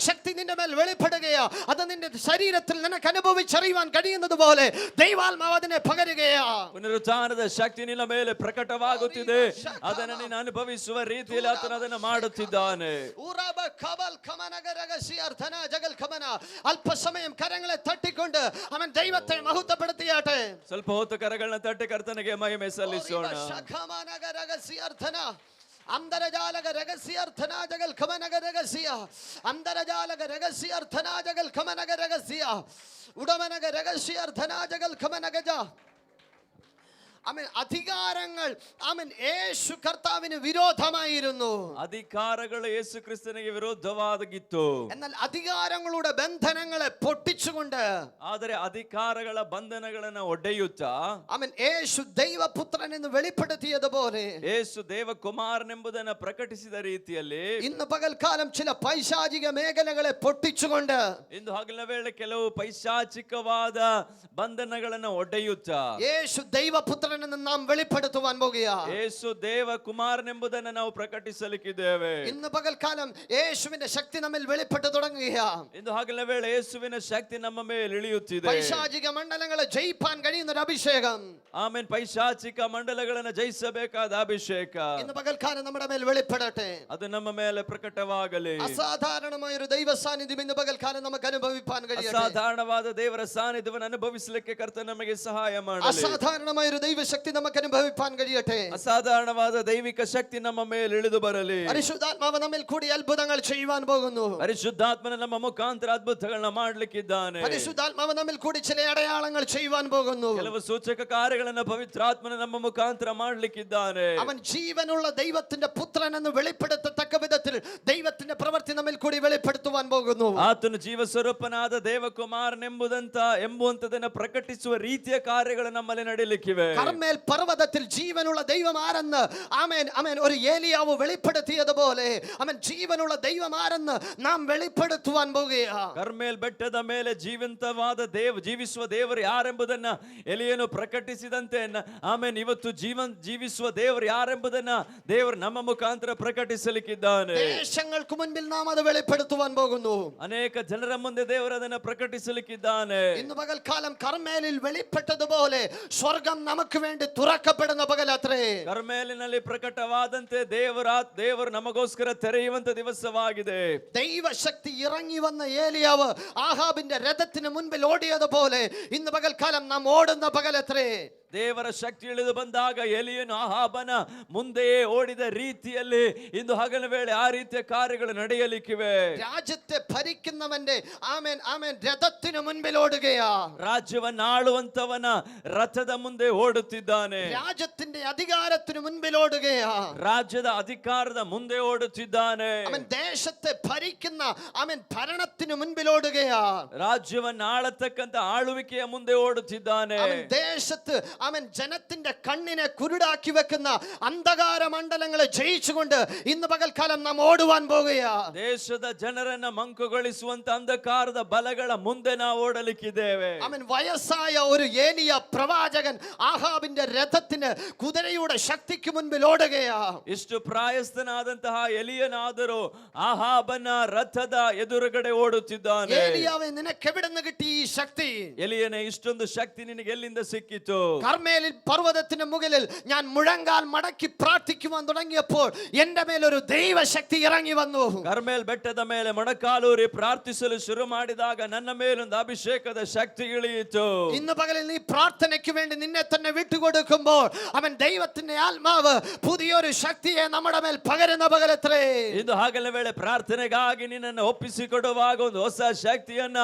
ശക്തി നിന്റെ മേൽ വെളിപ്പെടുകയാ. അത് നിന്റെ ശരീരത്തിൽ നിനക്ക് അനുഭവിച്ചറിയുവാൻ കഴിയുന്നത് പോലെ ദൈവാത്മാവ് അതിനെ പകരുകയാ. ಪುನರುತ್ಥಾನದ ಶಕ್ತಿ ನಿನ್ನ ಮೇಲೆ ಪ್ರಕಟವಾಗುತ್ತಿದೆ. ಅದನ್ನು ನೀನು ಅನುಭವಿಸುವ ರೀತಿಯಲ್ಲಿ ಆತನು ಅದನ್ನು ಮಾಡುತ್ತಿದ್ದಾನೆ. അല്പസമയം കരങ്ങളെ തട്ടിക്കൊണ്ട് അവൻ ദൈവത്തെ മഹത്വപ്പെടുത്തിയാട്ടെ. ಸ್ವಲ್ಪ ಹೊತ್ತು ಕರಗಳನ್ನ ತಟ್ಟಿ ಕರ್ತನಿಗೆ ಮಹಿಮೆ ಸಲ್ಲಿಸೋಣ. അന്തരജാലക രഹസ്യാർത്ഥന ജഗൽ ഖമനക രഹസ്യ അന്തരജാലക രഹസ്യാർത്ഥന ജഗൽ ഖമനക രഹസ്യ ഉടമനക രഹസ്യാർത്ഥന ജഗൽ ഖമനഗജ. അധികാരങ്ങൾ യേശു കർത്താവിന് വിരോധമായിരുന്നു. അധികാരಗಳು യേശു ക്രിസ്തുവിಗೆ ವಿರೋಧವಾಗಿತ್ತು. എന്നാൽ അധികാരങ്ങളുടെ ബന്ധനങ്ങളെ പൊട്ടിച്ചുകൊണ്ട് ಆದರೆ അധികാരಗಳ ಬಂಧನಗಳನ್ನು ಒಡೆಯುತ್ತಾ യേശു ദൈവപുത്രൻ എന്ന് വെളിപ്പെടുത്തിയതുപോലെ യേശു ದೇವಕುಮಾರನೆಂಬುದನ್ನು ಪ್ರಕಟಿಸಿದ ರೀತಿಯಲ್ಲಿ ഇന്ന് പകൽക്കാലം ചില പൈശാചിക മേഖലകളെ പൊട്ടിച്ചുകൊണ്ട് ಇಂದು ಹಗಲಿನ ವೇಳೆ ಕೆಲವು ಪೈಶಾಚಿಕವಾದ ಬಂಧನಗಳನ್ನು ಒಡೆಯುತ್ತಾ യേശു ദൈവപുത്രൻ പുത്രനെന്ന് നാം വെളിപ്പെടുത്തുവാൻ പോകുകയാ. ಯೇಸು ದೇವ ಕುಮಾರನೆಂಬುದನ್ನು ನಾವು ಪ್ರಕಟಿಸಲಿಕ್ಕಿದ್ದೇವೆ. ഇന്ന് പകൽക്കാലം യേശുവിന്റെ ശക്തി നമ്മിൽ വെളിപ്പെട്ടു തുടങ്ങുകയാ. ಇಂದು ಹಗಲ ವೇಳೆ ಯೇಸುವಿನ ಶಕ್ತಿ ನಮ್ಮ ಮೇಲೆ ಇಳಿಯುತ್ತಿದೆ. പൈശാചിക മണ്ഡലങ്ങളെ ജയിപ്പാൻ കഴിയുന്ന ഒരു അഭിഷേകം, ಆಮೇಲೆ ಪೈಶಾಚಿಕ ಮಂಡಲಗಳನ್ನು ಜಯಿಸಬೇಕಾದ ಅಭಿಷೇಕ ഇന്ന് പകൽക്കാലം നമ്മുടെ മേൽ വെളിപ്പെടട്ടെ. ಅದು ನಮ್ಮ ಮೇಲೆ ಪ್ರಕಟವಾಗಲಿ. അസാധാരണമായ ഒരു ദൈവ സാന്നിധ്യം ഇന്ന് പകൽക്കാലം നമുക്ക് അനുഭവിപ്പാൻ കഴിയട്ടെ. ಅಸಾಧಾರಣವಾದ ದೇವರ ಸಾನ್ನಿಧ್ಯವನ್ನು ಅನುಭವಿಸಲಿಕ್ಕೆ ಕರ್ತನು ನಮಗೆ ಸಹಾಯ ಮಾಡಲಿ. അസാധാരണമായ ഒരു ദൈവശക്തി നമുക്ക് അനുഭവിപ്പാൻ കഴിയട്ടെ. ಅಸಾಧಾರಣವಾದ ದೈವಿಕ ಶಕ್ತಿ ನಮ್ಮ ಮೇಲೆ ಇಳಿದು ಬರಲಿ. പരിശുദ്ധാത്മാവ് നമ്മിൽ കൂടി അത്ഭുതങ്ങൾ ചെയ്യുവാൻ പോകുന്നു. ಪರಿಶುದ್ಧಾತ್ಮನ ನಮ್ಮ ಮುಖಾಂತರ ಅದ್ಭುತಗಳನ್ನ ಮಾಡ್ಲಿಕ್ಕಿದ್ದಾನೆ. പരിശുദ്ധാത്മാവ് നമ്മിൽ കൂടി ചില അടയാളങ്ങൾ ചെയ്യുവാൻ പോകുന്നു. ಕೆಲವು ಸೂಚಕ ಕಾರ್ಯಗಳನ್ನ ಪವಿತ್ರಾತ್ಮನ ನಮ್ಮ ಮುಖಾಂತರ ಮಾಡ್ಲಿಕ್ಕಿದ್ದಾನೆ. അവൻ ജീവനുള്ള ദൈവത്തിന്റെ പുത്രൻ എന്ന് വെളിപ്പെടുത്തത്തക്ക വിധത്തിൽ ദൈവത്തിന്റെ പ്രവൃത്തി നമ്മിൽ കൂടി വെളിപ്പെടുത്തുവാൻ പോകുന്നു. ಆತನು ಜೀವ ಸ್ವರೂಪನಾದ ಎಂಬುವಂತದನ್ನ ಪ್ರಕಟಿಸುವ ರೀತಿಯ ಕಾರ್ಯಗಳು ನಮ್ಮಲ್ಲಿ ನಡೆಯಲಿಕ್ಕಿವೆ. കർമ്മേൽ പർവ്വതത്തിൽ ജീവനുള്ള ദൈവം ആരെന്ന് ആമേൻ ആമേൻ ഒരു ഏലിയാവ് വെളിപ്പെടുത്തിയതുപോലെ അവൻ ജീവനുള്ള ദൈവം ആരെന്ന് നാം വെളിപ്പെടുത്തുവാൻ പോകുകയാ. ಕರ್ಮೇಲ್ ಬೆಟ್ಟದ ಮೇಲೆ ಜೀವಿಸುವ ದೇವರು ಯಾರೆಂಬುದನ್ನ ಎಲಿಯನು ಪ್ರಕಟಿಸಿದಂತೆ ಆಮೇನ್ ಇವತ್ತು ಜೀವಿಸುವ ದೇವರು ಯಾರೆಂಬುದನ್ನ ದೇವರು ನಮ್ಮ ಮುಖಾಂತರ ಪ್ರಕಟಿಸಲಿಕ್ಕಿದ್ದಾನೆ. ദേശങ്ങൾക്ക് മുൻപിൽ നാം അത് വെളിപ്പെടുത്തുവാൻ പോകുന്നു. ಅನೇಕ ಜನರ ಮುಂದೆ ದೇವರು ಅದನ್ನ ಪ್ರಕಟಿಸಲಿಕ್ಕಿದ್ದಾನೆ. ഇന്ന് പകൽക്കാലം കർമ്മേലിൽ വെളിപ്പെട്ടതുപോലെ സ്വർഗം നമുക്ക് വേണ്ടി തുറക്കപ്പെടുന്ന പകലത്രേ. ಕರ್ಮೇಲಿನಲ್ಲಿ ಪ್ರಕಟವಾದಂತೆ ದೇವರು ನಮಗೋಸ್ಕರ ತೆರೆಯುವಂತ ದಿವಸವಾಗಿದೆ. ദൈവശക്തി ഇറങ്ങി വന്ന ഏലിയാവ് ആഹാബിന്റെ രഥത്തിന് മുൻപിൽ ഓടിയതുപോലെ ഇന്ന് പകൽക്കാലം നാം ഓടുന്ന പകലത്രേ. ದೇವರ ಶಕ್ತಿ ಇಳಿದು ಬಂದಾಗ ಎಲಿಯನು ಆಹಾಬನ ಮುಂದೆಯೇ ಓಡಿದ ರೀತಿಯಲ್ಲಿ ಇಂದು ಹಗಲ ವೇಳೆ ಆ ರೀತಿಯ ಕಾರ್ಯಗಳು ನಡೆಯಲಿಕ್ಕಿವೆ. രാജ്യത്തെ ഭരിക്കുന്നവന്റെ ആമേൻ ആമേൻ രഥത്തിന് മുൻപിൽ ഓടുകയാ. ರಾಜ್ಯವನ್ನು ಆಳುವಂತವನ ರಥದ ಮುಂದೆ ಓಡುತ್ತಿದ್ದಾನೆ. രാജ്യത്തിന്റെ അധികാരത്തിന് മുൻപിൽ ഓടുകയാ. ರಾಜ್ಯದ ಅಧಿಕಾರದ ಮುಂದೆ ಓಡುತ್ತಿದ್ದಾನೆ. അവൻ ദേശത്തെ ഭരിക്കുന്ന അവൻ ഭരണത്തിന് മുൻപിൽ ഓടുകയാ. ರಾಜ್ಯವನ್ನು ಆಳತಕ್ಕಂತ ಆಳುವಿಕೆಯ ಮುಂದೆ ಓಡುತ್ತಿದ್ದಾನೆ. അവൻ ദേശത്ത് അവൻ ജനത്തിന്റെ കണ്ണിനെ കുരുടാക്കി വെക്കുന്ന അന്ധകാര മണ്ഡലങ്ങളെ ജയിച്ചുകൊണ്ട് ഇന്ന് പകൽക്കാലം നാം ഓടുവാൻ പോകുകയാ. ದೇಶದ ಜನರನ್ನ ಮಂಕುಗೊಳಿಸುವಂತ ಅಂಧಕಾರದ ಬಲಗಳ ಮುಂದೆ ನಾವು ಓಡಲಿಕ್ಕಿದ್ದೇವೆ. അവൻ വയസ്സായ ഒരു ഏലിയ പ്രവാചകൻ ആഹാബിന്റെ രഥത്തിന് കുതിരയുടെ ശക്തിക്ക് മുൻപിൽ ഓടുകയാ. ಇಷ್ಟು ಪ್ರಾಯಸ್ಥನಾದಂತಹ ಎಲಿಯನಾದರೂ ಆಹಾಬನ ರಥದ ಎದುರುಗಡೆ ಓಡುತ್ತಿದ್ದಾನೆ. ഏലിയാവേ നിനക്ക് എവിടുന്ന് കിട്ടി ഈ ശക്തി? ಎಲಿಯನೇ ಇಷ್ಟೊಂದು ಶಕ್ತಿ ನಿನಗೆ ಎಲ್ಲಿಂದ ಸಿಕ್ಕಿತು? കർമ്മേലിൽ പർവ്വതത്തിന് മുകളിൽ ഞാൻ മുഴങ്കാൽ മടക്കി പ്രാർത്ഥിക്കുവാൻ തുടങ്ങിയപ്പോൾ എന്റെ മേലൊരു ദൈവശക്തി ഇറങ്ങി വന്നു. ಕರ್ಮೇಲ್ ಬೆಟ್ಟದ ಮೇಲೆ ಮೊಣಕಾಲೂರಿ ಪ್ರಾರ್ಥಿಸಲು ಶುರು ಮಾಡಿದಾಗ ನನ್ನ ಮೇಲೊಂದು ಅಭಿಷೇಕದ ಶಕ್ತಿ ಇಳಿಯಿತು. ഇന്ന് പകലിൽ നീ പ്രാർത്ഥനയ്ക്ക് വേണ്ടി നിന്നെ തന്നെ വിട്ടുകൊടുക്കുമ്പോൾ അവൻ ദൈവത്തിന്റെ ആത്മാവ് പുതിയൊരു ശക്തിയെ നമ്മുടെ മേൽ പകരുന്ന പകലത്രേ. ಇದು ಹಗಲ ವೇಳೆ ಪ್ರಾರ್ಥನೆಗಾಗಿ ನಿನ್ನನ್ನು ಒಪ್ಪಿಸಿಕೊಡುವಾಗ ಒಂದು ಹೊಸ ಶಕ್ತಿಯನ್ನ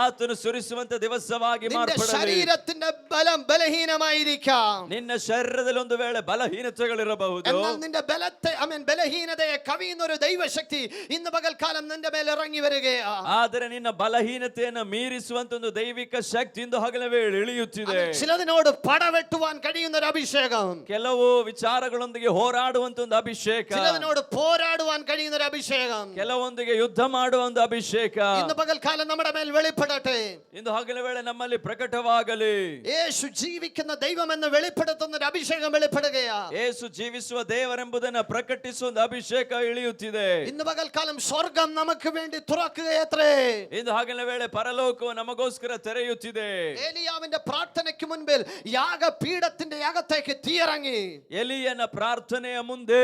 ಆತನು ಸುರಿಸುವಂತ ದಿವಸವಾಗಿ ಮಾರ್ಪಡಲಿ. ശരീരത്തിന്റെ ബലം ബലഹീനമായിരിക്കാം. ನಿನ್ನ ಶರೀರದಲ್ಲಿ ಒಂದು ವೇಳೆ ಬಲಹೀನತೆಗಳಿರಬಹುದು. എന്നാൽ നിന്റെ ബലത്തെ ബലഹീനതയെ കവിയുന്ന ഒരു ദൈവശക്തി ഇന്ന് പകൽക്കാലം നിന്റെ മേൽ ഇറങ്ങി വരികയാ. ಆದರೆ ನಿನ್ನ ಬಲಹೀನತೆಯನ್ನು ಮೀರಿಸುವಂತ ಒಂದು ದೈವಿಕ ಶಕ್ತಿ ಇಂದು ಹಗಲ ವೇಳೆ ಇಳಿಯುತ್ತಿದೆ. ചിലതിനോട് പടവെട്ടുവാൻ കഴിയുന്ന ഒരു അഭിഷേകം, ಕೆಲವು ವಿಚಾರಗಳೊಂದಿಗೆ ಹೋರಾಡುವಂತ ಒಂದು ಅಭಿಷೇಕ, ചിലതിനോട് പോരാടുവാൻ കഴിയുന്ന ഒരു അഭിഷേകം, ಕೆಲವೊಂದಿಗೆ ಯುದ್ಧ ಮಾಡುವ ಒಂದು ಅಭಿಷೇಕ ഇന്ന് പകൽക്കാലം നമ്മുടെ മേൽ വെളിപ്പെടട്ടെ. ಇಂದು ಹಗಲ ವೇಳೆ ನಮ್ಮಲ್ಲಿ ಪ್ರಕಟವಾಗಲಿ. യേശു ജീവിക്കുന്ന ദൈവമെന്ന് വെളിപ്പെടുത്തുന്ന ഒരു അഭിഷേകം വെളിപ്പെടുകയാ. ಯೇಸು ಜೀವಿಸುವ ದೇವರೆಂಬುದನ್ನು ಪ್ರಕಟಿಸುವ ಒಂದು ಅಭಿಷೇಕ ಇಳಿಯುತ್ತಿದೆ. ഇന്ന് പകൽക്കാലം സ്വർഗം നമുക്ക് വേണ്ടി തുറക്കുകയത്രേ. ಇಂದು ಹಗಲ ವೇಳೆ ಪರಲೋಕವು ನಮಗೋಸ್ಕರ ತೆರೆಯುತ್ತಿದೆ. ഏലിയാവിന്റെ പ്രാർത്ഥനയ്ക്ക് മുൻപിൽ യാഗപീഠത്തിന്റെ അകത്തേക്ക് തീയിറങ്ങി. ಎಲಿಯನ ಪ್ರಾರ್ಥನೆಯ ಮುಂದೆ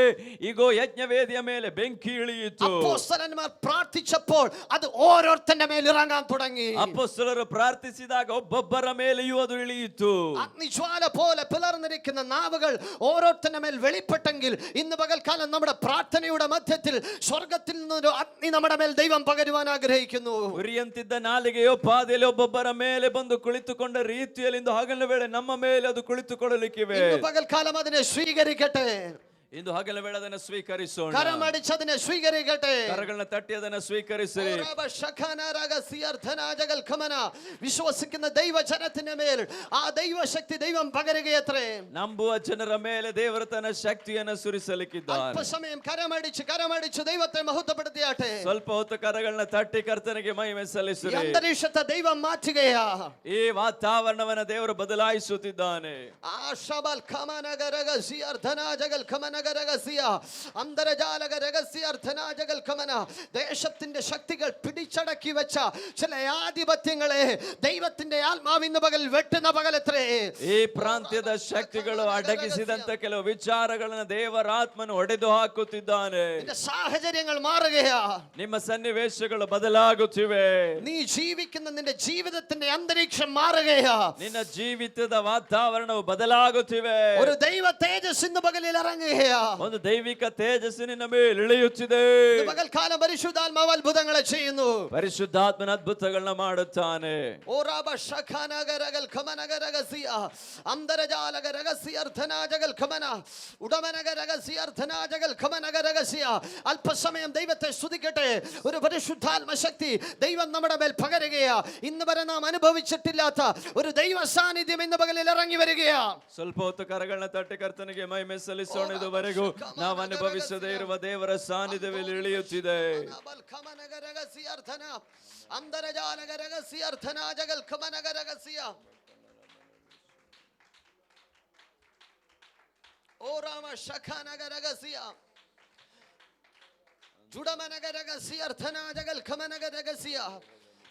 ಈಗೋ ಯಜ್ಞವೇದಿಯ ಮೇಲೆ ಬೆಂಕಿ ಇಳಿಯಿತು. അപ്പോസ്തലന്മാർ പ്രാർത്ഥിച്ചപ്പോൾ അത് ഓരോരുത്തന്റെ മേൽ ഇറങ്ങാൻ തുടങ്ങി. ಅಪೊಸ್ತಲರು ಪ್ರಾರ್ಥಿಸಿದಾಗ ಒಬ್ಬೊಬ್ಬರ ಮೇಲೆಯೂ ಅದು ಇಳಿಯಿತು. അഗ്നിജ്വാല പോലെ പിളർന്നിരിക്കുന്ന നാവുകൾ ഓരോരുത്തന്റെ മേൽ വെളിപ്പെട്ടെങ്കിൽ ഇന്ന് പകൽക്കാലം നമ്മുടെ പ്രാർത്ഥനയുടെ മധ്യത്തിൽ സ്വർഗത്തിൽ നിന്നൊരു അഗ്നി നമ്മുടെ മേൽ ദൈവം പകരുവാൻ ആഗ്രഹിക്കുന്നു. ಉರಿಯಂತಿದ್ದ ನಾಲಿಗೆಯೋ ಪಾದೆಯಲ್ಲಿ ಒಬ್ಬೊಬ್ಬರ ಮೇಲೆ ಬಂದು ಕುಳಿತುಕೊಂಡ ರೀತಿಯಲ್ಲಿ ಇಂದು ಹಗಲ ವೇಳೆ ನಮ್ಮ ಮೇಲೆ ಅದು ಕುಳಿತುಕೊಳ್ಳಲಿಕ್ಕಿವೆ. ഇന്ന് പകൽക്കാലം അതിനെ സ്വീകരിക്കട്ടെ. ಇಂದು ಹಗಲ ವೇಳೆ ಅದನ್ನು ಸ್ವೀಕರಿಸೋಣ. കരമടിച്ച് അതിനെ സ്വീകരിക്കട്ടെ. കരಗಳನ್ನ തട്ടി ಅದನ್ನು സ്വീകരിಸಿರಿ. വിശ്വസിക്കുന്ന ദൈവജനത്തിന്റെ മേൽ ആ ദൈവശക്തി ദൈവം പകരുകയത്രേ. ನಂಬುವ ಜನರ ಮೇಲೆ ದೇವರು ತನ್ನ ಶಕ್ತಿಯನ್ನು ಸುರಿಸಲಿಕ್ಕಿದ್ದಾನೆ. അല്പസമയം കരമടിച്ച് ദൈവത്തെ മഹത്വപ്പെടുത്തിയാട്ടെ. ಸ್ವಲ್ಪ ಹೊತ್ತು ಕರಗಳನ್ನ ತಟ್ಟಿ ಕರ್ತನಿಗೆ ಮಹಿಮೆ ಸಲ್ಲಿಸಿರಿ. അന്തരീക്ഷത്തെ ദൈവം മാറ്റുകയാ. ಈ ವಾತಾವರಣವನ್ನ ದೇವರು ಬದಲಾಯಿಸುತ್ತಿದ್ದಾನೆ. ആശബൽ ഖമനഗ രഹസ്യ അർദ്ധനാജഗൽ ഖമനഗ രഹസ്യ അന്തർജാലക രഹസ്യ അർദ്ധനാജഗൽ ഖമന. ദേശത്തിന്റെ ശക്തികൾ പിടിച്ചടക്കി വെച്ച ചില ആധിപത്യങ്ങളെ ദൈവത്തിന്റെ ആത്മാവിന്റെ പകൽ വെട്ടുന്ന പകലത്രേ. ಈ ಪ್ರಾಂತ್ಯದ ಶಕ್ತಿಗಳು ಅಡಗಿಸಿದಂತ ಕೆಲವು ವಿಚಾರಗಳನ್ನು ದೇವರ ಆತ್ಮನು ಒಡೆದು ಹಾಕುತ್ತಿದ್ದಾನೆ. സാഹചര്യങ്ങൾ മാറുകയാ. ನಿಮ್ಮ ಸನ್ನಿವೇಶಗಳು ಬದಲಾಗುತ್ತಿವೆ. നീ ജീവിക്കുന്ന നിന്റെ ജീവിതത്തിന്റെ അന്തരീക്ഷം മാറുകയാ. ನಿನ್ನ ಜೀವಿತದ ವಾತಾವರಣವು ಬದಲಾಗುತ್ತಿವೆ. ഒരു ദൈവ തേജസ് ഇന്ന് പകലിൽ ഇറങ്ങുകയാ. ಒಂದು ದೈವಿಕ ತೇಜಸ್ಸು ನಿನ್ನ ಮೇಲೆ ಇಳಿಯುತ್ತಿದೆ. പകൽക്കാലം പരിശുദ്ധാത്മാവ് അത്ഭുതങ്ങളെ ചെയ്യുന്നു. ಪರಿಶುದ್ಧಾತ್ಮನ ಅದ್ಭುತಗಳನ್ನ ಮಾಡುತ್ತಾನೆ. ഓറാബ ശഖനഗരഗൽ ഖമനഗരഗസിയ അന്തർജാലക രഹസ്യ അർദ്ധനാജഗൽ ഖമന ഉടമനഗ രഹസ്യ അർദ്ധനാജഗൽ ഖമനഗരഗസിയ. അല്പസമയം ദൈവത്തെ സ്തുതിക്കട്ടെ. ഒരു പരിശുദ്ധാത്മ ശക്തി ദൈവം നമ്മുടെ മേൽ പകരുകയാ. ഇന്ന് വരെ നാം അനുഭവിച്ചിട്ടില്ലാത്ത ഒരു ദൈവ സാന്നിധ്യം ഇന്ന് പകലിൽ ഇറങ്ങി വരികയാ. ಸ್ವಲ್ಪ ಹೊತ್ತು ಕರಗಳನ್ನ ತಟ್ಟಿ ಕರ್ತನಿಗೆ ಮಹಿಮೆ ಸಲ್ಲಿಸೋಣ. ಇದುವರೆಗೂ ನಾವು ಅನುಭವಿಸದೇ ಇರುವ ದೇವರ ಸಾನ್ನಿಧ್ಯದಲ್ಲಿ ಇಳಿಯುತ್ತಿದೆ.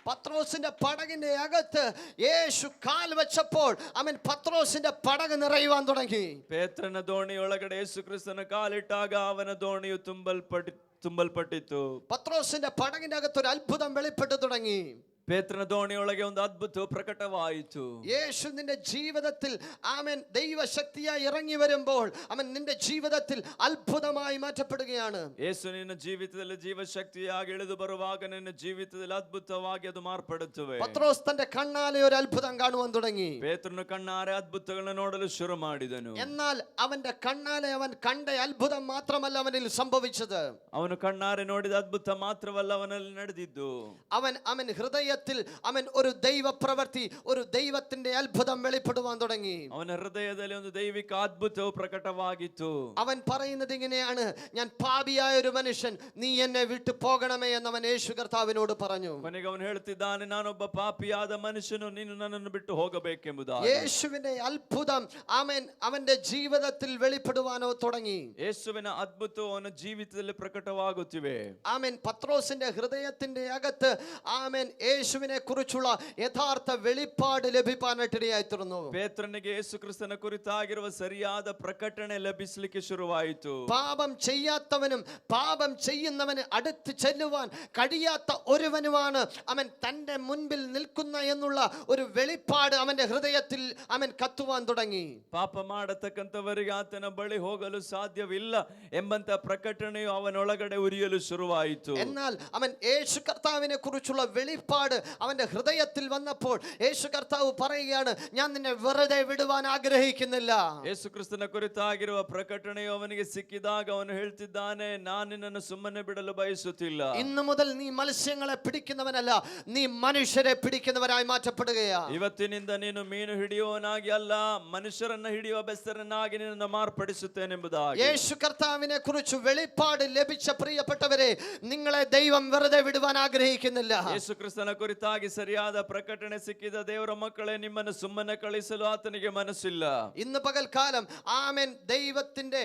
പത്രോസിന്റെ പടകിന്റെ അകത്ത് യേശു കാൽ വെച്ചപ്പോൾ അവൻ പത്രോസിന്റെ പടക് നിറയുവാൻ തുടങ്ങി. ಪೇತ್ರನ ದೋಣಿಯೊಳಗಡೆ ಯೇಸು ಕ್ರಿಸ್ತನ ಕಾಲಿಟ್ಟಾಗ ಅವನ ದೋಣಿಯು ತುಂಬಲ್ಪಟ್ಟಿತು. പത്രോസിന്റെ പടകിന്റെ അകത്ത് ഒരു അത്ഭുതം വെളിപ്പെട്ടു തുടങ്ങി. ಪೇತ್ರನ ದೋಣಿಯೊಳಗೆ ಒಂದು ಅದ್ಭುತ ಪ್ರಕಟವಾಯಿತು. യേശു നിന്റെ ജീവിതത്തിൽ ആമേൻ ദൈവശക്തിയായി ഇറങ്ങി വരുമ്പോൾ അവൻ നിന്റെ ജീവിതത്തിൽ അത്ഭുതമായി മാറ്റപ്പെടുകയാണ്. ಯೇಸು ನಿನ್ನ ಜೀವಿತದಲ್ಲಿ ಜೀವಶಕ್ತಿಯಾಗಿ ಇಳಿದು ಬರುವಾಗ ನಿನ್ನ ಜೀವಿತದಲ್ಲಿ ಅದ್ಭುತವಾಗಿ ಅದು ಮಾರ್ಪಡುತ್ತವೆ. പത്രോസ് തന്റെ കണ്ണാലെ ഒരു അത്ഭുതം കാണുവാൻ തുടങ്ങി. ಪೇತ್ರನು ಕಣ್ಣಾರೆ ಅದ್ಭುತಗಳನ್ನು ನೋಡಲು ಶುರು ಮಾಡಿದನು. എന്നാൽ അവന്റെ കണ്ണാലെ അവൻ കണ്ട അത്ഭുതം മാത്രമല്ല അവനിൽ സംഭവിച്ചത്. ಅವನು ಕಣ್ಣಾರೆ ನೋಡಿದ ಅದ್ಭುತ ಮಾತ್ರವಲ್ಲ ಅವನಲ್ಲಿ ನಡೆದಿದ್ದು. അവൻ ഹൃദയത്തിൽ അവൻ ഒരു ദൈവ പ്രവൃത്തി, ഒരു ദൈവത്തിന്റെ അത്ഭുതം വെളിപ്പെടുവാൻ തുടങ്ങി. ಅವನ ಹೃದಯದಲ್ಲಿ ಒಂದು ದೈವಿಕ ಅದ್ಭುತವು ಪ್ರಕಟವಾಗಿತ್ತು. അവൻ പറയുന്നത് ഇങ്ങനെയാണ്, ഞാൻ പാപിയായ ഒരു മനുഷ്യൻ, നീ എന്നെ വിട്ടു പോകണമേ എന്ന് അവൻ യേശു കർത്താവിനോട് പറഞ്ഞു. ಕೊನೆಗೆ ಅವನು ಹೇಳುತ್ತಿದ್ದಾನೆ, ನಾನೊಬ್ಬ ಪಾಪಿಯಾದ ಮನುಷ್ಯನು, ನೀನು ನನ್ನನ್ನು ಬಿಟ್ಟು ಹೋಗಬೇಕೆಂಬುದಾಗಿ. യേശുവിന്റെ അത്ഭുതം അവന്റെ ജീവിതത്തിൽ വെളിപ്പെടുവാനോ തുടങ്ങി. ಯೇಸುವಿನ ಅದ್ಭುತವು ಅವನ ಜೀವಿತದಲ್ಲಿ ಪ್ರಕಟವಾಗುತ್ತಿವೆ. പത്രോസിന്റെ ഹൃദയത്തിന്റെ അകത്ത് യേശുവിനെ കുറിച്ചുള്ള യഥാർത്ഥ വെളിപ്പാട് ലഭിക്കാനായിട്ടിടയായി തീർന്നു. ಪೇತ್ರನಿಗೆ ಯೇಸು ಕ್ರಿಸ್ತನ ಕುರಿತಾಗಿರುವ ಸರಿಯಾದ ಪ್ರಕಟಣೆ ಲಭಿಸಲಿಕ್ಕೆ ಶುರುವಾಯಿತು. പാപം ചെയ്യാത്തവനും പാപം ചെയ്യുന്നവന് അടുത്ത് ചെല്ലുവാൻ കഴിയാത്ത ഒരുവനുമാണ് അവൻ തന്റെ മുൻപിൽ നിൽക്കുന്ന എന്നുള്ള ഒരു വെളിപ്പാട് അവന്റെ ഹൃദയത്തിൽ അവൻ കത്തുവാൻ തുടങ്ങി. ಪಾಪ ಮಾಡತಕ್ಕಂಥವರಿಗೆ ಆತನ ಬಳಿ ಹೋಗಲು ಸಾಧ್ಯವಿಲ್ಲ ಎಂಬಂತ ಪ್ರಕಟಣೆಯು ಅವನೊಳಗಡೆ ಉರಿಯಲು ಶುರುವಾಯಿತು. എന്നാൽ അവൻ യേശു കർത്താവിനെ കുറിച്ചുള്ള വെളിപ്പാട് അവന്റെ ഹൃദയത്തിൽ വന്നപ്പോൾ യേശു കർത്താവ് പറയുകയാണ്, ഞാൻ നിന്നെ വെറുതെ വിടുവാൻ ആഗ്രഹിക്കുന്നില്ല. ಯೇಸು ಕ್ರಿಸ್ತನ ಕುರಿತಾಗಿರುವ ಪ್ರಕಟಣೆಯು ಅವನಿಗೆ ಸಿಕ್ಕಿದಾಗ ಅವನು ಹೇಳ್ತಿದ್ದಾನೆ, ನಾನು ನಿನ್ನನ್ನು ಸುಮ್ಮನೆ ಬಿಡಲು ಬಯಸುತ್ತಿಲ್ಲ. ഇന്നു മുതൽ നീ മത്സ്യങ്ങളെ പിടിക്കുന്നവനല്ല, നീ മനുഷ്യരെ പിടിക്കുന്നവരായി മാറ്റപ്പെടുകയാ. ಇವತ್ತಿನಿಂದ ನೀನು ಮೀನು ಹಿಡಿಯುವವನಾಗಿ ಅಲ್ಲ, ಮನುಷ್ಯರನ್ನ ಹಿಡಿಯುವ ಬೆಸ್ತರನ್ನಾಗಿ ನಿನ್ನನ್ನು ಮಾರ್ಪಡಿಸುತ್ತೇನೆಂಬುದಾಗಿ. യേശു കർത്താവിനെ കുറിച്ച് വെളിപ്പാട് ലഭിച്ച പ്രിയപ്പെട്ടവരെ, നിങ്ങളെ ദൈവം വെറുതെ വിടുവാൻ ആഗ്രഹിക്കുന്നില്ല. ಯೇಸು ಕ್ರಿಸ್ತನ ಕುರಿತಾಗಿ ಸರಿಯಾದ ಪ್ರಕಟಣೆ ಸಿಕ್ಕಿದ ದೇವರ ಮಕ್ಕಳೇ, ನಿಮ್ಮನ್ನು ಸುಮ್ಮನೆ ಕಳಿಸಲು ಆತನಿಗೆ ಮನಸ್ಸಿಲ್ಲ. ഇന്ന് പകൽക്കാലം ദൈവത്തിന്റെ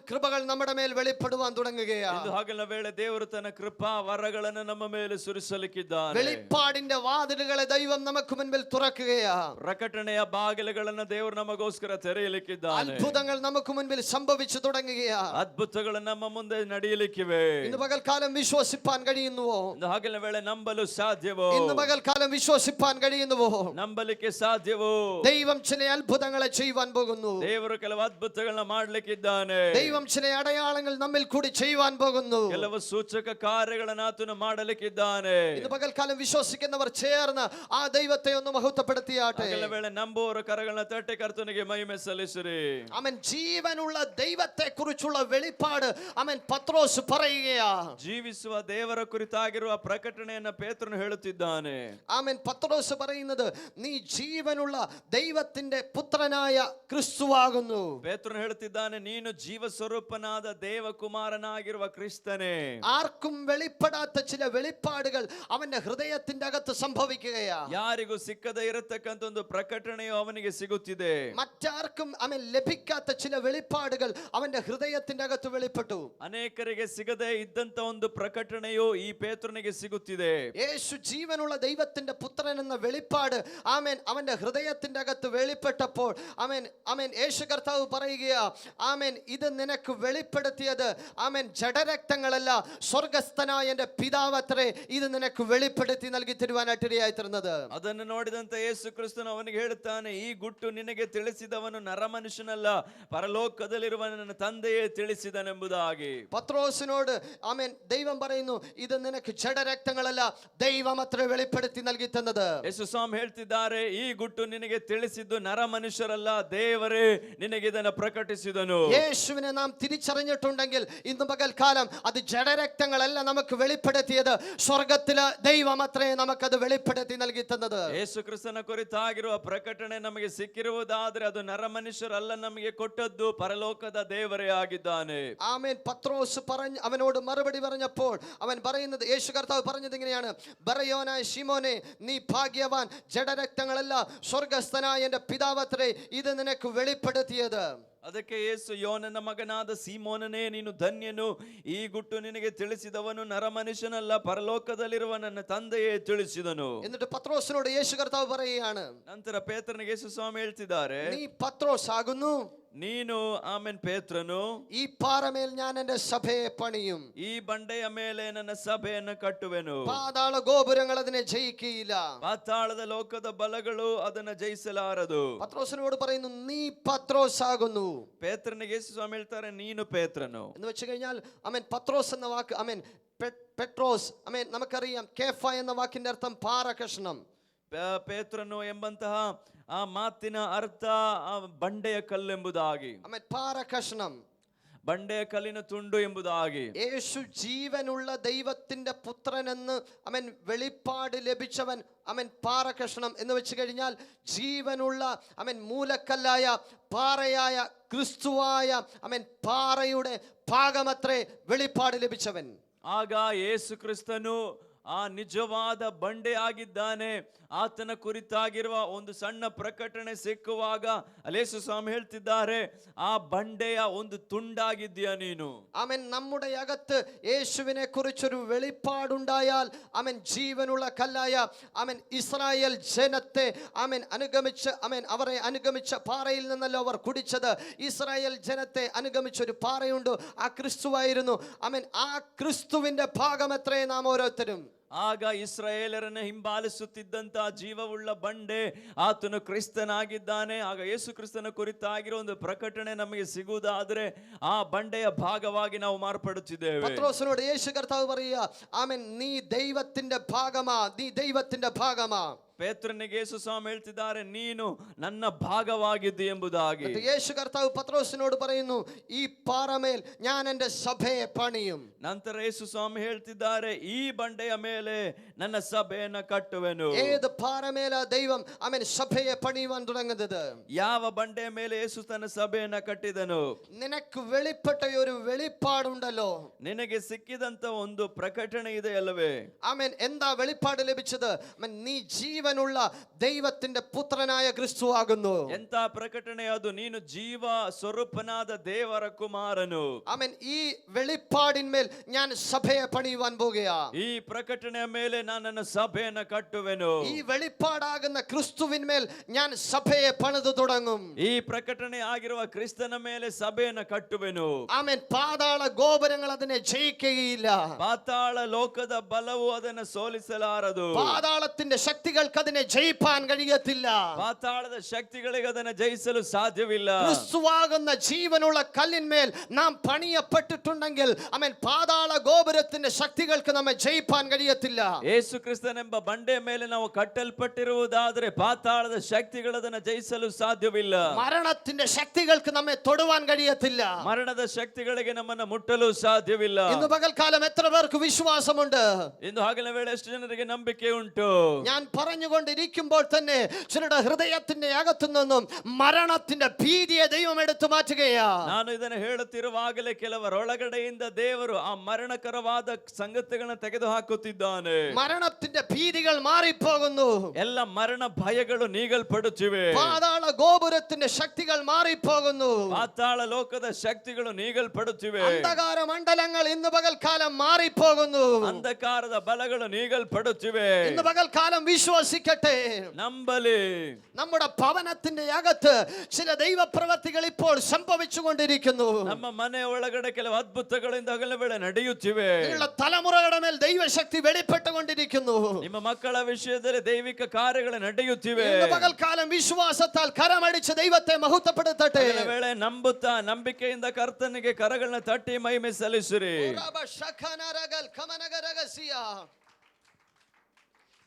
കൃപകൾ നമ്മുടെ മേൽ വെളിപ്പെടുവാൻ തുടങ്ങുകയാണ്. ಇಂದು ಹಗಲ ವೇಳೆ ದೇವರು ತನ್ನ ಕೃಪಾ ವರಗಳನ್ನು ನಮ್ಮ ಮೇಲೆ ಸುರಿಸಲಿಕ್ಕಿದ್ದಾನೆ. വെളിപ്പാടിന്റെ വാതിലുകളെ ദൈവം നമുക്ക് മുൻപിൽ തുറക്കുകയാ. ಪ್ರಕಟಣೆಯ ಬಾಗಿಲುಗಳನ್ನು ದೇವರು ನಮಗೋಸ್ಕರ ತೆರೆಯಲಿಕ್ಕಿದ್ದಾನೆ. അത്ഭുതങ്ങൾ നമുക്ക് മുൻപിൽ സംഭവിച്ചു തുടങ്ങുകയാ. ಅದ್ಭುತಗಳು ನಮ್ಮ ಮುಂದೆ ನಡೆಯಲಿಕ್ಕಿವೆ. ഇന്ന് പകൽക്കാലം വിശ്വസിപ്പാൻ കഴിയുന്നുവോ? ಇಂದು ಹಗಲ ವೇಳೆ ನಂಬಲು ಸಾಧ್ಯವೋ? ഇന്ന് പകൽക്കാലം വിശ്വസിപ്പാൻ കഴിയുന്നുവോ? ನಂಬಲಿಕ್ಕೆ ಸಾಧ್ಯವೋ? ദൈവം ചില അത്ഭുതങ്ങളെ ചെയ്യുവാൻ പോകുന്നു. ದೇವರು ಕೆಲವು ಅದ್ಭುತಗಳನ್ನ ಮಾಡ್ಲಿಕ್ಕಿದ್ದಾನೆ. ദൈവം ചില അടയാളങ്ങൾ നമ്മിൽ കൂടി ചെയ്യുവാൻ പോകുന്നു. ಕೆಲವು ಸೂಚಕ ಕಾರ್ಯಗಳನ್ನ ಆತನು ಮಾಡಲಿಕ್ಕಿದ್ದಾನೆ. ഇന്ന് പകൽക്കാലം വിശ്വസിക്കുന്നവർ ചേർന്ന് ആ ദൈവത്തെ ഒന്ന് മഹത്വപ്പെടുത്തിയാട്ടെ. ಹಗಲ ವೇಳೆ ನಂಬುವವರ ಕರಗಳನ್ನ ತಟ್ಟಿ ಕರ್ತನಿಗೆ ಮಹಿಮೆ ಸಲ್ಲಿಸಿರಿ. അവൻ ജീവനുള്ള ദൈവത്തെ കുറിച്ചുള്ള വെളിപ്പാട് അവൻ പത്രോസ് പറയുകയാ. ಜೀವಿಸುವ ದೇವರ ಕುರಿತಾಗಿರುವ ಪ್ರಕಟಣೆಯನ್ನ ಪೇತ್ರನು ಹೇಳುತ್ತಿದ್ದಾನೆ. ആമേൻ. പത്രോസ് പറയുന്നത് നീ ജീവനുള്ള ദൈവത്തിന്റെ പുത്രനായ ക്രിസ്തുവാകുന്നു. ಪೇತ್ರನು ಹೇಳುತ್ತಿದ್ದಾನೆ, ನೀನು ಜೀವ ಸ್ವರೂಪನಾದ ದೇವಕುಮಾರನಾಗಿರುವ ಕ್ರಿಸ್ತನೇ. ആർക്കും വെളിപ്പെടാത്ത ചില വെളിപ്പാടുകൾ അവന്റെ ഹൃദയത്തിന്റെ അകത്ത് സംഭവിക്കുകയാ. ಯಾರಿಗೂ ಸಿಕ್ಕದೇ ಇರತಕ್ಕಂತ ಒಂದು ಪ್ರಕಟಣೆಯು ಅವನಿಗೆ ಸಿಗುತ್ತಿದೆ. മറ്റാർക്കും അവൻ ലഭിക്കാത്ത ചില വെളിപ്പാടുകൾ അവന്റെ ഹൃദയത്തിന്റെ അകത്ത് വെളിപ്പെട്ടു. ಅನೇಕರಿಗೆ ಸಿಗದೇ ಇದ್ದಂತ ಒಂದು ಪ್ರಕಟಣೆಯು ಈ ಪೇತ್ರನಿಗೆ ಸಿಗುತ್ತಿದೆ. യേശു ജീവനുള്ള ദൈവത്തിന്റെ പുത്രൻ എന്ന വെളിപ്പാട് ആമേൻ അവന്റെ ഹൃദയത്തിന്റെ അകത്ത് വെളിപ്പെട്ടപ്പോൾ ആമേൻ ആമേൻ യേശു കർത്താവ് പറയുകയാ, ആമേൻ ഇത് നിനക്ക് വെളിപ്പെടുത്തിയത് ആമേൻ ജഡരക്തങ്ങളല്ല, സ്വർഗസ്ഥനായ എന്റെ പിതാവത്രേ ഇത് നിനക്ക് വെളിപ്പെടുത്തി നൽകി തരുവാനായിട്ടിടയായി തീർന്നത്. ಅದನ್ನು ನೋಡಿದಂತ ಯೇಸು ಕ್ರಿಸ್ತನು ಅವನಿಗೆ ಹೇಳುತ್ತಾನೆ, ಈ ಗುಟ್ಟು ನಿನಗೆ ತಿಳಿಸಿದವನು ನರಮನುಷ್ಯನಲ್ಲ, പരലോകದಲ್ಲಿರುವ ನನ್ನ ತಂದೆಯೇ ತಿಳಿಸಿದನೆಂಬುದಾಗಿ. പത്രോസിനോട് ആമേൻ ദൈവം പറയുന്നു, ഇത് നിനക്ക് ജഡരക്തങ്ങളല്ല, ദൈവം അത്രേ വെളിപ്പെടുത്തി നൽകി തന്നത്. ಯೇಸು ಸ್ವಾಮಿ ಹೇಳ್ತಿದ್ದಾರೆ, ಈ ಗುಟ್ಟು ನಿನಗೆ ತಿಳಿಸಿದ್ದು ನರ ಮನುಷ್ಯರಲ್ಲ, ದೇವರೇ ನಿನಗೆ ಇದನ್ನು ಪ್ರಕಟಿಸಿದನು. യേശുവിനെ നാം തിരിച്ചറിഞ്ഞിട്ടുണ്ടെങ്കിൽ ഇന്ന് പകൽക്കാലം അത് ജഡരക്തങ്ങളല്ല നമുക്ക് വെളിപ്പെടുത്തിയത്, സ്വർഗത്തിലെ ദൈവം അത്രേ നമുക്കത് വെളിപ്പെടുത്തി നൽകി തന്നത്. ಯೇಸು ಕ್ರಿಸ್ತನ ಕುರಿತಾಗಿರುವ ಪ್ರಕಟಣೆ ನಮಗೆ ಸಿಕ್ಕಿರುವುದಾದ್ರೆ ಅದು ನರ ಮನುಷ್ಯರಲ್ಲ, ನಮಗೆ ಕೊಟ್ಟದ್ದು ಪರಲೋಕದ ದೇವರೇ ಆಗಿದ್ದಾನೆ. ആമേൻ. പത്രോസ് അവനോട് മറുപടി പറഞ്ഞപ്പോൾ അവൻ പറയുന്നത്, യേശു കർത്താവ് പറഞ്ഞത് ഇങ്ങനെയാണ്, ബറയോനായ ശിമോനെ, നീ ഭാഗ്യവാൻ, ജഡരക്തങ്ങളല്ല, സ്വർഗസ്ഥനായ എന്റെ പിതാവത്രേ ഇത് നിനക്ക് വെളിപ്പെടുത്തിയത്. ಅದಕ್ಕೆ ಯೇಸು, ಯೋನನ ಮಗನಾದ ಸೀಮೋನನೇ, ನೀನು ಧನ್ಯನು, ಈ ಗುಟ್ಟು ನಿನಗೆ ತಿಳಿಸಿದವನು ನರ ಮನುಷ್ಯನಲ್ಲ, ಪರಲೋಕದಲ್ಲಿರುವ ನನ್ನ ತಂದೆಯೇ ತಿಳಿಸಿದನು. എന്നിട്ട് പത്രോസിനോട് യേശു കർത്താവ് പറയുകയാണ്, ನಂತರ ಪೇತ್ರನಿಗೆ ಯೇಸು ಸ್ವಾಮಿ ಹೇಳ್ತಿದ್ದಾರೆ, നീ പത്രോസ് ആകുന്നു, ನೀನು ಆಮೇನ್ ಪೇತ್ರನು, ഈ പാറമേൽ ഞാൻ എന്റെ സഭയെ പണിയും, ಈ ಬಂಡೆಯ ಮೇಲೆ ನನ್ನ ಸಭೆಯನ್ನು ಕಟ್ಟುವೆನು, പാതാള ഗോപുരങ്ങൾ അതിനെ ജയിക്കുകയില്ല. ಪಾತಾಳದ ಲೋಕದ ಬಲಗಳು ಅದನ್ನ ಜಯಿಸಲಾರದು. പത്രോസിനോട് പറയുന്നു, നീ പത്രോസ് ആകുന്നു. ಪೇತ್ರನಿಗೆ ಯೇಸು ಸ್ವಾಮಿ ಹೇಳ್ತಾರೆ, ನೀನು ಪೇತ್ರನು. എന്ന് വെച്ച് കഴിഞ്ഞാൽ അമേൻ പത്രോസ് എന്ന വാക്ക് അമേൻ പെട്രോസ് അമേൻ നമുക്കറിയാം, കേഫ എന്ന വാക്കിന്റെ അർത്ഥം പാറ കഷ്ണം. ಪೇತ್ರನು ಎಂಬಂತಹ ಆ ಮಾತಿನ ಅರ್ಥ ಬಂಡೆಯ ಕಲ್ಲೆಂಬುದಾಗಿ, അമേൻ പാറ കഷ്ണം, ಬಂಡೆಯ ಕಲ್ಲಿನ ತುಂಡು ಎಂಬುದಾಗಿ. യേശു ജീവനുള്ള ദൈവത്തിന്റെ പുത്രൻ എന്ന് അവൻ വെളിപ്പാട് ലഭിച്ചവൻ അവൻ പാറ കഷ്ണം എന്ന് വെച്ച് കഴിഞ്ഞാൽ ജീവനുള്ള അവൻ മൂലക്കല്ലായ പാറയായ ക്രിസ്തുവായ അവൻ പാറയുടെ ഭാഗമത്രേ വെളിപ്പാട് ലഭിച്ചവൻ. ಆಗ ಯೇಸು ಕ್ರಿಸ್ತನು ಆ ನಿಜವಾದ ಬಂಡೆ ಆಗಿದ್ದಾನೆ. ಆತನ ಕುರಿತಾಗಿರುವ ಒಂದು ಸಣ್ಣ ಪ್ರಕಟಣೆ ಸಿಕ್ಕುವಾಗ ಯೇಸು ಸ್ವಾಮಿ ಹೇಳ್ತಿದ್ದಾರೆ, ಆ ಬಂಡೆಯ ಒಂದು ತುಂಡಾಗಿದ್ದೀಯ ನೀನು. ആമേൻ. നമ്മുടെ അകത്ത് യേശുവിനെ കുറിച്ചൊരു വെളിപ്പാടുണ്ടായാൽ അവൻ ജീവനുള്ള കല്ലായ അവൻ ഇസ്രായേൽ ജനത്തെ അവൻ അനുഗമിച്ച് അവരെ അനുഗമിച്ച പാറയിൽ നിന്നല്ലോ അവർ കുടിച്ചത്. ഇസ്രായേൽ ജനത്തെ അനുഗമിച്ചൊരു പാറയുണ്ട്, ആ ക്രിസ്തുവായിരുന്നു. അവൻ ആ ക്രിസ്തുവിന്റെ ഭാഗമത്രേ നാം ഓരോരുത്തരും. ಆಗ ಇಸ್ರಾಯೇಲರನ್ನು ಹಿಂಬಾಲಿಸುತ್ತಿದ್ದಂತ ಜೀವವುಳ್ಳ ಬಂಡೆ ಆತನು ಕ್ರಿಸ್ತನಾಗಿದ್ದಾನೆ. ಆಗ ಯೇಸು ಕ್ರಿಸ್ತನ ಕುರಿತಾಗಿರೋ ಒಂದು ಪ್ರಕಟಣೆ ನಮಗೆ ಸಿಗುವುದಾದ್ರೆ ಆ ಬಂಡೆಯ ಭಾಗವಾಗಿ ನಾವು ಮಾರ್ಪಡುತ್ತಿದ್ದೇವೆ. പത്രോസിനോട് യേശു കർത്താവ് പറയുക, ആമേൻ, നീ ദൈവത്തിന്റെ ഭാഗമാ, നീ ദൈവത്തിന്റെ ഭാഗമാ. ಪೇತ್ರನಿಗೆ ಯೇಸು ಸ್ವಾಮಿ ಹೇಳ್ತಿದ್ದಾರೆ, ನೀನು ನನ್ನ ಭಾಗವಾಗಿದ್ದಿ ಎಂಬುದಾಗಿ. യേശു കർത്താവ് പത്രോസിനോട് പറയുന്നു, ഈ പാറമേൽ ഞാൻ എൻ്റെ സഭയെ പണിയും. ನಂತರ ಯೇಸು ಸ್ವಾಮಿ ಹೇಳ್ತಿದ್ದಾರೆ, ಈ ಬಂಡೆಯ ಮೇಲೆ ನನ್ನ ಸಭೆಯನ್ನ ಕಟ್ಟುವೆನು. ഏത് പാറമേല ദൈവം അവൻ സഭയെ പണിയുവാൻ തുടങ്ങുന്നത്? ಯಾವ ಬಂಡೆಯ ಮೇಲೆ ಯೇಸು ತನ್ನ ಸಭೆಯನ್ನ ಕಟ್ಟಿದನು? നിനക്ക് വെളിപ്പെട്ട ഒരു വെളിപ്പാടുണ്ടല്ലോ, ನಿನಗೆ ಸಿಕ್ಕಿದಂತ ಒಂದು ಪ್ರಕಟಣೆ ಇದೆ ಅಲ್ಲವೇ? ആമേൻ. എന്താ വെളിപ്പാട് ലഭിച്ചത്? നീ ജീവനുള്ള ജീവനുള്ള ദൈവത്തിന്റെ പുത്രനായ ക്രിസ്തു ആകുന്നു. ಎಂತ ಪ್ರಕಟಣೆ ಅದು, ನೀನು ಜೀವ ಸ್ವರೂಪನಾದ ದೇವರ ಕುಮಾರನು. ആമേൻ. ഈ വെളിപ്പാടിന്മേൽ ഞാൻ സഭയെ പണിയുവാൻ പോകുകയാ. ಈ ಪ್ರಕಟಣೆಯ ಮೇಲೆ ನಾನು ನನ್ನ ಸಭೆಯನ್ನು ಕಟ್ಟುವೆನು. ഈ വെളിപ്പാടാകുന്ന ക്രിസ്തുവിന്മേൽ ഞാൻ സഭയെ പണിതു തുടങ്ങും. ಈ ಪ್ರಕಟಣೆ ಆಗಿರುವ ಕ್ರಿಸ್ತನ ಮೇಲೆ ಸಭೆಯನ್ನು ಕಟ್ಟುವೆನು. ആമേൻ. പാതാള ഗോപുരങ്ങൾ അതിനെ ജയിക്കുകയില്ല. ಪಾತಾಳ ಲೋಕದ ಬಲವು ಅದನ್ನು ಸೋಲಿಸಲಾರದು. പാതാളത്തിന്റെ ശക്തികൾക്ക് അതിനെ ജയിപ്പാൻ കഴിയത്തില്ല. ಪಾತಾಳದ ಶಕ್ತಿಗಳಿಗೆ ಅದನ್ನು ಜಯಿಸಲು ಸಾಧ್ಯವಿಲ್ಲ. ക്രിസ്തുവാകുന്ന ജീവനുള്ള കല്ലിന്മേൽ നാം പണിയപ്പെട്ടിട്ടുണ്ടെങ്കിൽ ആമേൻ, പാതാള ഗോപുരത്തിന്റെ ശക്തികൾക്ക് നമ്മെ ജയിപ്പാൻ കഴിയത്തില്ല. ಯೇಸು ಕ್ರಿಸ್ತನೆಂಬ ಬಂಡೆಯ ಮೇಲೆ ನಾವು ಕಟ್ಟಲ್ಪಟ್ಟಿರುವುದಾದರೆ ಪಾತಾಳದ ಶಕ್ತಿಗಳು ಅದನ್ನು ಜಯಿಸಲು ಸಾಧ್ಯವಿಲ್ಲ. മരണത്തിന്റെ ശക്തികൾക്ക് നമ്മെ തൊടുവാൻ കഴിയത്തില്ല. ಮರಣದ ಶಕ್ತಿಗಳಿಗೆ ನಮ್ಮನ್ನು ಮುಟ್ಟಲು ಸಾಧ್ಯವಿಲ್ಲ. ഇന്ന് പകൽക്കാലം എത്ര പേർക്ക് വിശ്വാസമുണ്ട്? ಇಂದು ಹಗಲ ವೇಳೆ ಎಷ್ಟು ಜನರಿಗೆ ನಂಬಿಕೆ ಉಂಟು? ഞാൻ പറഞ്ഞുകൊണ്ടിരിക്കുമ്പോൾ തന്നെ ചിലരുടെ ഹൃദയത്തിന്റെ അകത്തു നിന്നും മരണത്തിന്റെ ഭീതിയെ ദൈവം എടുത്തു മാറ്റുകയാ. ನಾನು ಇದನ್ನು ಹೇಳುತ್ತಿರುವಾಗಲೇ ಕೆಲವರೊಳಗಡೆಯಿಂದ ದೇವರು ಆ ಮರಣಕರವಾದ ಸಂಗತಿಗಳನ್ನು ತೆಗೆದು ಹಾಕುತ್ತಿದ್ದಾನೆ. മരണത്തിന്റെ ഭീതികൾ മാറിപ്പോകുന്നു. ಎಲ್ಲ ಮರಣ ಭಯಗಳು ನೀಗಲ್ಪಡುತ್ತಿವೆ. പാതാള ഗോപുരത്തിന്റെ ശക്തികൾ മാറിപ്പോകുന്നു. ಪಾತಾಳ ಲೋಕದ ಶಕ್ತಿಗಳು ನೀಗಲ್ಪಡುತ್ತಿವೆ. അന്ധകാര മണ്ഡലങ്ങൾ ഇന്ന് പകൽക്കാലം മാറിപ്പോകുന്നു. ಅಂಧಕಾರದ ಬಲಗಳು ನೀಗಲ್ಪಡುತ್ತಿವೆ. ഇന്ന് പകൽക്കാലം വിശ്വസിക്കട്ടെ, ನಂಬಲಿ. നമ്മുടെ ഭവനത്തിന്റെ അകത്ത് ചില ദൈവപ്രവൃത്തികൾ ഇപ്പോൾ സംഭവിച്ചുകൊണ്ടിരിക്കുന്നു. ನಮ್ಮ ಮನೆ ಒಳಗಡೆ ಕೆಲವು ಅದ್ಭುತಗಳಿಂದ ಹಗಲ ವೇಳೆ ನಡೆಯುತ್ತಿವೆ. നിങ്ങളുടെ തലമുറകളുടെ മേൽ ദൈവശക്തി വെളിപ്പെട്ടുകൊണ്ടിരിക്കുന്നു. ನಿಮ್ಮ ಮಕ್ಕಳ ವಿಷಯದಲ್ಲಿ ದೈವಿಕ ಕಾರ್ಯಗಳು ನಡೆಯುತ್ತಿವೆ. ഇന്ന് പകൽക്കാലം വിശ്വാസത്താൽ കരമടിച്ച് ദൈവത്തെ മഹത്വപ്പെടുത്തട്ടെ. ಹಗಲ ವೇಳೆ ನಂಬುತ್ತಾ ನಂಬಿಕೆಯಿಂದ ಕರ್ತನಿಗೆ ಕರಗಳನ್ನ ತಟ್ಟಿ ಮಹಿಮೆ ಸಲ್ಲಿಸಿರಿ.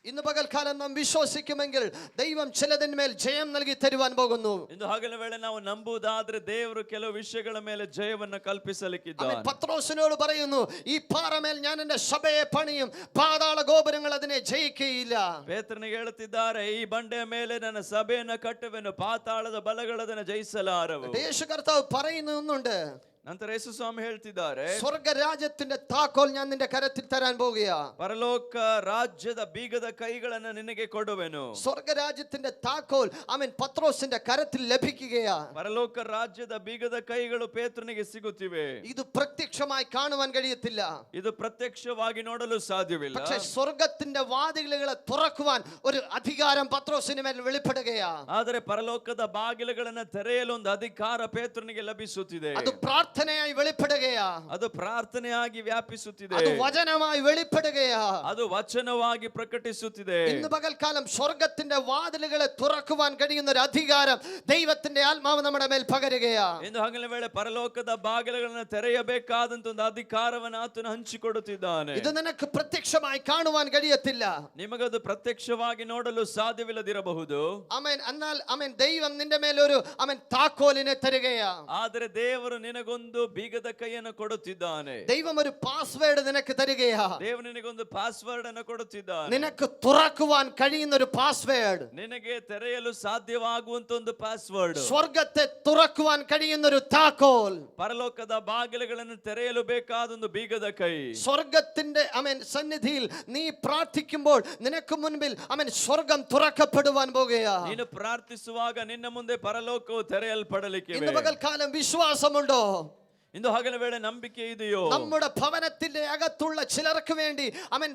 ഇന്ന് പകൽക്കാലം നാം വിശ്വസിക്കുമെങ്കിൽ ദൈവം ചിലതിന്മേൽ ജയം നൽകി തരുവാൻ പോകുന്നു. ಇಂದು ಹಗಲ ವೇಳೆ ನಾವು ನಂಬುವುದಾದ್ರೆ ದೇವರು ಕೆಲವು ವಿಷಯಗಳ ಮೇಲೆ ಜಯವನ್ನು ಕಲ್ಪಿಸಲಿಕ್ಕಿದ್ದಾನೆ. പത്രോസിനോട് പറയുന്നു, ഈ പാറമേൽ ഞാൻ എന്റെ സഭയെ പണിയും, പാതാള ഗോപുരങ്ങൾ അതിനെ ജയിക്കുകയില്ല. ಪೇತ್ರನಿಗೆ ಹೇಳುತ್ತಿದ್ದಾರೆ, ಈ ಬಂಡೆಯ ಮೇಲೆ ನನ್ನ ಸಭೆಯನ್ನು ಕಟ್ಟುವೆನು, ಪಾತಾಳದ ಬಲಗಳದನ್ನು ಜಯಿಸಲಾರವು. യേശു കർത്താവ് പറയുന്നുണ്ട്, ನಂತರ ಯೇಸು ಸ್ವಾಮಿ ಹೇಳ್ತಿದ್ದಾರೆ, സ്വർഗ രാജ്യത്തിന്റെ താക്കോൽ ഞാൻ നിന്റെ കരത്തിൽ തരാൻ പോകുകയാ. ಪರಲೋಕ ರಾಜ್ಯದ ಬೀಗದ ಕೈಗಳನ್ನು ನಿನಗೆ ಕೊಡುವೆನು. സ്വർഗ രാജ്യത്തിന്റെ താക്കോൽ അവൻ പത്രോസിന്റെ കരത്തിൽ ലഭിക്കുകയാ. ಪರಲೋಕ ರಾಜ್ಯದ ಬೀಗದ ಕೈಗಳು ಪೇತ್ರನಿಗೆ ಸಿಗುತ್ತಿವೆ. ഇത് പ്രത്യക്ഷമായി കാണുവാൻ കഴിയത്തില്ല. ಇದು ಪ್ರತ್ಯಕ್ಷವಾಗಿ ನೋಡಲು ಸಾಧ್ಯವಿಲ್ಲ. പക്ഷേ സ്വർഗത്തിന്റെ വാതിലുകളെ തുറക്കുവാൻ ഒരു അധികാരം പത്രോസിന് മേൽ വെളിപ്പെടുകയാ. ಆದರೆ ಪರಲೋಕದ ಬಾಗಿಲುಗಳನ್ನು ತೆರೆಯಲು ಒಂದು ಅಧಿಕಾರ ಪೇತ್ರನಿಗೆ ಲಭಿಸುತ್ತಿದೆ. അത് പ്രാർത്ഥനയായി വെളിപ്പെടുകയാ. ಅದು ಪ್ರಾರ್ಥನೆಯಾಗಿ ವ್ಯಾಪಿಸುತ್ತಿದೆ. അത് വചനമായി വെളിപ്പെടുകയാ. ಅದು ವಚನವಾಗಿ ಪ್ರಕಟಿಸುತ್ತಿದೆ. ഇന്ന് പകൽക്കാലം സ്വർഗത്തിന്റെ വാതിലുകളെ തുറക്കുവാൻ കഴിയുന്ന ഒരു അധികാരം ദൈവത്തിന്റെ ആത്മാവ് നമ്മുടെ മേൽ പകരുകയാ. ಇಂದು ಹಗಲ ವೇಳೆ ಪರಲೋಕದ ಬಾಗಿಲುಗಳನ್ನು ತೆರೆಯಬೇಕಾದಂತ ಒಂದು ಅಧಿಕಾರವನ್ನು ಆತನು ಹಂಚಿಕೊಡುತ್ತಿದ್ದಾನೆ. ഇത് നിനക്ക് പ്രത്യക്ഷമായി കാണുവാൻ കഴിയത്തില്ല. ನಿಮಗದು ಪ್ರತ್ಯಕ್ಷವಾಗಿ ನೋಡಲು ಸಾಧ್ಯವಿಲ್ಲದಿರಬಹುದು. ആമേൻ. എന്നാൽ ആമേൻ, ദൈവം നിന്റെ മേൽ ഒരു ആമേൻ താക്കോലിനെ തരികയാ. ಆದರೆ ದೇವರು ನಿನಗೊಂದು ಬೀಗದ ಕೈಯನ್ನು ಕೊಡುತ್ತಿದ್ದಾನೆ. ദൈവം ഒരു പാസ്വേഡ് നിനക്ക് തരികയാ. ದೇವರು ನಿನಗೊಂದು ಪಾಸ್ವರ್ಡ್ ಅನ್ನು ಕೊಡುತ್ತಿದ್ದಾನೆ. നിനക്ക് തുറക്കുവാൻ കഴിയുന്ന ഒരു പാസ്വേഡ്, ನಿನಗೆ ತೆರೆಯಲು ಸಾಧ್ಯವಾಗುವಂತ ಒಂದು ಪಾಸ್ವರ್ಡ್, സ്വർഗത്തെ തുറക്കുവാൻ കഴിയുന്ന ഒരു താക്കോൽ, ಪರಲೋಕದ ಬಾಗಿಲುಗಳನ್ನು ತೆರೆಯಲು ಬೇಕಾದ ಒಂದು ಬೀಗದ ಕೈ. സ്വർഗത്തിന്റെ ആമേൻ സന്നിധിയിൽ നീ പ്രാർത്ഥിക്കുമ്പോൾ നിനക്ക് മുൻപിൽ ആമേൻ സ്വർഗം തുറക്കപ്പെടുവാൻ പോകുകയാ. ನೀನು ಪ್ರಾರ್ಥಿಸುವಾಗ ನಿನ್ನ ಮುಂದೆ ಪರಲೋಕವು ತೆರೆಯಲ್ಪಡಲಿಕ್ಕೆ. ഇന്ന് പകൽക്കാലം വിശ്വാസമുണ്ടോ? ಇಂದು ಹಗಲ ವೇಳೆ ನಂಬಿಕೆ ಇದೆಯೋ? നമ്മുടെ ഭവനത്തിന്റെ അകത്തുള്ള ചിലർക്ക് വേണ്ടി അവൻ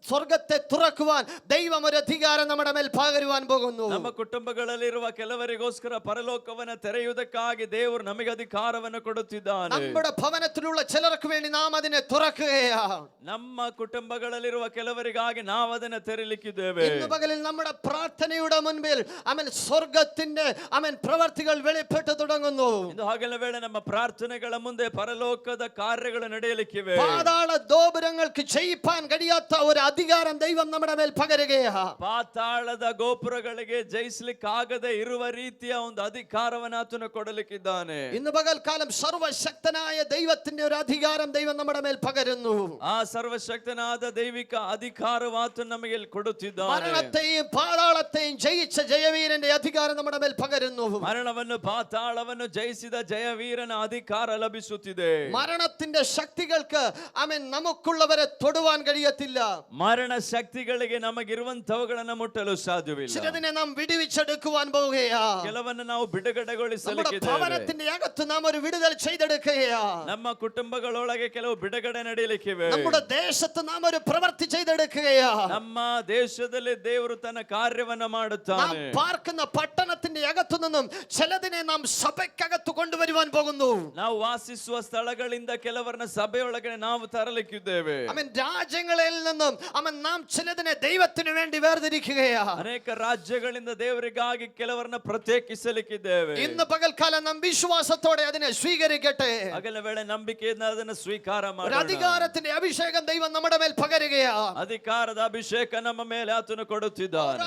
സ്വർഗത്തെ തുറക്കുവാൻ ദൈവം ഒരു അധികാരം നമ്മുടെ മേൽ പകരുവാൻ പോകുന്നു. ನಮ್ಮ ಕುಟುಂಬಗಳಲ್ಲಿರುವ ಕೆಲವರಿಗೋಸ್ಕರ ಪರಲೋಕವನ್ನ ತೆರೆಯುವುದಕ್ಕಾಗಿ ದೇವರು ನಮಗೆ ಅಧಿಕಾರವನ್ನು ಕೊಡುತ್ತಿದ್ದಾನೆ. നമ്മുടെ ഭവനത്തിലുള്ള ചിലർക്ക് വേണ്ടി നാം അതിനെ തുറക്കുകയാ. ನಮ್ಮ ಕುಟುಂಬಗಳಲ್ಲಿರುವ ಕೆಲವರಿಗಾಗಿ ನಾವು ಅದನ್ನು ತೆರೆಯಲಿಕ್ಕಿದ್ದೇವೆ. ഇന്ന് പകലിൽ നമ്മുടെ പ്രാർത്ഥനയുടെ മുൻപിൽ അവൻ സ്വർഗത്തിന്റെ അവൻ പ്രവർത്തികൾ വെളിപ്പെട്ടു തുടങ്ങുന്നു. ಇಂದು ಹಗಲ ವೇಳೆ ನಮ್ಮ ಪ್ರಾರ್ಥನೆಗಳ ಮುಂದೆ ಪರಲೋಕದ ಕಾರ್ಯಗಳು ನಡೆಯಲಿಕ್ಕಿವೆ. പാതാള ഗോപുരങ്ങൾക്ക് ജയിപ്പാൻ കഴിയാത്ത ഒരു അധികാരം ദൈവം നമ്മുടെ മേൽ പകരുകയാ. ಪಾತಾಳದ ಗೋಪುರಗಳಿಗೆ ಜಯಿಸಲಿಕ್ಕಾಗದೆ ಇರುವ ರೀತಿಯ ಒಂದು ಅಧಿಕಾರವನ್ನು ಆತನು ಕೊಡಲಿಕ್ಕಿದ್ದಾನೆ. ഇന്ന് പകൽക്കാലം സർവശക്തനായ ദൈവത്തിന്റെ ഒരു അധികാരം ദൈവം നമ്മുടെ മേൽ പകരുന്നു. ಆ ಸರ್ವಶಕ್ತನಾದ ದೈವಿಕ ಅಧಿಕಾರವು ಆತನು ನಮಗೆ ಕೊಡುತ್ತಿದ್ದಾನೆ. മരണത്തെയും പാതാളത്തെയും ജയിച്ച ജയവീരന്റെ അധികാരം നമ്മുടെ മേൽ പകരുന്നു. ಮರಣವನ್ನು ಪಾತಾಳವನ್ನು ಜಯಿಸಿದ ಜಯವೀರನ ಅಧಿಕಾರ ಲಭಿಸುತ್ತದೆ. ಲಭಿಸುತ್ತಿದೆ. മരണത്തിന്റെ ശക്തികൾക്ക് ആമേൻ നമുക്കുള്ളവരെ തൊടുവാൻ കഴിയത്തില്ല. ಮರಣ ಶಕ್ತಿಗಳಿಗೆ ನಮಗಿರುವಂತವುಗಳನ್ನ ಮುಟ್ಟಲು ಸಾಧ್ಯವಿಲ್ಲ. ചിലതിനെ നാം വിടുവിച്ചെടുക്കുവാൻ പോവുകയാ. ಕೆಲವನ್ನ ನಾವು ಬಿಡುಗಡೆಗೊಳಿಸಲಿಕ್ಕಿದ್ದೇವೆ. ഭവനത്തിന്റെ അകത്ത് നാം ഒരു വിടുതൽ ചെയ്തെടുക്കുകയാ. ನಮ್ಮ ಕುಟುಂಬಗಳೊಳಗೆ ಕೆಲವು ಬಿಡುಗಡೆ ನಡೆಯಲಿಕ್ಕಿವೆ. നമ്മുടെ ദേശത്ത് നാം ഒരു പ്രവൃത്തി ചെയ്തെടുക്കുകയാ. ನಮ್ಮ ದೇಶದಲ್ಲಿ ದೇವರು ತನ್ನ ಕಾರ್ಯವನ್ನ നാം ಮಾಡುತ್ತಾನೆ. പാർക്കുന്ന പട്ടണത്തിന്റെ അകത്തു നിന്നും ചിലതിനെ നാം സഭയ്ക്കകത്ത് കൊണ്ടുവരുവാൻ പോകുന്നു. ನಾವು ವಾಸಿಸುವ ಸ್ಥಳಗಳಿಂದ ಕೆಲವರನ್ನ ಸಭೆಯೊಳಗಡೆ ನಾವು ತರಲಿಕ್ಕಿದ್ದೇವೆ. ആമേൻ രാജ്യങ്ങളിൽ നിന്നും ആമേൻ നാം ചിലതിനെ ദൈവത്തിന് വേണ്ടി വേർതിരിക്കുകയാ. ಅನೇಕ ರಾಜ್ಯಗಳಿಂದ ದೇವರಿಗಾಗಿ ಕೆಲವರನ್ನ ಪ್ರತ್ಯೇಕಿಸಲಿಕ್ಕಿದ್ದೇವೆ. ഇന്ന് പകൽക്കാലം നാം വിശ്വാസത്തോടെ അതിനെ സ്വീകരിക്കട്ടെ. ಹಗಲ ವೇಳೆ ನಂಬಿಕೆಯಿಂದ ಅದನ್ನು ಸ್ವೀಕಾರ ഒരു ಮಾಡೋಣ. അധികാരത്തിന്റെ അഭിഷേകം ദൈവം നമ്മുടെ മേൽ പകരുകയാ. ಅಧಿಕಾರದ ಅಭಿಷೇಕ ನಮ್ಮ ಮೇಲೆ ಆತನು ಕೊಡುತ್ತಿದ್ದಾನೆ.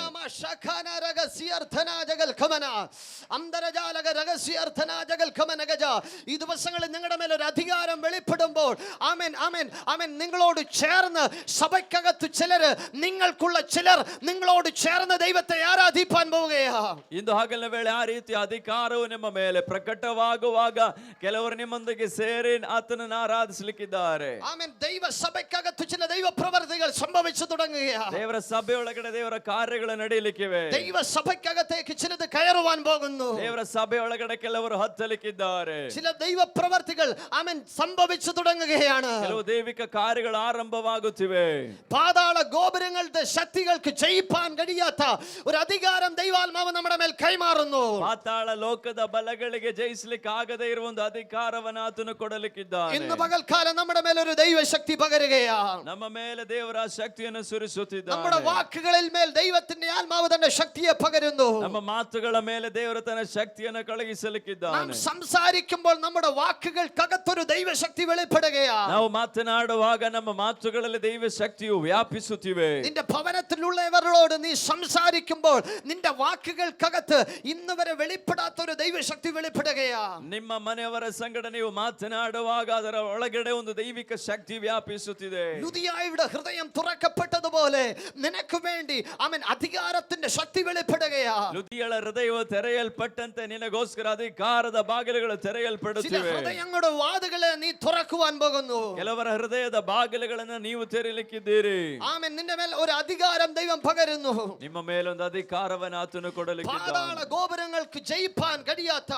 ഈ ദിവസങ്ങളിൽ നിങ്ങളുടെ മേൽ ഒരു അധികാരം വെളിപ്പെടുമ്പോൾ ആമേൻ ആമേൻ ആമേൻ നിങ്ങളോട് ചേർന്ന് സഭയ്ക്കകത്ത് ചിലര് നിങ്ങൾക്കുള്ള ചിലർ നിങ്ങളോട് ചേർന്ന് ദൈവത്തെ ആരാധിപ്പാൻ പോവുകയാ. ಇಂದು ಹಗಲಿನ ವೇಳೆ ಆ ರೀತಿಯ ಅಧಿಕಾರವು ನಿಮ್ಮ ಮೇಲೆ ಪ್ರಕಟವಾಗುವಾಗ ಕೆಲವರು ನಿಮ್ಮೊಂದಿಗೆ ಸೇರಿ ಆತನನ್ನು ಆರಾಧಿಸಲಿಕ್ಕಿದ್ದಾರೆ. ആമേൻ ദൈവ സഭയ്ക്കകത്ത് ചില ദൈവ പ്രവർത്തികൾ സംഭവിച്ചു തുടങ്ങുകയാ. ದೇವರ ಸಭೆಯೊಳಗಡೆ ದೇವರ ಕಾರ್ಯಗಳು ನಡೆಯಲಿಕ್ಕಿವೆ. ദൈവ സഭയ്ക്കകത്തേക്ക് ചിലത് കയറുവാൻ പോകുന്നു. ದೇವರ ಸಭೆಯೊಳಗಡೆ ಕೆಲವರು ಹತ್ತಲಿಕ್ಕಿದ್ದಾರೆ. ചില ദൈവ പ്രവർത്തികൾ ആമേൻ സംഭവിച്ചു തുടങ്ങുകയാണ്. ಕೆಲವು ದೈವಿಕ ಕಾರ್ಯಗಳು ಆರಂಭವಾಗುತ್ತಿವೆ. പാതാള ഗോപുരങ്ങളുടെ ശക്തികൾക്ക് ജയിപ്പാൻ കഴിയാത്ത ഒരു അധികാരം ദൈവാത്മാവ് നമ്മുടെ മേൽ കൈമാറുന്നു. ಪಾತಾಳ ಲೋಕದ ಬಲಗಳಿಗೆ ಜಯಿಸಲಿಕ್ಕೆ ಆಗದೇ ಇರುವ ಒಂದು ಅಧಿಕಾರವನ್ನು ಆತನು ಕೊಡಲಿಕ್ಕಿದ್ದಾನೆ. ഇന്ന് പകൽക്കാലം നമ്മുടെ മേൽ ഒരു ദൈവശക്തി പകരുകയാ. ನಮ್ಮ ಮೇಲೆ ದೇವರ ശക്ತಿಯನ್ನು ಸುರಿಸುತ್ತಿದ್ದಾನೆ. നമ്മുടെ വാക്കുകളിൽ മേൽ ദൈവത്തിന്റെ ആത്മാവ് തന്റെ ശക്തിയെ പകരുന്നു. ನಮ್ಮ ಮಾತುಗಳ ಮೇಲೆ ದೇವರು ತನ್ನ ಶಕ್ತಿಯನ್ನು ಕಳುಹಿಸಲಿಕ್ಕಿದ್ದಾನೆ. നാം സംസാരിക്കുമ്പോൾ നമ്മുടെ വാക്കുകൾക്കകത്തൊരു ദൈവശക്തി വെളിപ്പെടുകയാ. ನಾವು ಮಾತನಾಡುವಾಗ ನಮ್ಮ ಮಾತುಗಳಲ್ಲಿ ದೈವ ಶಕ್ತಿಯು ವ್ಯಾಪಿಸುತ್ತಿವೆ. നിന്റെ ഭവനത്തിലുള്ളവരോട് നീ സംസാരിക്കുമ്പോൾ നിന്റെ വാക്കുകൾക്കകത്ത് ഇന്ന് വരെ വെളിപ്പെടാത്ത ഒരു ദൈവശക്തി വെളിപ്പെടുകയാ. ನಿಮ್ಮ ಮನೆಯವರ ಸಂಗಡ ನೀವು ಮಾತನಾಡುವಾಗ ಅದರ ಒಳಗಡೆ ಒಂದು ದೈವಿಕ ಶಕ್ತಿ ವ್ಯಾಪಿಸುತ್ತಿದೆ. ലുദിയായുടെ ഹൃദയം തുറക്കപ്പെട്ടതുപോലെ നിനക്ക് വേണ്ടി ആമേൻ അധികാരത്തിന്റെ ശക്തി വെളിപ്പെടുകയാ. ಲುದಿಯಳ ಹೃದಯವು ತೆರೆಯಲ್ಪಟ್ಟಂತೆ ನಿನಗೋಸ್ಕರ ಅಧಿಕಾರದ ಬಾಗಿಲುಗಳು ചില ತೆರೆಯಲ್ಪಡುತ್ತಿವೆ. ഹൃദയങ്ങളുടെ വാതുകളെ നീ തുറക്കുവാൻ പോകുന്നു. ಕೆಲವರ ಹೃದಯದ ಬಾಗಿಲುಗಳನ್ನು ನೀವು ತೆರೆಯಲಿಕ್ಕಿದ್ದೀರಿ. ആമേൻ നിന്റെ മേൽ ഒരു അധികാരം ദൈവം പകരുന്നു. ನಿಮ್ಮ ಮೇಲೊಂದು ಅಧಿಕಾರವನ್ನು ಆತನು ಕೊಡಲಿಕ್ಕಿದ್ದಾನೆ. പാതാള ഗോപുരങ്ങൾക്ക് ജയിപ്പാൻ കഴിയാത്ത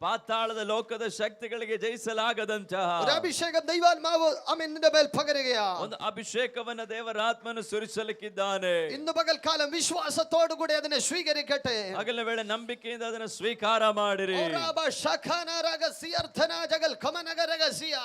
ಪಾತಾಳದ ಲೋಕದ ಶಕ್ತಿಗಳಿಗೆ ಜಯಿಸಲಾಗದಂತಹ ഒരു അഭിഷേകം ദൈവാത്മാവ് ആമേൻ നിന്റെ മേൽ പകരുകയാ. ಒಂದು ಅಭಿಷೇಕವನ್ನು ದೇವರ ಆತ್ಮನು ಸುರಿಸಲಿಕ್ಕಿದ್ದಾನೆ. ഇന്ന് പകൽക്കാലം വിശ്വാസത്തോടു കൂടി അതിനെ സ്വീകരിക്കട്ടെ. ಹಗಲ ವೇಳೆ ನಂಬಿಕೆಯಿಂದ ಅದನ್ನು ಸ್ವೀಕಾರ ಮಾಡಿರಿ. ഓരാബ ശഖന രഹസ്യ അർത്ഥന ജഗൽ ഖമനഗ രഹസ്യ.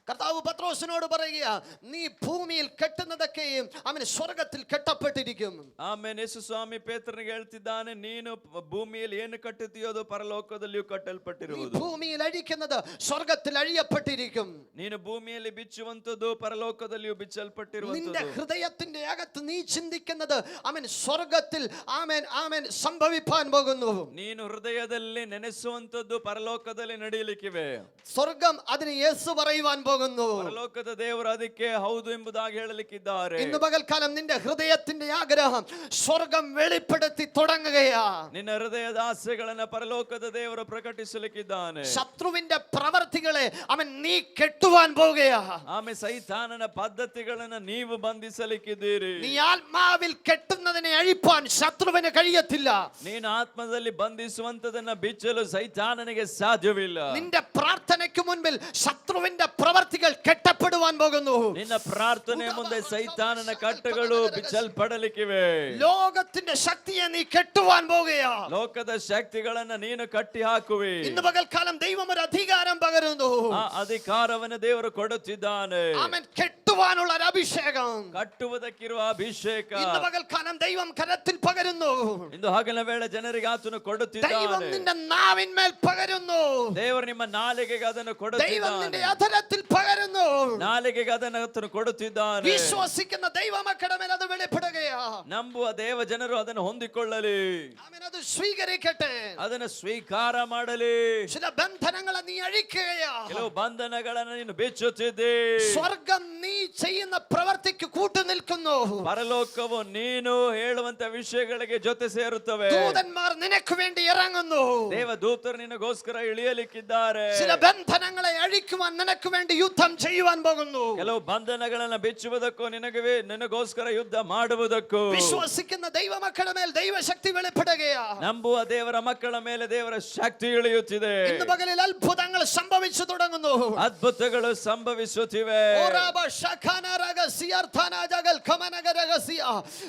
കർത്താവ് പത്രോസിനോട് പറയുക, നീ ഭൂമിയിൽ കെട്ടുന്നതൊക്കെയും അവന് സ്വർഗത്തിൽ കെട്ടപ്പെട്ടിരിക്കും. ಆಮೇಲೆ ಯೇಸು ಸ್ವಾಮಿ ಪೇತ್ರನಿಗೆ ಹೇಳ್ತಿದ್ದಾನೆ, ನೀನು ಭೂಮಿಯಲ್ಲಿ ಏನು ಕಟ್ಟುತ್ತೀಯೋ ಅದು ಪರಲೋಕದಲ್ಲಿಯೂ ಕಟ್ಟಲ್ಪಟ್ಟಿರುವುದು. ഭൂമിയിൽ അഴിക്കുന്നത് സ്വർഗത്തിൽ അഴിയപ്പെട്ടിരിക്കും. ನೀನು ಭೂಮಿಯಲ್ಲಿ ಬಿಚ್ಚುವಂತದ್ದು ಪರಲೋಕದಲ್ಲಿಯೂ നിന്റെ ಬಿಚ್ಚಲ್ಪಟ್ಟಿರುವಂತದ್ದು. ഹൃദയത്തിന്റെ അകത്ത് നീ ചിന്തിക്കുന്നത് അവൻ സ്വർഗത്തിൽ ആമേൻ ആമേൻ സംഭവിപ്പാൻ പോകുന്നു. ನೀನು ಹೃದಯದಲ್ಲಿ ನೆನೆಸುವಂತದ್ದು ಪರಲೋಕದಲ್ಲಿ ನಡೆಯಲಿಕ್ಕಿವೆ. സ്വർഗം അതിന് യേശു പറയുവാൻ പോകുന്നു. ಪರಲೋಕದ ದೇವರು ಅದಕ್ಕೆ ಹೌದು ಎಂಬುದಾಗಿ ಹೇಳಲಿಕ್ಕಿದ್ದಾರೆ. ഇന്ന് പകൽക്കാലം നിന്റെ ഹൃദയത്തിന്റെ ആഗ്രഹം സ്വർഗം വെളിപ്പെടുത്തി തുടങ്ങുകയാ. ನಿನ್ನ ಹೃದಯದ ಆಸೆಗಳನ್ನ ಪರಲೋಕದ ದೇವರು ಪ್ರಕಟಿಸಲಿಕ್ಕಿದ್ದಾನೆ. ശത്രുവിന്റെ പ്രവർത്തികളെ അവൻ നീ കെട്ടുവാൻ പോകുകയാ. ಆಮೇಲೆ ಸೈತಾನನ ಪದ್ಧತಿಗಳನ್ನ ನೀವು ಬಂಧಿಸಲಿಕ್ಕಿದ್ದೀರಿ. നീ ആത്മാവിൽ കെട്ടുന്നതിനെ അഴിപ്പാൻ ശത്രുവിന് കഴിയത്തില്ല. ನೀನು ಆತ್ಮದಲ್ಲಿ ಬಂಧಿಸುವಂತದನ್ನ ಬಿಚ್ಚಲು ಸೈತಾನನಿಗೆ ಸಾಧ್ಯವಿಲ್ಲ. നിന്റെ പ്രാർത്ഥനയ്ക്ക് മുൻപിൽ ശത്രുവിന്റെ പ്രവർത്തികൾ കെട്ടപ്പെടുവാൻ പോകുന്നു. ನಿನ್ನ ಪ್ರಾರ್ಥನೆ ಮುಂದೆ ಸೈತಾನನ ಕಟ್ಟುಗಳು ಬಿಚ್ಚಲ್ಪಡಲಿಕ್ಕಿವೆ. ലോകത്തിന്റെ ശക്തിയെ നീ കെട്ടുവാൻ പോകുകയാ. ಲೋಕದ ಶಕ್ತಿಗಳನ್ನ ನೀನು ಕಟ್ಟಿ ಹಾಕುವಿ. ഇന്ന് പകൽക്കാലം ദൈവം ഒരു അധികാരം പകരുന്നു. ಆ ಅಧಿಕಾರವನ್ನು ದೇವರು ಕೊಡುತ್ತಿದ್ದಾನೆ. ആമേൻ കെട്ടുവാനുള്ള ഒരു അഭിഷേകം ಕಟ್ಟುವುದಕ್ಕಿರುವ ಅಭಿಷೇಕ ഇന്ന് പകൽക്കാലം ദൈവം കരത്തിൽ പകരുന്നു. ಇಂದು ಹಗಲ ವೇಳೆ ಜನರಿಗೆ ಆತನು ദൈവം ಕೊಡುತ್ತಿದ್ದಾನೆ. നിന്റെ നാവിന്മേൽ പകരുന്നു. ದೇವರು ನಿಮ್ಮ ನಾಲಿಗೆಗೆ ಅದನ್ನು ദൈവം ಕೊಡುತ್ತಿದ್ದಾನೆ. നിന്റെ അധരത്തിൽ പകരുന്നു. ನಾಲಿಗೆಗೆ ಅದನ್ನು ಆತನು ಕೊಡುತ್ತಿದ್ದಾನೆ. വിശ്വസിക്കുന്ന ദൈവമക്കളുടെ മേൽ അത് വെളിപ്പെടുകയാ. ನಂಬುವ ದೇವ ಜನರು ಅದನ್ನು ಹೊಂದಿಕೊಳ್ಳಲಿ. ആമേൻ അത് സ്വീകരിക്കട്ടെ. ಅದನ್ನು ಸ್ವೀಕಾರ ಮಾಡಲಿ. ചില ബന്ധനങ്ങളെ നീ അഴിക്കുകയാ. ಕೆಲವು ಬಂಧನಗಳನ್ನು ನೀನು ಬಿಚ್ಚುತ್ತಿದ್ದಿ. സ്വർഗം നീ ചെയ്യുന്ന പ്രവൃത്തിക്ക് കൂട്ടു നിൽക്കുന്നു. ಪರಲೋಕವು ನೀನು ಹೇಳುವಂತ ವಿಷಯಗಳಿಗೆ ಜೊತೆ ಸೇರುತ್ತವೆ. ദൂതന്മാർ നിനക്ക് വേണ്ടി ഇറങ്ങുന്നു. ದೇವದೂತರು ನಿನಗೋಸ್ಕರ ಇಳಿಯಲಿಕ್ಕಿದ್ದಾರೆ. ചില ബന്ധനങ്ങളെ അഴിക്കുവാൻ നിനക്ക് വേണ്ടി യുദ്ധം ചെയ്യുവാൻ പോകുന്നു. ಕೆಲವು ಬಂಧನಗಳನ್ನ ಬಿಚ್ಚುವುದಕ್ಕೂ ನಿನಗೋಸ್ಕರ ಯುದ್ಧ ಮಾಡುವುದಕ್ಕೂ. വിശ്വസിക്കുന്ന ദൈവമക്കളുടെ മേൽ ദൈവശക്തി വെളിപ്പെടുകയാ. ನಂಬುವ ದೇವರ ಮಕ್ಕಳ ಮೇಲೆ ದೇವರ ಶಕ್ತಿ ಇಳಿಯುತ್ತಿದೆ. ഇന്ന് പകലിൽ അത്ഭുതങ്ങൾ സംഭവിച്ചു തുടങ്ങുന്നു. ಅದ್ಭುತಗಳು ಸಂಭವಿಸುತ್ತಿವೆ.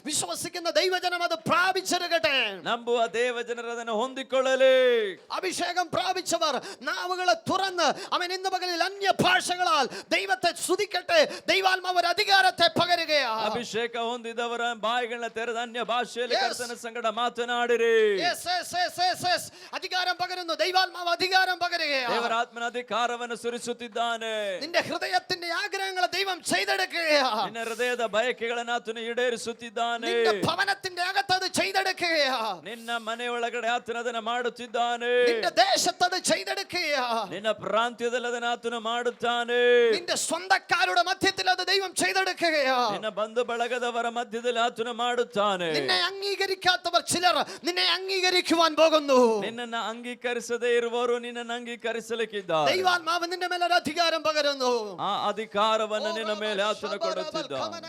വിശ്വസിക്കുന്ന ദൈവജനം അത് പ്രാപിച്ചെടുക്കട്ടെ. ನಂಬುವ ದೇವಜನರು ಅದನ್ನು ಹೊಂದಿಕೊಳ್ಳಲಿ. അഭിഷേകം പ്രാപിച്ചവർ നാവുകളെ തുറന്ന് അവൻ ഇന്ന് പകലിൽ അന്യഭാഷകളാൽ ദൈവത്തെ സ്തുതിക്കട്ടെ. ദൈവാത്മാവ് ഒരു അധികാരത്തെ പകരുകയാ. ಅಭಿಷೇಕ ಹೊಂದಿದವರ ಬಾಯಿಗಳನ್ನ ತೆರೆದ ಅನ್ಯ ಭಾಷೆಯಲ್ಲಿ ಕರ್ತನ ಸಂಗಡ ಮಾತನಾಡಿರಿ. അധികാരം പകരുന്നു. ദൈവാത്മാവ് അധികാരം പകരുകയാ. ದೇವರ ಆತ್ಮನ ಅಧಿಕಾರವನ್ನು ಸುರಿಸುತ್ತಿದ್ದಾನೆ. നിന്റെ ഹൃദയത്തിന്റെ ആഗ്രഹങ്ങളെ ദൈവം ചെയ്തെടുക്കുകയാ. ನಿನ್ನ ಹೃದಯದ ಬಯಕೆಗಳನ್ನು ಆತನು ಈಡೇರಿಸುತ್ತಿದ್ದಾನೆ. നിന്റെ ഭവനത്തിന്റെ അകത്ത് അത് ചെയ്തെടുക്കുകയാ. ನಿನ್ನ ಮನೆಯೊಳಗಡೆ ಆತನು ಅದನ್ನು ಮಾಡುತ್ತಿದ್ದಾನೆ. നിന്റെ ദേശത്ത് അത് ചെയ്തെടുക്കുകയാ. ನಿನ್ನ ಪ್ರಾಂತ್ಯದಲ್ಲಿ ಅದನ್ನು ಆತನು ಮಾಡುತ್ತಾನೆ. നിന്റെ സ്വന്തക്കാരുടെ മധ്യത്തിൽ അത് ദൈവം ചെയ്തെടുക്കുകയാ. ನಿನ್ನ ಬಂಧು ಬಳಗದವರ ಮಧ್ಯದಲ್ಲಿ ಆತನು ಮಾಡುತ್ತಾನೆ. നിന്നെ അംഗീകരിക്കാത്തവർ ചിലർ നിന്നെ അംഗീകരിക്കുവാൻ പോകുന്നു. ನಿನ್ನನ್ನು ಅಂಗೀಕರಿಸದೇ ಇರುವವರು ನಿನ್ನನ್ನು ಅಂಗೀಕರಿಸಲಿಕ್ಕಿದ್ದಾರೆ. ദൈവാത്മാവ് നിന്റെ മേലെ ഒരു അധികാരം പകരുന്നു. ಆ ಅಧಿಕಾರವನ್ನು ನಿನ್ನ ಮೇಲೆ ಆತನು ಕೊಡುತ್ತಿದ್ದಾನೆ.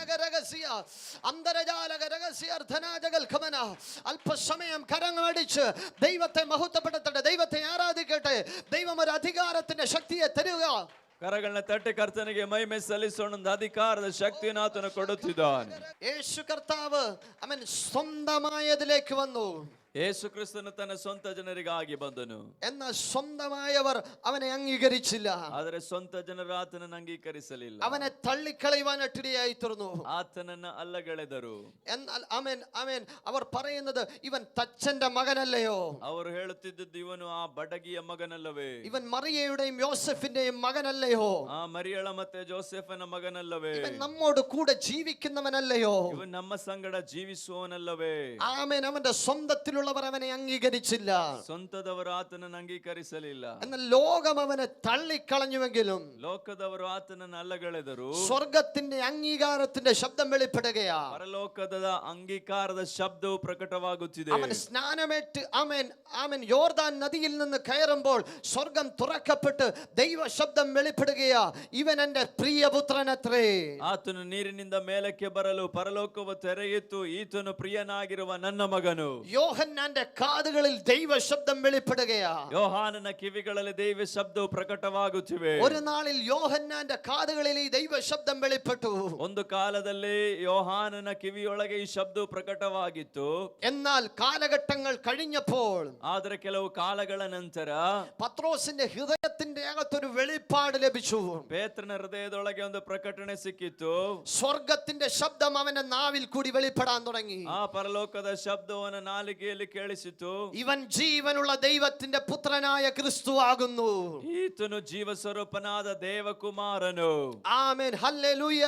അല്പസമയം കരങ്ങളടിച്ച് ദൈവത്തെ മഹത്വപ്പെടുത്തട്ടെ. ദൈവത്തെ ആരാധിക്കട്ടെ. ദൈവം ഒരു അധികാരത്തിന്റെ ശക്തിയെ തരുക. ಕರಗಳನ್ನ ತಟ್ಟಿ ಕರ್ತನಿಗೆ ಮಹಿಮೆ ಸಲ್ಲಿಸೋಣ. ಅಧಿಕಾರದ ಶಕ್ತಿಯನ್ನು ಆತನು ಕೊಡುತ್ತಿದ್ದಾನೆ. യേശു കർത്താവ് അവൻ സ്വന്തമായതിലേക്ക് വന്നു. ಯೇಸು ಕ್ರಿಸ್ತನು ತನ್ನ ಸ್ವಂತ ಜನರಿಗಾಗಿ ಬಂದನು. എന്നാൽ സ്വന്തമായവർ അവനെ അംഗീകരിച്ചില്ല. ಆದರೆ ಸ್ವಂತ ಜನರು ಆತನನ್ನು ಅಂಗೀಕರಿಸಲಿಲ್ಲ. അവനെ തള്ളിക്കളയുവാനിടയായി തീർന്നു. ಆತನನ್ನ ಅಲ್ಲಗಳೆದರು. എന്നാൽ ആമേൻ അവർ പറയുന്നത് ഇവൻ തച്ചന്റെ മകനല്ലയോ. ಅವರು ಹೇಳುತ್ತಿದ್ದದ್ದು ಇವನು ಆ ಬಡಗಿಯ ಮಗನಲ್ಲವೇ. ഇവൻ മറിയയുടെയും യോസെഫിന്റെയും മകനല്ലയോ. ಆ ಮರಿಯಳ ಮತ್ತೆ ಜೋಸೆಫನ ಮಗನಲ್ಲವೇ. ഇവൻ നമ്മോട് കൂടെ ജീവിക്കുന്നവനല്ലയോ. ಇವನು ನಮ್ಮ ಸಂಗಡ ಜೀವಿಸುವವನಲ್ಲವೇ. ആമേൻ അവന്റെ സ്വന്തത്തിലുള്ള അവനെ അംഗീകരിച്ചില്ല. ಸ್ವಂತದವರು ಆತನನ್ನು ಅಂಗೀಕರಿಸಲಿಲ್ಲ. എന്നാൽ ലോകം അവനെ തള്ളിക്കളഞ്ഞുവെങ്കിലും ಲೋಕದವರು ಆತನನ್ನು ಅಲ್ಲಗಳೆದರು. സ്വർഗത്തിന്റെ അംഗീകാരത്തിന്റെ ശബ്ദം വെളിപ്പെടുകയാ. ಪರಲೋಕದ ಅಂಗೀಕಾರದ ಶಬ್ದವು ಪ್ರಕಟವಾಗುತ್ತಿದೆ. അവൻ സ്നാനമേറ്റ് ആമേൻ യോർദാൻ നദിയിൽ നിന്ന് കയറുമ്പോൾ സ്വർഗം തുറക്കപ്പെട്ട് ദൈവ ശബ്ദം വെളിപ്പെടുകയാ. ഇവൻ എന്റെ പ്രിയപുത്രനത്രേ. ಆತನು ನೀರಿನಿಂದ ಮೇಲಕ್ಕೆ ಬರಲು ಪರಲೋಕವು ತೆರೆಯಿತು. ಈತನು ಪ್ರಿಯನಾಗಿರುವ ನನ್ನ ಮಗನು. യോഹന്നാന്റെ കാതുകളിൽ ദൈവ ശബ്ദം വെളിപ്പെടുകയാ. ಯೋಹಾನನ ಕಿವಿಗಳಲ್ಲಿ ದೈವ ಶಬ್ದವು ಪ್ರಕಟವಾಗುತ್ತಿವೆ. ഒരു നാളിൽ യോഹന്നാന്റെ കാതുകളിൽ ഈ ദൈവ ശബ്ദം വെളിപ്പെട്ടു. ಒಂದು ಕಾಲದಲ್ಲಿ ಯೋಹಾನನ ಕಿವಿಯೊಳಗೆ ಈ ಶಬ್ದವು ಪ್ರಕಟವಾಗಿತ್ತು. എന്നാൽ കാലഘട്ടങ്ങൾ കഴിഞ്ഞപ്പോൾ ಆದರೆ ಕೆಲವು ಕಾಲಗಳ ನಂತರ പത്രോസിന്റെ ഹൃദയത്തിന്റെ അകത്തൊരു വെളിപ്പാട് ലഭിച്ചു. ಪೇತ್ರನ ಹೃದಯದೊಳಗೆ ಒಂದು ಪ್ರಕಟಣೆ ಸಿಕ್ಕಿತ್ತು. സ്വർഗത്തിന്റെ ശബ്ദം അവന്റെ നാവിൽ കൂടി വെളിപ്പെടാൻ തുടങ്ങി. ಆ ಪರಲೋಕದ ಶಬ್ದವನ್ನು ನಾಲಿಗೆಯಲ್ಲಿ ಕೇಳಿಸಿತು. ഇവൻ ജീവനുള്ള ദൈവത്തിന്റെ പുത്രനായ ക്രിസ്തു ആകുന്നു. ಈತನು ಜೀವ ಸ್ವರೂಪನಾದ ದೇವಕುಮಾರನು. ആമേൻ. ഹല്ലേലൂയ.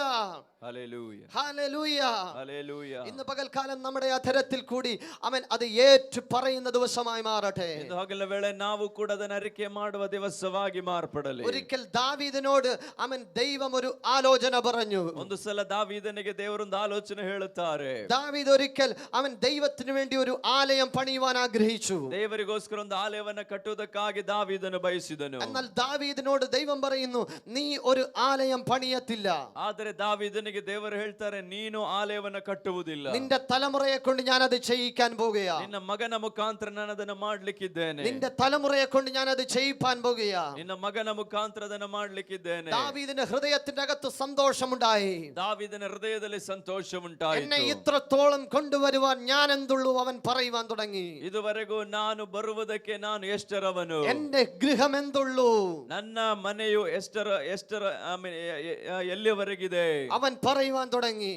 ഹല്ലേലൂയ. ഹല്ലേലൂയ. ഹല്ലേലൂയ. ഇന്ന് പകൽക്കാലം നമ്മുടെ അധരത്തിൽ കൂടി അവൻ അത് ഏറ്റു പറയുന്ന ദിവസമായി മാറട്ടെ. ಇಂದು ಹಗಲ ವೇಳೆ ನಾವು ಕೂಡ ಅದನ್ನು ಅರಿಕೆ ಮಾಡುವ ದಿವಸವಾಗಿ ಮಾರ್ಪಡಲಿ. ഒരിക്കൽ ദാവീദിനോട് അവൻ ദൈവം ഒരു ആലോചന പറഞ്ഞു. ಒಂದು ಸಲ ದಾವೀದನಿಗೆ ದೇವರೊಂದು ಆಲೋಚನೆ ಹೇಳುತ್ತಾರೆ. ദാവീദ് ഒരിക്കൽ അവൻ ദൈവത്തിന് വേണ്ടി ഒരു ആലയം പണിയുവാൻ ആഗ്രഹിച്ചു. ದೇವರಿಗೋಸ್ಕರ ಒಂದು ಆಲಯವನ್ನು ಕಟ್ಟುವುದಕ್ಕಾಗಿ ದಾವೀದನು ಬಯಸಿದನು. എന്നാൽ ദാവീദിനോട് ദൈവം പറയുന്നു, നീ ഒരു ആലയം പണിയത്തില്ല. ಆದರೆ ದಾವೀದನಿಗೆ ದೇವರು ಹೇಳ್ತಾರೆ, ನೀನು ಆಲಯವನ್ನು ಕಟ್ಟುವುದಿಲ್ಲ. നിന്റെ തലമുറയെ കൊണ്ട് ഞാൻ അത് ചെയ്യിക്കാൻ പോകുകയാ. ನಿನ್ನ ಮಗನ ಮುಖಾಂತರ ನಾನು ಅದನ್ನು ಮಾಡ್ಲಿಕ್ಕಿದ್ದೇನೆ. നിന്റെ തലമുറയെ കൊണ്ട് ഞാൻ അത് ചെയ്യിപ്പാൻ പോകുകയാ. ನಿನ್ನ ಮಗನ ಮುಖಾಂತರ ಅದನ್ನು ಮಾಡ್ಲಿಕ್ಕಿದ್ದೇನೆ. ദാവീദിന്റെ ഹൃദയത്തിന്റെ അകത്ത് സന്തോഷമുണ്ടായി. ದಾವೀದನ ಹೃದಯದಲ್ಲಿ ಸಂತೋಷ ಉಂಟಾಯಿತು. എന്നെ ഇത്രത്തോളം കൊണ്ടുവരുവാൻ ഞാൻ എന്തുള്ളൂ അവൻ പറയുവാൻ തുടങ്ങി. ಇದುವರೆಗೂ ನಾನು ಬರುವುದಕ್ಕೆ ನಾನು ಎಷ್ಟರವನು, എന്റെ ഗൃഹം എന്തുള്ളൂ, ನನ್ನ ಮನೆಯು ಎಷ್ಟರ ಎಲ್ಲಿವರೆಗಿದೆ അവൻ പറയുവാൻ തുടങ്ങി.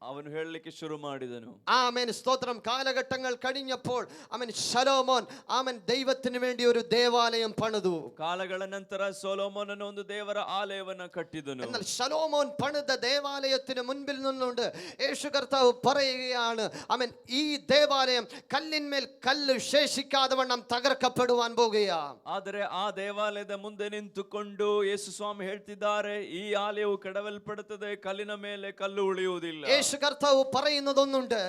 ಅವನು ಹೇಳಲಿಕ್ಕೆ ಶುರು ಮಾಡಿದನು. ആമേൻ സ്തോത്രം. കാലഘട്ടങ്ങൾ കഴിഞ്ഞപ്പോൾ അവൻ ശലോമോൻ അവൻ ദൈവത്തിന് വേണ്ടി ഒരു ദേവാലയം പണിതു. ಕಾಲಗಳ ನಂತರ ಸೊಲೊಮೋನನು ಒಂದು ದೇವರ ಆಲಯವನ್ನ ಕಟ್ಟಿದನು. എന്നാൽ ശലോമോൻ പണിത ദേവാലയത്തിന് മുൻപിൽ നിന്നുകൊണ്ട് യേശു കർത്താവ് പറയുകയാണ്, അവൻ ഈ ദേവാലയം കല്ലിന്മേൽ കല്ല് ശേഷിക്കാതെ വണ്ണം തകർക്കപ്പെടുവാൻ പോകുകയാ. ಆದರೆ ಆ ದೇವಾಲಯದ ಮುಂದೆ ನಿಂತುಕೊಂಡು ಯೇಸು ಸ್ವಾಮಿ ಹೇಳ್ತಿದ್ದಾರೆ, ಈ ಆಲಯವು ಕೆಡವಲ್ಪಡುತ್ತದೆ, ಕಲ್ಲಿನ ಮೇಲೆ ಕಲ್ಲು ಉಳಿಯುವುದಿಲ್ಲ. യേശു കർത്താവ് പറയുന്നതൊന്നുണ്ട്.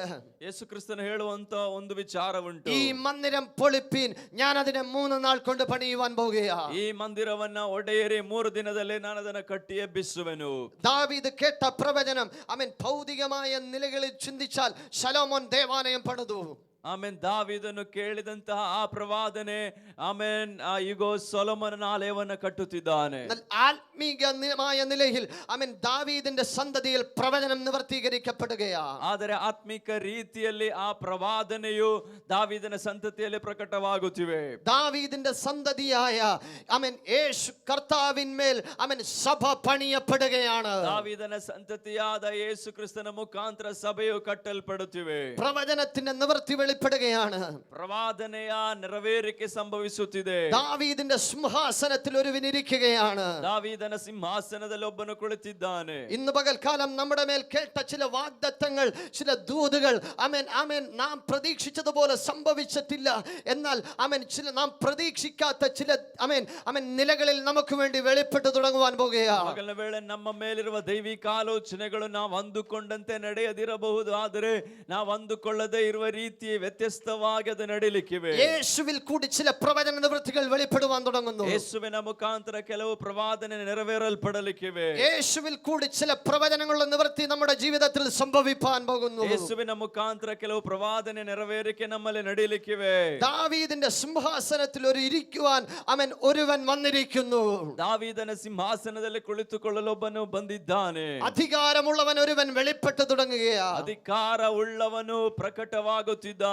ಯೇಸು ಕ್ರಿಸ್ತನು ಹೇಳುವಂತ ಒಂದು ವಿಚಾರವುಂಟು. ഈ മന്ദിരം പൊളിപ്പീൻ, ഞാൻ അതിനെ 3 നാൾ കൊണ്ട് പണിയുവാൻ പോകുകയാ. ಈ ಮಂದಿರವನ್ನ ಒಡೆಯರಿ, 3 ದಿನದಲ್ಲಿ ನಾನು ಅದನ್ನು ಕಟ್ಟಿ ಎಬ್ಬಿಸುವೆನು. ദാവീദ് കേട്ട പ്രവചനം അവൻ ഭൗതികമായ നിലകളിൽ ചിന്തിച്ചാൽ ശലോമോൻ ദേവാലയം പണിതു. ಆಮೇನ್ ದಾವೀದನು ಕೇಳಿದಂತಹ ಆ ಪ್ರವಾದನೆ, ಆಮೇನ್ ಈಗೋ ಸೊಲೊಮೋನನ ಆಲಯವನ್ನ ಕಟ್ಟುತ್ತಿದ್ದಾನೆ. ആത്മീകമായ നിലയിൽ അവൻ ദാവീദിന്റെ സന്തതിയിൽ പ്രവചനം നിവർത്തീകരിക്കപ്പെടുകയാ. ಆದರೆ ಆತ್ಮಿಕ ರೀತಿಯಲ್ಲಿ ಆ ಪ್ರವಾದನೆಯು ದಾವೀದನ ಸಂತತಿಯಲ್ಲಿ ಪ್ರಕಟವಾಗುತ್ತಿವೆ. ദാവീദിന്റെ സന്തതിയായ അവൻ യേശു കർത്താവിന്മേൽ അവൻ സഭ പണിയപ്പെടുകയാണ്. ದಾವೀದನ ಸಂತತಿಯಾದ ಯೇಸು ಕ್ರಿಸ್ತನ ಮುಖಾಂತರ ಸಭೆಯು ಕಟ್ಟಲ್ಪಡುತ್ತಿವೆ. പ്രവചനത്തിന്റെ നിവർത്തി വെളിപ്പെടുകയാണ്. ಪ್ರವಾದನೆಯ ನೆರವೇರಿಕೆ ಸಂಭವಿಸುತ್ತಿದೆ. ദാവീദിന്റെ സിംഹാസനത്തിൽ ഒരുവൻ ഇരിക്കുകയാണ്. ದಾವೀದನ ಸಿಂಹಾಸನದಲ್ಲಿ ಒಬ್ಬನು ಕುಳಿತಿದ್ದಾನೆ. ഇന്ന് പകൽക്കാലം നമ്മുടെ മേൽ കേട്ട ചില വാഗ്ദത്തങ്ങൾ, ചില ദൂതുകൾ ആമേൻ ആമേൻ നാം പ്രതീക്ഷിച്ചതുപോലെ സംഭവിച്ചിട്ടില്ല. എന്നാൽ ആമേൻ ചില നാം പ്രതീക്ഷിക്കാത്ത ചില ആമേൻ ആമേൻ നിലകളിൽ നമുക്ക് വേണ്ടി വെളിപ്പെട്ടു തുടങ്ങുവാൻ പോകുകയാണ്. ಹಗಲ ವೇಳೆ ನಮ್ಮ ಮೇಲಿರುವ ದೈವಿಕ ಆಲೋಚನೆಗಳು ನಾವು ಅಂದುಕೊಂಡಂತೆ ನಡೆಯದಿರಬಹುದು, ಆದರೆ ನಾವು ಅಂದುಕೊಳ್ಳದೆ ಇರುವ ರೀತಿ ವ್ಯತ್ಯಸ್ತವಾಗಿ ಅದು ನಡೀಲಿಕ್ಕಿವೆ. യേശുവിൽ കൂടി ചില പ്രവചന നിവൃത്തികൾ വെളിപ്പെടുവാൻ തുടങ്ങുന്നു. ಯೇಸುವಿನ ಮುಖಾಂತರ ಕೆಲವು ಪ್ರವಾದನೆ ನೆರವೇರಲ್ಪಡಲಿಕ್ಕಿವೆ. യേശുവിൽ കൂടി ചില പ്രവചനങ്ങളുടെ നിവൃത്തി നമ്മുടെ ജീവിതത്തിൽ സംഭവിപ്പാൻ പോകുന്നു. ಯೇಸುವಿನ ಮುಖಾಂತರ ಕೆಲವು ಪ್ರವಾದನೆ ನೆರವೇರಿಕೆ ನಮ್ಮಲ್ಲಿ ನಡೀಲಿಕ್ಕಿವೆ. ദാവീദിന്റെ സിംഹാസനത്തിൽ ഒരു ഇരിക്കുവാൻ അവൻ ഒരുവൻ വന്നിരിക്കുന്നു. ದಾವೀದನ ಸಿಂಹಾಸನದಲ್ಲಿ ಕುಳಿತುಕೊಳ್ಳಲು ಒಬ್ಬನು ಬಂದಿದ್ದಾನೆ. അധികാരമുള്ളവൻ ഒരുവൻ വെളിപ്പെട്ടു തുടങ്ങുകയാ. ಅಧಿಕಾರ ಉಳ್ಳವನು പ്രകಟವಾಗುತ್ತಿದ್ದಾನೆ.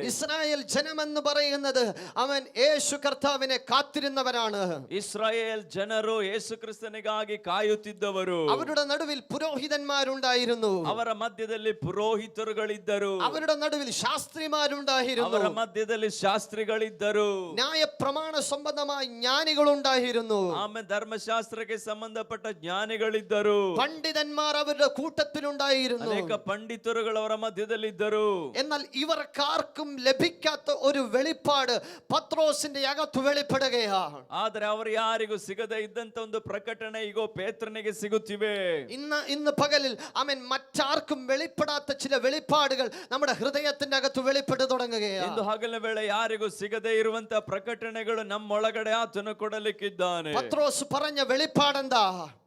ഇസ്രായേൽ ജനമെന്ന് പറയുന്നത് അവൻ യേശു കർത്താവിനെ കാത്തിരുന്നവരാണ്. ಇಸ್ರಾಯೇಲ್ ಜನರು ಯೇಸು ಕ್ರಿಸ್ತನಿಗಾಗಿ ಕಾಯುತ್ತಿದ್ದವರು. അവരുടെ നടുവിൽ പുരോഹിതന്മാരുണ്ടായിരുന്നു. ಅವರ ಮಧ್ಯದಲ್ಲಿ ಪುರೋಹಿತರುಗಳಿದ್ದರು. അവരുടെ നടുവിൽ ശാസ്ത്രിമാരുണ്ടായിരുന്നു. ಅವರ ಮಧ್ಯದಲ್ಲಿ ಶಾಸ್ತ್ರಿಗಳಿದ್ದರು. ന്യായ പ്രമാണ സംബന്ധമായ ജ്ഞാനികളുണ്ടായിരുന്നു. ಆಮೇಲೆ ಧರ್ಮಶಾಸ್ತ್ರಕ್ಕೆ ಸಂಬಂಧಪಟ್ಟ ಜ್ಞಾನಿಗಳಿದ್ದರು. പണ്ഡിതന്മാർ അവരുടെ കൂട്ടത്തിലുണ്ടായിരുന്നു. ಅನೇಕ ಪಂಡಿತರುಗಳು ಅವರ ಮಧ್ಯದಲ್ಲಿದ್ದರು. എന്നാൽ ഇവർക്കാർക്കും ലഭിക്കാത്ത ഒരു വെളിപ്പാട് പത്രോസിന്റെ അകത്ത് വെളിപ്പെടുകയാണ്. ಆದರೆ ಅವರು ಯಾರಿಗೂ ಸಿಗದೇ ಇದ್ದಂತ ಒಂದು ಪ್ರಕಟಣೆ ಈಗ ಪೇತ್ರನಿಗೆ ಸಿಗುತ್ತಿವೆ. ഇന്ന് പകലിൽ അവൻ മറ്റാർക്കും വെളിപ്പെടാത്ത ചില വെളിപ്പാടുകൾ നമ്മുടെ ഹൃദയത്തിന്റെ അകത്ത് വെളിപ്പെട്ടു തുടങ്ങുകയാണ്. ಇಂದು ಹಗಲ ವೇಳೆ ಯಾರಿಗೂ ಸಿಗದೇ ಇರುವಂತ ಪ್ರಕಟಣೆಗಳು ನಮ್ಮೊಳಗಡೆ ಆತನು ಕೊಡಲಿಕ್ಕಿದ್ದಾನೆ. പത്രോസ് പറഞ്ഞ വെളിപ്പാടെന്താ?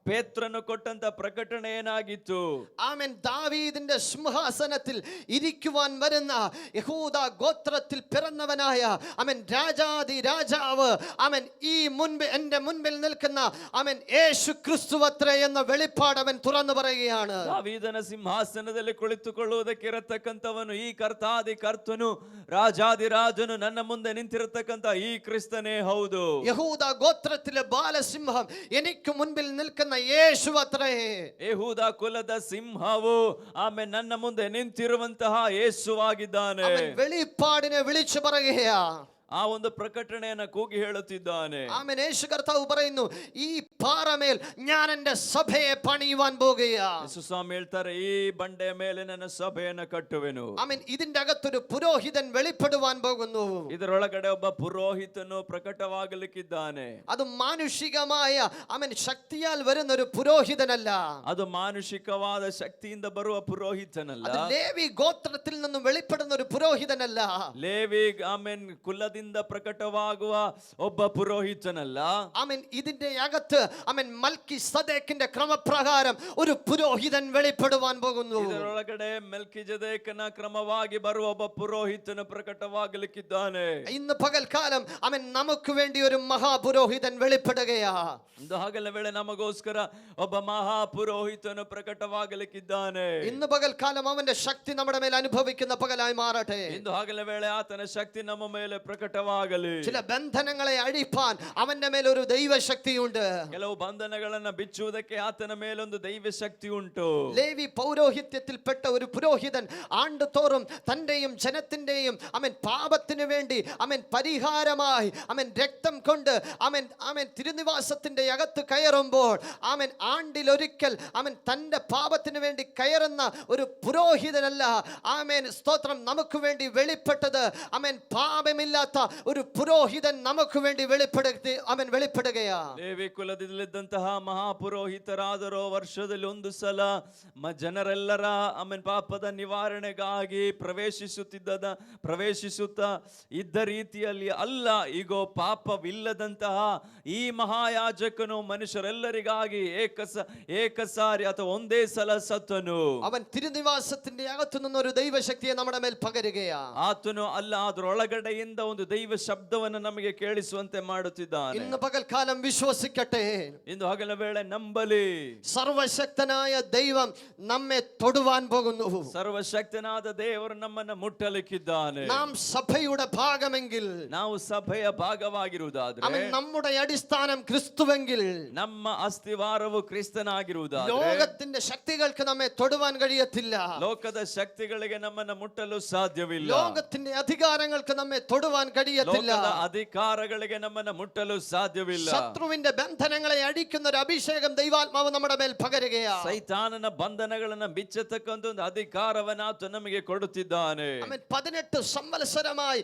ಪೇತ್ರನು ಕೊಟ್ಟಂತ ಪ್ರಕಟಣೆ ಏನಾಗಿತ್ತು? ആമേൻ ദാവീദിന്റെ സിംഹാസനത്തിൽ ഇരിക്കുവാൻ വരുന്ന യഹൂദ ഗോത്രത്തിൽ പിറന്നവനായ അവൻ രാജാതി രാജാവ് അവൻ ഈ എന്റെ മുൻപിൽ നിൽക്കുന്ന അവൻ യേശു ക്രിസ്തുവത്രേ എന്ന വെളിപ്പാട് അവൻ തുറന്നു പറയുകയാണ്. ದಾವೀದನ ಸಿಂಹಾಸನದಲ್ಲಿ ಕುಳಿತುಕೊಳ್ಳುವುದಕ್ಕೆ ಇರತಕ್ಕಂಥವನು ಈ ಕರ್ತಾದಿ ಕರ್ತನು, ರಾಜಾದಿ ರಾಜನು, ನನ್ನ ಮುಂದೆ ನಿಂತಿರತಕ್ಕಂಥ ಈ ಕ್ರಿಸ್ತನೇ ಹೌದು. യഹൂദ ഗോത്രത്തിലെ ബാലസിംഹം എനിക്ക് മുൻപിൽ നിൽക്കുന്ന യേശു അത്രേ. ಯೆಹೂದ ಕುಲದ ಸಿಂಹವು ಆಮೇಲೆ ನನ್ನ ಮುಂದೆ ನಿಂತಿರುವಂತಹ ಯೇಸುವಾಗಿದ್ದಾನೆ. വെളിപ്പാടിനെ വിളിച്ചു പറയുകയാ. ಆ ಒಂದು ಪ್ರಕಟಣೆಯನ್ನು ಕೂಗಿ ಹೇಳುತ್ತಿದ್ದಾನೆ. ആമേൻ. യേശു കർത്താവ് പറയുന്നു, ഈ പാറമേൽ ഞാൻ എൻ്റെ സഭയെ പണിയുവാൻ പോകുകയാ. ಯೇಸು ಸ್ವಾಮಿ ಹೇಳ್ತಾರೆ, ಈ ಬಂಡೆಯ ಮೇಲೆ ನನ್ನ ಸಭೆಯನ್ನು ಕಟ್ಟುವೆನು. ആമേൻ. ഇതിന്റെ അകത്തൊരു പുരോഹിതൻ വെളിപ്പെടുവാൻ പോകുന്നു. ಇದರೊಳಗಡೆ ಒಬ್ಬ ಪುರೋಹಿತನು ಪ್ರಕಟವಾಗಲಿಕ್ಕಿದ್ದಾನೆ. അത് മാനുഷികമായ ആമേൻ ശക്തിയാൽ വരുന്ന ഒരു പുരോഹിതനല്ല. ಅದು ಮಾನುಷಿಕವಾದ ಶಕ್ತಿಯಿಂದ ಬರುವ ಪುರೋಹಿತನಲ್ಲ. അത് ലേവി ഗോത്രത്തിൽ നിന്നും വെളിപ്പെടുന്ന ഒരു പുരോഹിതനല്ല. ಲೇವಿ ಆಮೇನ್ ಕುಲದಿಂದ ಪ್ರಕಟವಾಗುವ ಒಬ್ಬ ಪುರೋಹಿತನಲ್ಲ. ആമേൻ. ഇതിന്റെ അകത്ത് ആമേൻ മൽക്കിസദേക്കിന്റെ ക്രമപ്രകാരം ഒരു പുരോഹിതൻ വെളിപ്പെടുവാൻ പോകുന്നു. ಇದರೊಳಗಡೆ ಮೆಲ್ಕಿಜೆದೇಕನ ಕ್ರಮವಾಗಿ ಬರುವ ಒಬ್ಬ ಪುರೋಹಿತನು ಪ್ರಕಟವಾಗಲಿಕ್ಕಿದ್ದಾನೆ. ഇന്ന് പകൽക്കാലം ആമേൻ നമുക്ക് വേണ്ടി ഒരു മഹാപുരോഹിതൻ വെളിപ്പെടുകയാ. ಇಂದು ಹಗಲ ವೇಳೆ ನಮಗೋಸ್ಕರ ಒಬ್ಬ ಮಹಾಪುರೋಹಿತನು ಪ್ರಕಟವಾಗಲಿಕ್ಕಿದ್ದಾನೆ. ഇന്ന് പകൽക്കാലം അവന്റെ ശക്തി നമ്മുടെ മേൽ അനുഭവിക്കുന്ന പകലായി മാറട്ടെ. ಇಂದು ಹಗಲ ವೇಳೆ ಆತನ ಶಕ್ತಿ ನಮ್ಮ ಮೇಲೆ ಪ್ರಕಟವಾಗಲಿ. ಪ್ರಕಟವಾಗಲಿ. ചില ബന്ധനങ്ങളെ അഴിപ്പാൻ അവന്റെ മേൽ ഒരു ദൈവശക്തിയുണ്ട്. ಕೆಲವು ಬಂಧನಗಳನ್ನ ಬಿಚ್ಚುವುದಕ್ಕೆ ಆತನ ಮೇಲೊಂದು ದೈವ ಶಕ್ತಿ ಉಂಟು. ലേവി പൗരോഹിത്യത്തിൽപ്പെട്ട ഒരു പുരോഹിതൻ ആണ്ടുതോറും തന്റെയും ജനത്തിന്റെയും പാപത്തിനു വേണ്ടി പരിഹാരമായി രക്തം കൊണ്ട് തിരുനിവാസത്തിന്റെ അകത്ത് കയറുമ്പോൾ ആണ്ടിലൊരിക്കൽ തന്റെ പാപത്തിനു വേണ്ടി കയറുന്ന ഒരു പുരോഹിതനല്ല. സ്തോത്രം. നമുക്ക് വേണ്ടി വെളിപ്പെട്ടത് പാപമില്ലാത്ത ഒരു പുരോഹിതൻ നമുക്ക് വേണ്ടി വെളിപ്പെടുകയാ. ಲೇವಿ ಕುಲದಲ್ಲಿದ್ದಂತಹ ಮಹಾಪುರೋಹಿತರಾದರೋ ವರ್ಷದಲ್ಲಿ ಒಂದು ಸಲ ಜನರೆಲ್ಲರ ಪಾಪದ ನಿವಾರಣೆಗಾಗಿ ಪ್ರವೇಶಿಸುತ್ತಾ ಇದ್ದ ರೀತಿಯಲ್ಲಿ ಅಲ್ಲ, ಈಗೋ ಪಾಪವಿಲ್ಲದಂತಹ ಈ ಮಹಾಯಾಜಕನು ಮನುಷ್ಯರೆಲ್ಲರಿಗಾಗಿ ಏಕಸಾರಿ ಅಥವಾ ಒಂದೇ ಸಲ ಸತ್ತನು. അവൻ തിരുനിവാസത്തിന്റെ അകത്തു നിന്നൊരു ദൈവശക്തിയെ നമ്മുടെ മേൽ പകരുകയാ. ಆತನು ಅಲ್ಲ, ಅದರೊಳಗಡೆಯಿಂದ ಒಂದು ದೈವ ಶಬ್ದವನ್ನು ನಮಗೆ ಕೇಳಿಸುವಂತೆ ಮಾಡುತ್ತಿದ್ದಾನೆ. ഇന്ന് പകൽക്കാലം വിശ്വസിക്കട്ടെ. ಇಂದು ಹಗಲ ವೇಳೆ ನಂಬಲಿ. സർവശക്തനായ ദൈവം നമ്മെ തൊടുവാൻ പോകുന്നു. ಸರ್ವಶಕ್ತನಾದ ದೇವರು ನಮ್ಮನ್ನು ಮುಟ್ಟಲಿಕ್ಕಿದ್ದಾನೆ. നാം സഭയുടെ ഭാഗമെങ്കിൽ, ನಾವು ಸಭೆಯ ಭಾಗವಾಗಿರುವುದಾದ್ರೆ, നമ്മുടെ അടിസ്ഥാനം ക്രിസ്തുവെങ്കിൽ, ನಮ್ಮ ಅಸ್ತಿವಾರವು ಕ್ರಿಸ್ತನಾಗಿರುವುದಾದ್ರೆ, ലോകത്തിന്റെ ശക്തികൾക്ക് നമ്മെ തൊടുവാൻ കഴിയത്തില്ല. ಲೋಕದ ಶಕ್ತಿಗಳಿಗೆ ನಮ್ಮನ್ನು ಮುಟ್ಟಲು ಸಾಧ್ಯವಿಲ್ಲ. ലോകത്തിന്റെ അധികാരങ്ങൾക്ക് നമ്മെ തൊടുവാൻ കഴിയത്തില്ല. ಲೋಕದ ಅಧಿಕಾರಗಳಿಗೆ ನಮ್ಮನ್ನು ಮುಟ್ಟಲು ಸಾಧ್ಯವಿಲ್ಲ. ശത്രുവിന്റെ ബന്ധനങ്ങളെ അടിക്കുന്ന ഒരു അഭിഷേകം ദൈവാത്മാവ് നമ്മുടെ മേൽ പകരുകയാ. ಸೈತಾನನ ಬಂಧನಗಳನ್ನ ಬಿಚ್ಚತಕ್ಕಂತ ಒಂದು ಅಧಿಕಾರವನ್ನು ಆತ ನಮಗೆ ಕೊಡುತ್ತಿದ್ದಾನೆ. 18 സംവത്സരമായി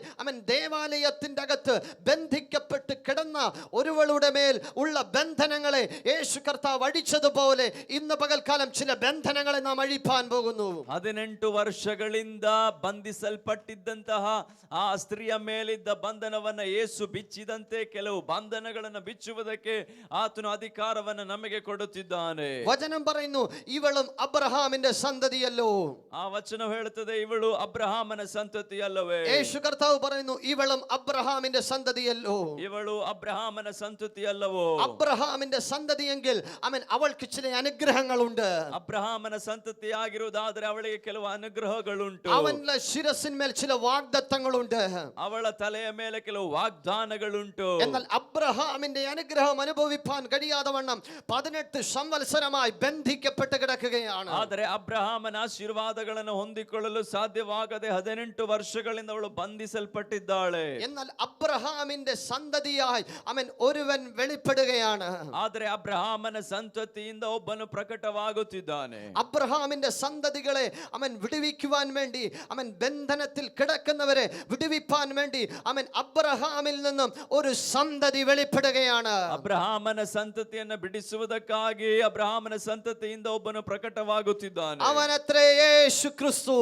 ദേവാലയത്തിന്റെ അകത്ത് ബന്ധിക്കപ്പെട്ട് കിടന്ന ഒരുവളുടെ മേൽ ഉള്ള ബന്ധനങ്ങളെ യേശു കർത്താവ് അടിച്ചതുപോലെ ഇന്ന് പകൽക്കാലം ചില ബന്ധനങ്ങളെ നാം അഴിപ്പാൻ പോകുന്നു. 18 ವರ್ಷಗಳಿಂದ ಬಂಧಿಸಲ್ಪಟ್ಟಿದ್ದಂತಹ ಆ ಸ್ತ್ರೀಯ ಮೇಲಿದ್ದ ಬಂಧನವನ್ನ ಯೇಸು ಬಿಚ್ಚಿದಂತೆ ಕೆಲವು ಬಂಧನಗಳನ್ನು ಬಿಚ್ಚುವುದಕ್ಕೆ ಆತನು ಅಧಿಕಾರವನ್ನು ನಮಗೆ ಕೊಡುತ್ತಿದ್ದಾನೆ. വചനം പറയുന്നു, ഇവളും അബ്രഹാമിന്റെ സന്തതിയല്ലോ. ಆ ವಚನ ಹೇಳುತ್ತದೆ, ಇವಳು ಅಬ್ರಹಾಮನ ಸಂತತಿಯಲ್ಲವೇ. യേശു കർത്താവ് പറയുന്നു, ഇവളും അബ്രഹാമിന്റെ സന്തതിയല്ലോ. ಇವಳು ಅಬ್ರಹಾಮನ ಸಂತತಿಯಲ್ಲವೋ. അബ്രഹാമിന്റെ സന്തതിയെങ്കിൽ അവൾക്ക് ചില അനുഗ്രഹങ്ങളുണ്ട്. ಅಬ್ರಹಾಮನ ಸಂತತಿಯಾಗಿರುವುದಾದರೆ ಅವಳಿಗೆ ಕೆಲವು ಅನುಗ್ರಹಗಳುಂಟು. അവന്റെ ശിരസിന്മേൽ ചില വാഗ്ദത്തങ്ങളുണ്ട്. ಅವಳ ತಲೆಯ ಮೇಲೆ ಕೆಲವು ವಾಗ್ದಾನಗಳುಂಟು. എന്നാൽ അബ്രഹാമിന്റെ അനുഗ്രഹം അനുഭവിപ്പാൻ കഴിയാതെ വണ്ണം 18 സംവത്സരമായി ബന്ധിക്കപ്പെട്ട് കിടക്കുകയാണ്. ಆದರೆ ಅಬ್ರಹಾಮನ ಆಶೀರ್ವಾದಗಳನ್ನು ಹೊಂದಿಕೊಳ್ಳಲು ಸಾಧ್ಯವಾಗದೆ 18 ವರ್ಷಗಳಿಂದ ಅವಳು ಬಂಧಿಸಲ್ಪಟ್ಟಿದ್ದಾಳೆ. എന്നാൽ അബ്രഹാമിന്റെ സന്തതിയായി ഒരുവൻ വെളിപ്പെടുകയാണ്. ಆದರೆ ಅಬ್ರಹಾಮನ ಸಂತತಿಯಿಂದ ಒಬ್ಬನು ಪ್ರಕಟವಾಗುತ್ತಿದ್ದಾನೆ. അബ്രഹാമിന്റെ സന്തതികളെ വിടുവിക്കുവാൻ വേണ്ടി ബന്ധനത്തിൽ കിടക്കുന്നവരെ വിടുവിപ്പാൻ വേണ്ടി അബ്രഹാമിൽ നിന്നും ഒരു സന്തതി വെളിപ്പെടുകയാണ്. ಅಬ್ರಹಾಮನ ಸಂತತಿಯನ್ನು ಬಿಡಿಸುವುದಕ್ಕಾಗಿ ಅಬ್ರಹಾಮನ ಸಂತತಿಯಿಂದ ಒಬ್ಬನು ಪ್ರಕಟವಾಗುತ್ತಿದ್ದಾನೆ. അവനത്രേ യേശു ക്രിസ്തു.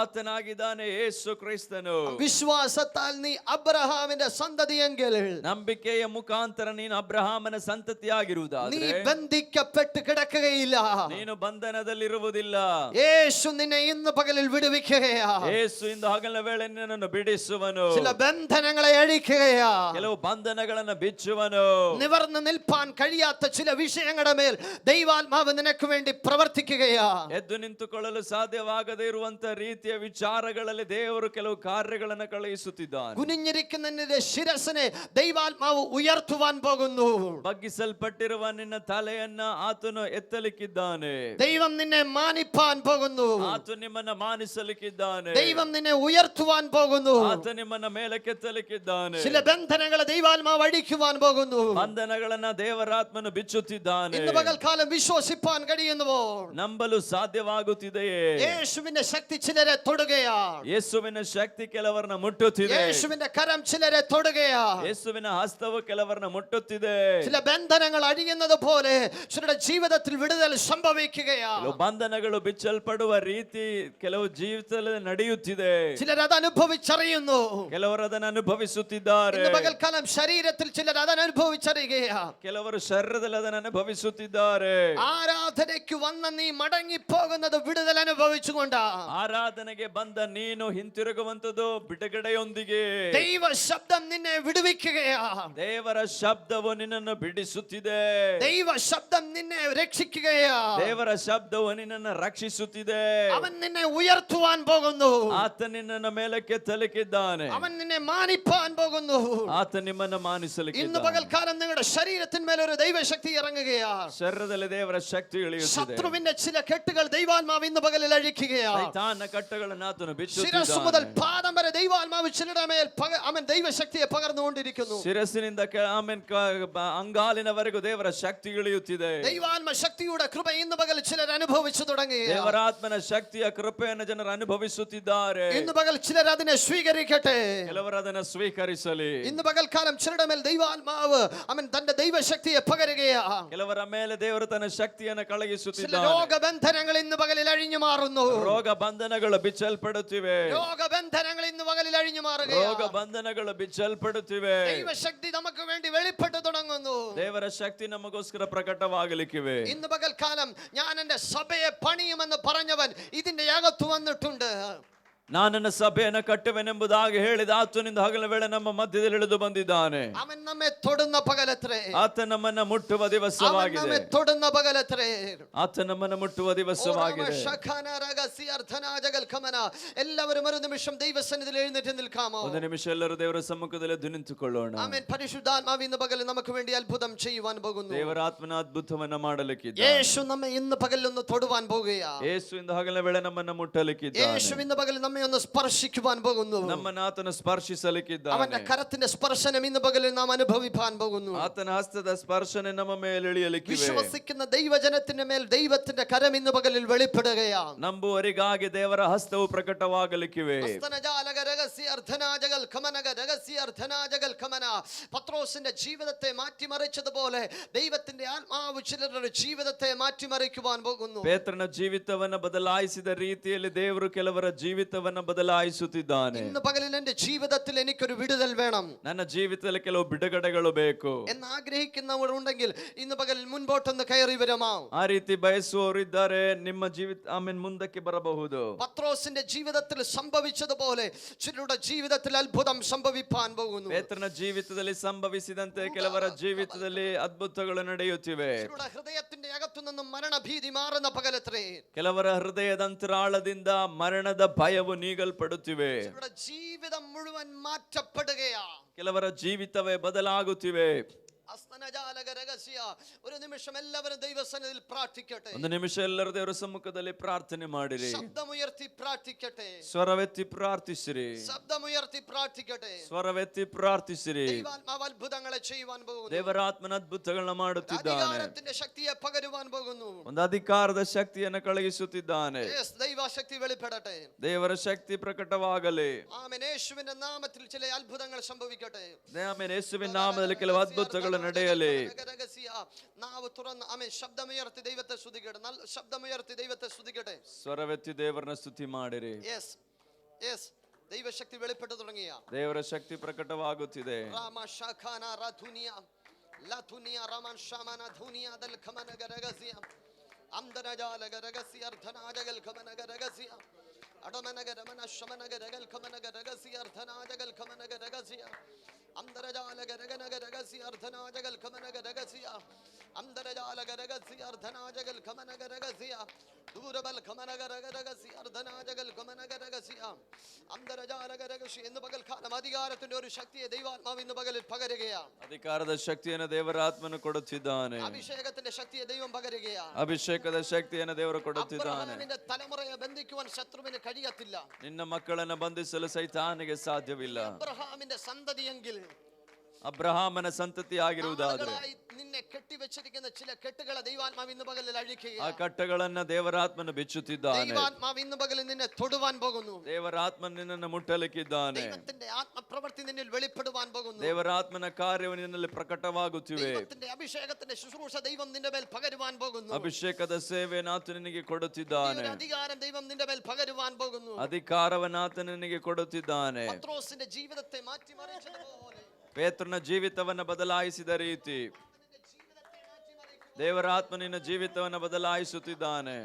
ಆತನಾಗಿದ್ದಾನೆ ಯೇಸು ಕ್ರಿಸ್ತನು. വിശ്വാസത്താൽ നീ അബ്രഹാമിന്റെ സന്തതിയെങ്കിൽ, ನಂಬಿಕೆಯ ಮುಖಾಂತರ ನೀನು ಅಬ್ರಹಾಮನ ಸಂತತಿಯಾಗಿರುವುದಾದರೆ, നീ ബന്ധിക്കപ്പെട്ട് കിടക്കുകയില്ല. ನೀನು ಬಂಧನದಲ್ಲಿರುವುದಿಲ್ಲ. യേശു നിന്നെ ഇന്ന് പകലിൽ വിടുവിക്കുകയാ. ಯೇಸು ಇಂದು ಹಗಲ ವೇಳೆ ನಿನ್ನನ್ನು ಬಿಡಿಸುವನು. ചില ബന്ധനങ്ങളെ അഴിക്കുകയാ. ಕೆಲವು ಬಂಧನಗಳನ್ನು ಬಿಚ್ಚುವನು. നിവർന്ന് നിൽപ്പാൻ കഴിയാത്ത ചില വിഷയങ്ങളുടെ മേൽ ദൈവാത്മാവ് നിനക്ക് വേണ്ടി പ്രവർത്തിക്കുകയാ. ಎದ್ದು ನಿಂತುಕೊಳ್ಳಲು ಸಾಧ್ಯವಾಗದೇ ಇರುವಂತ ರೀತಿಯ ವಿಚಾರಗಳಲ್ಲಿ ದೇವರು ಕೆಲವು ಕಾರ್ಯಗಳನ್ನು ಕಳುಹಿಸುತ್ತಿದ್ದಾನೆ. കുനിഞ്ഞിരിക്കുന്ന നിന്റെ ശിരസിനെ ദൈവാത്മാവ് ഉയർത്തുവാൻ പോകുന്നു. ಬಗ್ಗಿಸಲ್ಪಟ್ಟಿರುವ ನಿನ್ನ ತಲೆಯನ್ನ ಆತನು ಎತ್ತಲಿಕ್ಕಿದ್ದಾನೆ. ദൈവം നിന്നെ മാനിപ്പാൻ പോകുന്നു. ಆತ ನಿಮ್ಮನ್ನ ಮಾನಿಸಲಿಕ್ಕಿದ್ದಾನೆ. ദൈവം നിന്നെ ഉയർത്തുവാൻ പോകുന്നു. ಆತ ನಿಮ್ಮನ್ನ ಮೇಲಕ್ಕೆತ್ತಲಿಕ್ಕಿದ್ದಾನೆ. ചില ബന്ധനങ്ങളെ ദൈവാത്മാവ് അഴിക്കുവാൻ പോകുന്നു. ಬಂಧನಗಳನ್ನ ದೇವರಾತ್ಮನು ಬಿಚ್ಚುತ್ತಿದ್ದಾನೆ. ഇന്ന് പകൽക്കാലം വിശ്വസിപ്പാൻ കഴിയുന്നുവോ? ನಂಬಲು ಸಾಧ್ಯವಾಗುತ್ತಿದೆಯೇ? യേശുവിന്റെ ശക്തി ചിലരെ തൊടുകയാ. ಯೇಸುವಿನ ಶಕ್ತಿ ಕೆಲವರನ್ನ ಮುಟ್ಟುತ್ತಿದೆ. യേശുവിന്റെ കരം ചിലരെ തൊടുകയാ. ಯೇಸುವಿನ ಹಸ್ತವು ಕೆಲವರನ್ನ ಮುಟ್ಟುತ್ತಿದೆ. ചില ബന്ധനങ്ങൾ അഴിയുന്നത് പോലെ ചിലരുടെ ജീവിതത്തിൽ വിടുതൽ സംഭവിക്കുകയാ. ಕೆಲವು ಬಂಧನಗಳು ಬಿಚ್ಚಲ್ಪಡುವ ರೀತಿ ಕೆಲವು ಜೀವಿತದಲ್ಲಿ ನಡೆಯುತ್ತಿದೆ. ചിലർ അത് അനുഭവിച്ചറിയുന്നു. ಕೆಲವರು ಅದನ್ನು ಅನುಭವಿಸುತ್ತಿದ್ದಾರೆ. ഇന്ന് പകൽക്കാലം ശരീരത്തിൽ ചിലർ അത് അനുഭവിച്ചറിയുകയാ. ಕೆಲವರು ಶರೀರದಲ್ಲಿ ಅದನ್ನು ಅನುಭವಿಸುತ್ತಿದ್ದಾರೆ. ആരാധനയ്ക്ക് വന്ന നീ മടങ്ങി പോകുന്നത് വിടുതൽ അനുഭവിച്ചുകൊണ്ടാ. ಆರಾಧನೆಗೆ ಬಂದ ನೀನು ಹಿಂತಿರುಗುವಂತದ್ದು ಬಿಡುಗಡೆಯೊಂದಿಗೆ. ദൈവ ശബ്ദം നിന്നെ വിടുവിക്കുകയാ. ದೇವರ ಶಬ್ದವು ನಿನ್ನನ್ನು ಬಿಡಿಸುತ್ತಿದೆ. ദൈവ ശബ്ദം നിന്നെ രക്ഷിക്കുകയാ. ದೇವರ ಶಬ್ದವು ನಿನ್ನನ್ನು ರಕ್ಷಿಸುತ್ತಿದೆ. അവൻ നിന്നെ ഉയർത്തുവാൻ പോകുന്നു. ಆತ ನಿನ್ನನ್ನು ಮೇಲಕ್ಕೆ ತಲುಕಿದ್ದಾನೆ. അവൻ നിന്നെ മാനിപ്പാൻ പോകുന്നു. ಆತ ನಿಮ್ಮನ್ನ ഇന്ന് ಮಾನಿಸಲಿಕ್ಕಿದ್ದಾನೆ. പകൽക്കാലം നിങ്ങളുടെ ശരീരത്തിന്മേൽ ഒരു ദൈവശക്തി ഇറങ്ങുകയാണ്. ಶರೀರದಲ್ಲಿ ದೇವರ ಶಕ್ತಿ ಇಳಿಯುತ್ತಿದೆ. ശത്രുവിന്റെ ചില കെട്ടുകൾ ദൈവാത്മാവ് ഇന്ന് പകലിൽ അഴിക്കുകയാണ്. ಸೈತಾನನ ಕಟ್ಟುಗಳನ್ನು ಆತನು ശിരസ് മുതൽ ಬಿಚ್ಚುತ್ತಿದ್ದಾನೆ. പാദം വരെ ദൈവാത്മാവ് ചിലരുടെ മേൽ അവൻ ദൈവശക്തിയെ പകർന്നുകൊണ്ടിരിക്കുന്നു. ಶಿರಸ್ಸಿನಿಂದ ಅಂಗಾಲಿನವರೆಗೂ ದೇವರ ಶಕ್ತಿ ಇಳಿಯುತ್ತಿದೆ. ദൈവാത്മ ശക്തിയുടെ കൃപ ഇന്ന് പകൽ ചിലർ അനുഭവിച്ചു തുടങ്ങി. ದೇವರಾತ್ಮನ ಶಕ್ತಿಯ ಕೃಪೆಯನ್ನು ಜನರು ಅನುಭವಿಸುತ್ತಿದ್ದಾರೆ. ഇന്ന് പകൽ ചിലർ അതിനെ സ്വീകരിക്കട്ടെ. ಕೆಲವರು ಅದನ್ನು ಸ್ವೀಕರಿಸಲಿ. ഇന്ന് പകൽക്കാലം ചിലരുടെ മേൽ ദൈവാത്മാവ് അവൻ തന്റെ ദൈവശക്തിയെ പകരുകയാണ്. ಕೆಲವರ ಮೇಲೆ ದೇವರು ತನ್ನ ಶಕ್ತಿಯನ್ನು ചില ಕಳುಹಿಸುತ್ತಿದ್ದಾನೆ. രോഗബന്ധനങ്ങൾ ഇന്ന് പകലിൽ അഴിഞ്ഞു മാറുന്നു. ರೋಗ ಬಂಧನಗಳು ಬಿಚ್ಚಲ್ಪಡುತ್ತಿವೆ. രോഗബന്ധനങ്ങൾ ഇന്ന് പകലിൽ അഴിഞ്ഞു മാറുകയാണ്. ರೋಗ ಬಂಧನಗಳು ಬಿಚ್ಚಲ್ಪಡುತ್ತಿವೆ. ദൈവശക്തി നമുക്ക് വേണ്ടി വെളിപ്പെട്ടു തുടങ്ങുന്നു. ದೇವರ ಶಕ್ತಿ ನಮಗೋಸ್ಕರ ಪ್ರಕಟವಾಗಲಿಕ್ಕಿವೆ. ഇന്ന് പകൽക്കാലം ഞാൻ എന്റെ സഭയെ പണിയുമെന്ന് പറഞ്ഞവൻ ഇതിന്റെ അകത്ത് വന്നിട്ടുണ്ട്. ನಾನು ನನ್ನ ಸಭೆಯನ್ನು ಕಟ್ಟುವೆನೆಂಬುದಾಗಿ ಹೇಳಿದ ಆತನಿಂದ ಹಗಲ ವೇಳೆ ನಮ್ಮ ಮಧ್ಯದಲ್ಲಿ ಇಳಿದು ಬಂದಿದ್ದಾನೆ. അവൻ നമ്മെ തൊടുന്ന പകലത്രേ. ಆತ ನಮ್ಮನ್ನ ಮುಟ್ಟುವ അവൻ ದಿವಸವಾಗಿದೆ. നമ്മെ തൊടുന്ന പകലത്രേ. ಆತ ನಮ್ಮನ್ನ ಮುಟ್ಟುವ ದಿವಸವಾಗಿದೆ. എല്ലാവരും ഒരു നിമിഷം ദൈവസന്നിധിയിൽ എഴുന്നേറ്റ് നിൽക്കാമോ? ಒಂದು ನಿಮಿಷ ಎಲ್ಲರೂ ದೇವರ ಸಮ್ಮುಖದಲ್ಲಿ ಎದ್ದು ನಿಂತುಕೊಳ್ಳೋಣ. ആമേൻ. പരിശുദ്ധാത്മാവ് ഇന്ന് പകൽ നമുക്ക് വേണ്ടി അത്ഭുതം ചെയ്യുവാൻ പോകുന്നു. ದೇವರ ಆತ್ಮನ ಅದ್ಭುತವನ್ನ ಮಾಡಲಿಕ್ಕಿದ್ದಾನೆ. യേശു നമ്മെ ഇന്ന് പകൽ ഒന്ന് തൊടുവാൻ പോകുകയാണ്. ಯೇಸು ಇಂದು ಹಗಲ ವೇಳೆ ನಮ್ಮನ್ನ ಮುಟ್ಟಲಿಕ್ಕಿದ್ದಾನೆ. യേശു ഇന്ന് പകൽ നമ്മെ ഒന്ന് സ്പർശിക്കുവാൻ പോകുന്നു. ನಮ್ಮನ್ನ ಆತನ ಸ್ಪರ್ಶಿಸಲಿಕ್ಕಿದ್ದಾನೆ. അവന്റെ കരത്തിന്റെ സ്പർശനം ഇന്ന് പകലിൽ നാം അനുഭവിപ്പാൻ പോകുന്നു. ಆತನ ಹಸ್ತದ ಸ್ಪರ್ಶನೆ ನಮ್ಮ ಮೇಲೆ ಇಳಿಯಲಿಕ್ಕಿವೆ. വിശ്വസിക്കുന്ന ദൈവജനത്തിന്റെ മേൽ ദൈവത്തിന്റെ കരം ഇന്ന് പകലിൽ വെളിപ്പെടുകയാണ്. ನಂಬುವರಿಗಾಗಿ ದೇವರ ಹಸ್ತವು ಪ್ರಕಟವಾಗಲಿಕ್ಕಿವೆ. പത്രോസിന്റെ ജീവിതത്തെ മാറ്റിമറിച്ചതുപോലെ ദൈവത്തിന്റെ ആത്മാവ് ചിലരുടെ ജീവിതത്തെ മാറ്റിമറിക്കുവാൻ പോകുന്നു. ಪೇತ್ರನ ಜೀವಿತವನ್ನ ಬದಲಾಯಿಸಿದ ರೀತಿಯಲ್ಲಿ ದೇವರು ಕೆಲವರ ಜೀವಿತವನ್ನ ಬದಲಾಯಿಸುತ್ತಿದ್ದಾನೆ. ഇന്ന് പകലിൽ എന്റെ ജീവിതത്തിൽ എനിക്കൊരു വിടുതൽ വേണം, ನನ್ನ ಜೀವಿತದಲ್ಲಿ ಕೆಲವು ಬಿಡುಗಡೆಗಳು ಬೇಕು എന്ന് ആഗ്രഹിക്കുന്നവർ ഉണ്ടെങ്കിൽ ഇന്ന് പകലിൽ മുൻപോട്ടൊന്ന് കയറി വരുമോ? ಆ ರೀತಿ ಬಯಸುವವರಿದ್ದಾರೆ. ನಿಮ್ಮ ಜೀವಿತ ಮುಂದಕ್ಕೆ ಬರಬಹುದು. പത്രോസിന്റെ ജീവിതത്തിൽ സംഭവിച്ചതുപോലെ ചിലരുടെ ജീവിതത്തിൽ അത്ഭുതം സംഭവിപ്പാൻ പോകുന്നു. ಪೇತ್ರನ ಜೀವಿತದಲ್ಲಿ ಸಂಭವಿಸಿದಂತೆ ಕೆಲವರ ಜೀವಿತದಲ್ಲಿ ಅದ್ಭುತಗಳು ನಡೆಯುತ್ತಿವೆ. ചിലരുടെ ഹൃദയത്തിന്റെ അകത്തു നിന്നും മരണഭീതി മാറുന്ന പകലത്രേ. ಕೆಲವರ ಹೃದಯದ ಅಂತರಾಳದಿಂದ ಮರಣದ ಭಯವು ನೀಗಲ್ಪಡುತ್ತಿವೆ. ചിലരുടെ ജീവിതം മുഴുവൻ മാറ്റപ്പെടുകയാണ്. ಕೆಲವರ ಜೀವಿತವೇ ಬದಲಾಗುತ್ತಿವೆ. ഒരു നിമിഷം എല്ലാവരും ദൈവസന്നിധിയിൽ പ്രാർത്ഥിക്കട്ടെ. ಒಂದು ನಿಮಿಷ ಎಲ್ಲರೂ ದೇವರ ಸಮ್ಮುಖದಲ್ಲಿ ಪ್ರಾರ್ಥನೆ ಮಾಡಿರಿ. ശബ്ദമുയർത്തി പ്രാർത്ഥിക്കട്ടെ. ಸ್ವರವೆತ್ತಿ ಪ್ರಾರ್ಥಿಸಿರಿ. ശബ്ദമുയർത്തി പ്രാർത്ഥിക്കട്ടെ. ಸ್ವರವೆತ್ತಿ ಪ್ರಾರ್ಥಿಸಿರಿ. ദൈവാത്മാവ് അത്ഭുതങ്ങളെ ചെയ്യുവാൻ പോകുന്നു. ದೇವರ ಆತ್ಮನ ಅದ್ಭುತಗಳನ್ನ ಮಾಡುತ್ತಿದ್ದಾನೆ. അധികാരത്തിന്റെ ശക്തിയെ പകരുവാൻ പോകുന്നു. ಒಂದು ಅಧಿಕಾರದ ಶಕ್ತಿಯನ್ನು ಕಳುಹಿಸುತ್ತಿದ್ದಾನೆ. ദൈവശക്തി വെളിപ്പെടട്ടെ. ದೇವರ ಶಕ್ತಿ ಪ್ರಕಟವಾಗಲಿ. ആമേൻ. യേശുവിന്റെ നാമത്തിൽ ചില അത്ഭുതങ്ങൾ സംഭവിക്കട്ടെ. ಆಮೆನ್. ಯೇಸುವಿನ ನಾಮದಲ್ಲಿ ಕೆಲವು ಅದ್ಭುತಗಳು ನಡೆಯಲಿ. നാവ് തുറന്ന് ആമേൻ. ശബ്ദമുയർത്തി ദൈവത്തെ സ്തുതിക്കട്ടെ. നല്ല ശബ്ദമുയർത്തി ദൈവത്തെ സ്തുതിക്കട്ടെ. ಸ್ವರವೆತ್ತಿ ದೇವರನ್ನ ಸ್ತುತಿ ಮಾಡಿರಿ. Yes yes. ദൈവശക്തി വെളിപ്പെട്ടു തുടങ്ങിയ ದೇವರ ಶಕ್ತಿ ಪ್ರಕಟವಾಗುತ್ತಿದೆ. ರಾಮ ಶಾಖಾನ ರಾಧುನಿಯಾ ಲಥುನಿಯಾ ರಮನ್ ಶಮನ ಧುನಿಯಾ ದಲ್ ಖಮನಗ ರಗಸಿಯ ಅಂದರಜಾಲಗ ರಗಸಿಯ ಅರ್ಧನಾಜಗಲ್ ಖಮನಗ ರಗಸಿಯ ಅಡಮನಗ ರಮನ ಶಮನಗ ರಗಲ್ ಖಮನಗ ರಗಸಿಯ ಅರ್ಧನಾಜಗಲ್ ಖಮನಗ ರಗಸಿಯ ಅಂದರಜಾಲಗ ರಗನಗ ರಗಸಿಯ ಅರ್ಧನಾಜಗಲ್ ಖಮನಗ ರಗಸಿಯ ಅಂದರಜಾಲಗ ರಗಸಿಯ ಅರ್ಧನಾಜಗಲ್ ಖಮನಗ ರಗಸಿಯ ദൂരബൽ ഖമനഗരഗരഗസി അർദ്ധനാജഗൽ ഖമനഗരഗസിയ അന്തരജാലഗരഗസി. ഇന്ന് പകൽക്കാലം അധികാരത്തിന്റെ ഒരു ശക്തിയെ ദൈവാത്മാവ് ഇന്ന് പകലിൽ പകരുകയാണ്. ಅಧಿಕಾರದ ಶಕ್ತಿಯನ್ನು ದೇವರ ಆತ್ಮನು ಕೊಡುತ್ತಿದ್ದಾನೆ. അഭിഷേകത്തിന്റെ ശക്തിയെ ദൈവം പകരുകയാണ്. ಅಭಿಷೇಕದ ಶಕ್ತಿಯನ್ನು ದೇವರು ಕೊಡುತ್ತಿದ್ದಾನೆ. അബ്രഹാമിന്റെ തലമുറയെ ബന്ധിക്കുവാൻ ശത്രുവിന് കഴിയത്തില്ല. ನಿನ್ನ ಮಕ್ಕಳನ್ನು ಬಂಧಿಸಲು ಸೈತಾನಿಗೆ ಸಾಧ್ಯವಿಲ್ಲ. അബ്രഹാമിന്റെ സന്തതിയെങ്കിൽ ಅಬ್ರಹಾಮನ ಸಂತತಿ ಆಗಿರುವುದಾದರೆ നിന്നെ കെട്ടിവെച്ചിരിക്കുന്ന ചില കെട്ടുകളെ ദൈവാത്മാവ് ഇന്ന് പകലിൽ അഴിക്കുകയാണ്. ಆ ಕಟ್ಟಗಳನ್ನ ದೇವರಾತ್ಮನು ಬಿಚ್ಚುತ್ತಿದ್ದಾನೆ. ദൈവാത്മാവ് ഇന്ന് പകലിൽ നിന്നെ തൊടുവാൻ പോകുന്നു. ದೇವರಾತ್ಮನು ನಿನ್ನನ್ನು ಮುಟ್ಟಲಿಕ್ಕಿದ್ದಾನೆ. ദൈവത്തിന്റെ ആത്മപ്രവൃത്തി നിന്നിൽ വെളിപ്പെടുവാൻ പോകുന്നു. ದೇವರಾತ್ಮನ ಕಾರ್ಯವು ನಿನ್ನಲ್ಲಿ ಪ್ರಕಟವಾಗುತ್ತಿವೆ. ദൈവത്തിന്റെ അഭിഷേകത്തിന്റെ ശുശ്രൂഷ ദൈവം നിന്റെ മേൽ പകരുവാൻ പോകുന്നു. ಅಭಿಷೇಕದ ಸೇವೆಯನ್ನು ಆತ ನಿನಗೆ ಕೊಡುತ್ತಿದ್ದಾನೆ. അധികാരം ദൈവം നിന്റെ മേൽ പകരുവാൻ പോകുന്നു. ಅಧಿಕಾರವನ್ನು ಆತ ನಿನಗೆ ಕೊಡುತ್ತಿದ್ದಾನೆ. പത്രോസിന്റെ ജീവിതത്തെ മാറ്റിമറിച്ചതുപോലെ ಪೇತ್ರನ ಜೀವಿತವನ್ನು ಬದಲಾಯಿಸಿದ ರೀತಿ ದೇವರ ಆತ್ಮ ನಿನ್ನ ಜೀವಿತವನ್ನು ಬದಲಾಯಿಸುತ್ತಿದ್ದಾನೆ.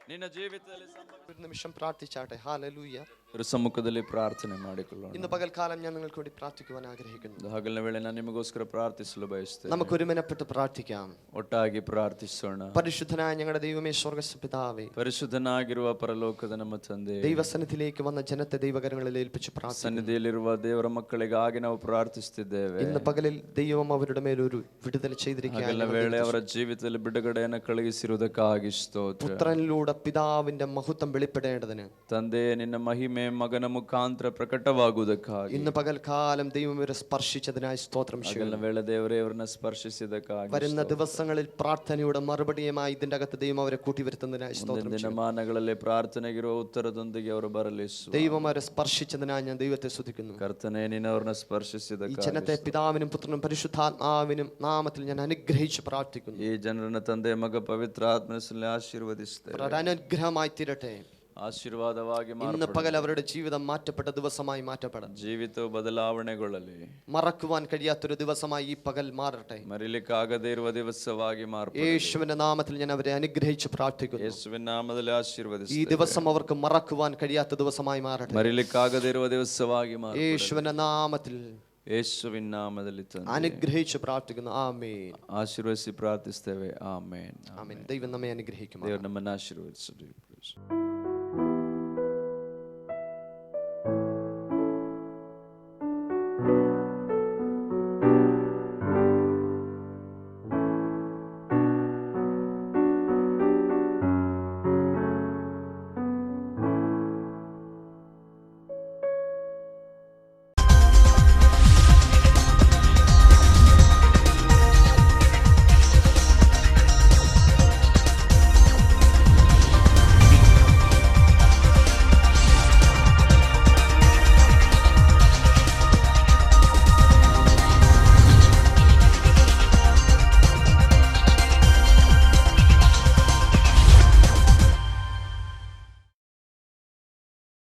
ನಿನ್ನ ಜೀವಿತದಲ್ಲಿ ഒരു നിമിഷം പ്രാർത്ഥിച്ചാട്ടെ. ഹല്ലേലൂയ. ഒരു സമ്മുಖದಲ್ಲಿ പ്രാർത്ഥನೆ ಮಾಡಿಕೊಳ್ಳೋಣ. ഇന്ന് പകൽക്കാലം ഞാൻ നിങ്ങൾക്ക് വേണ്ടി പ്രാർത്ഥിക്കുവാൻ ആഗ്രഹിക്കുന്നു. ಹಗಲಿನ ವೇಳೆ ನಾನು ನಿಮಗೋಸ್ಕರ ಪ್ರಾರ್ಥಿಸಲು ಬಯಸ್ತೇನೆ. നമുക്ക് ഒരുമനപ്പെട്ട് പ്രാർത്ഥിക്കാം. ಒಟ್ಟಾಗಿ ಪ್ರಾರ್ಥಿಸೋಣ. പരിശുദ്ധനായ ഞങ്ങളുടെ ദൈവമേ, സ്വർഗ്ഗസ്ഥ പിതാവേ, ಪರಿಶುದ್ಧನಾಗಿರುವ ಪರಲೋಕದ ನಮ್ಮ ತಂದೆ, ദൈവസന്നിധിയിലേക്ക് വന്ന ജനത്തെ ദൈവകരങ്ങളിൽ ഏൽപ്പിച്ച് പ്രാർത്ഥിക്കുന്നു. ಸನ್ನಿಧಿಯಲ್ಲಿರುವ ದೇವರ ಮಕ್ಕಳಿಗಾಗಿ ನಾವು ಪ್ರಾರ್ಥಿಸುತ್ತಿದ್ದೇವೆ. ഇന്ന് പകലിൽ ദൈവം അവരുടെ മേൽ ഒരു വിടുതൽ ചെയ്തിരിക്കുകയാണ്. ಹಗಲಿನ ವೇಳೆ ಅವರ ಜೀವಿತದಲ್ಲಿ ಬಿಡುಗಡೆಯನ್ನು ಕಳುಹಿಸಿರುವುದಕ್ಕಾಗಿ ಸ್ತೋತ್ರ. പുത്രനിലൂടെ പിതാവിന്റെ മഹത്വം വെളിപ്പെടേണ്ടതിന് ತಂದೆ ನಿನ್ನ ಮಹಿಮೆ ಮಗನ ಮುಖಾಂತರ ಪ್ರಕಟವಾಗುವುದಕ್ಕಾಗಿ ഇന്ന് പകൽക്കാലം ദൈവം ഇവരെ സ്പർശിച്ചതിനായി സ്തോത്രം ചെയ്യുന്നു. ಹಗಲಿನ ವೇಳೆ ದೇವರೇ ಅವರನ್ನ ಸ್ಪರ್ಶಿಸಿದಕ್ಕಾಗಿ വരുന്ന ദിവസങ്ങളിൽ പ്രാർത്ഥനയുടെ മറുപടിയുമായി ഇതിന്റെ അകത്ത് ദൈവം അവരെ കൂട്ടിവരുത്തുന്നതിനായി സ്തോത്രം ചെയ്യുന്നു. ದಿನಮಾನಗಳಲ್ಲಿ ಪ್ರಾರ್ಥನೆಗಿರುವ ಉತ್ತರದೊಂದಿಗೆ ಅವರು ಬರಲಿ. ദൈവം അവരെ സ്പർശിച്ചതിനായി ഞാൻ ദൈവത്തെ സ്തുതിക്കുന്നു. ಕರ್ತನೇ ನೀನು ಅವರನ್ನ ഈ ಸ್ಪರ್ಶಿಸಿದಕ್ಕಾಗಿ ജനത്തെ പിതാവിനും പുത്രനും പരിശുദ്ധാത്മാവിനും നാമത്തിൽ ഞാൻ അനുഗ്രഹിച്ച് പ്രാർത്ഥിക്കുന്നു. ಈ ಜನರನ್ನ ತಂದೆ ಮಗ ಪವಿತ್ರಾತ್ಮನ ಆಶೀರ್ವದಿಸುತ್ತೇವೆ. അവർ അനുഗ്രഹമായി തീരട്ടെ. ಆಶೀರ್ವಾದವಾಗಿ ഇന്ന് പകൽ അവരുടെ ജീവിതം മാറ്റപ്പെട്ട ദിവസമായി മാറ്റപ്പെടണം. ಜೀವಿತವು ಬದಲಾವಣೆಗೊಳ್ಳಲಿ. മറക്കുവാൻ കഴിയാത്തൊരു ദിവസമായി ഈ പകൽ മാറട്ടെ. ಮರಿಲಿಕ್ಕಾಗದೇ ಇರುವ ದಿವಸವಾಗಿ ಮಾರ್ಪಡಲಿ. യേശുവിന്റെ നാമത്തിൽ ഞാൻ അവരെ അനുഗ്രഹിച്ച് പ്രാർത്ഥിക്കുന്നു. ಯೇಸುವಿನ ನಾಮದಲ್ಲಿ ഈ ആശೀರ್ವದಿಸುತ್ತೇವೆ. ദിവസം അവർക്ക് മറക്കുവാൻ കഴിയാത്ത ദിവസമായി മാറട്ടെ. ಮರಿಲಿಕ್ಕಾಗದೇ ಇರುವ ದಿವಸವಾಗಿ ಮಾರ್ಪಡಲಿ. യേശുവിന്റെ നാമത്തിൽ ಯೇಸುವಿನ ನಾಮದಲ್ಲಿ ತಂದೆ അനുഗ്രഹിച്ച് പ്രാർത്ഥിക്കുന്നു. ആമേൻ. ಆಶೀರ್ವದಿಸಿ ಪ್ರಾರ್ಥಿಸ್ತೇವೆ. ಆಮೇನ್. ആമേൻ. ദൈവം നമ്മെ അനുഗ്രഹിക്കും. ದೇವರು ನಮ್ಮನ್ನು ಆಶೀರ್ವದಿಸಲಿ.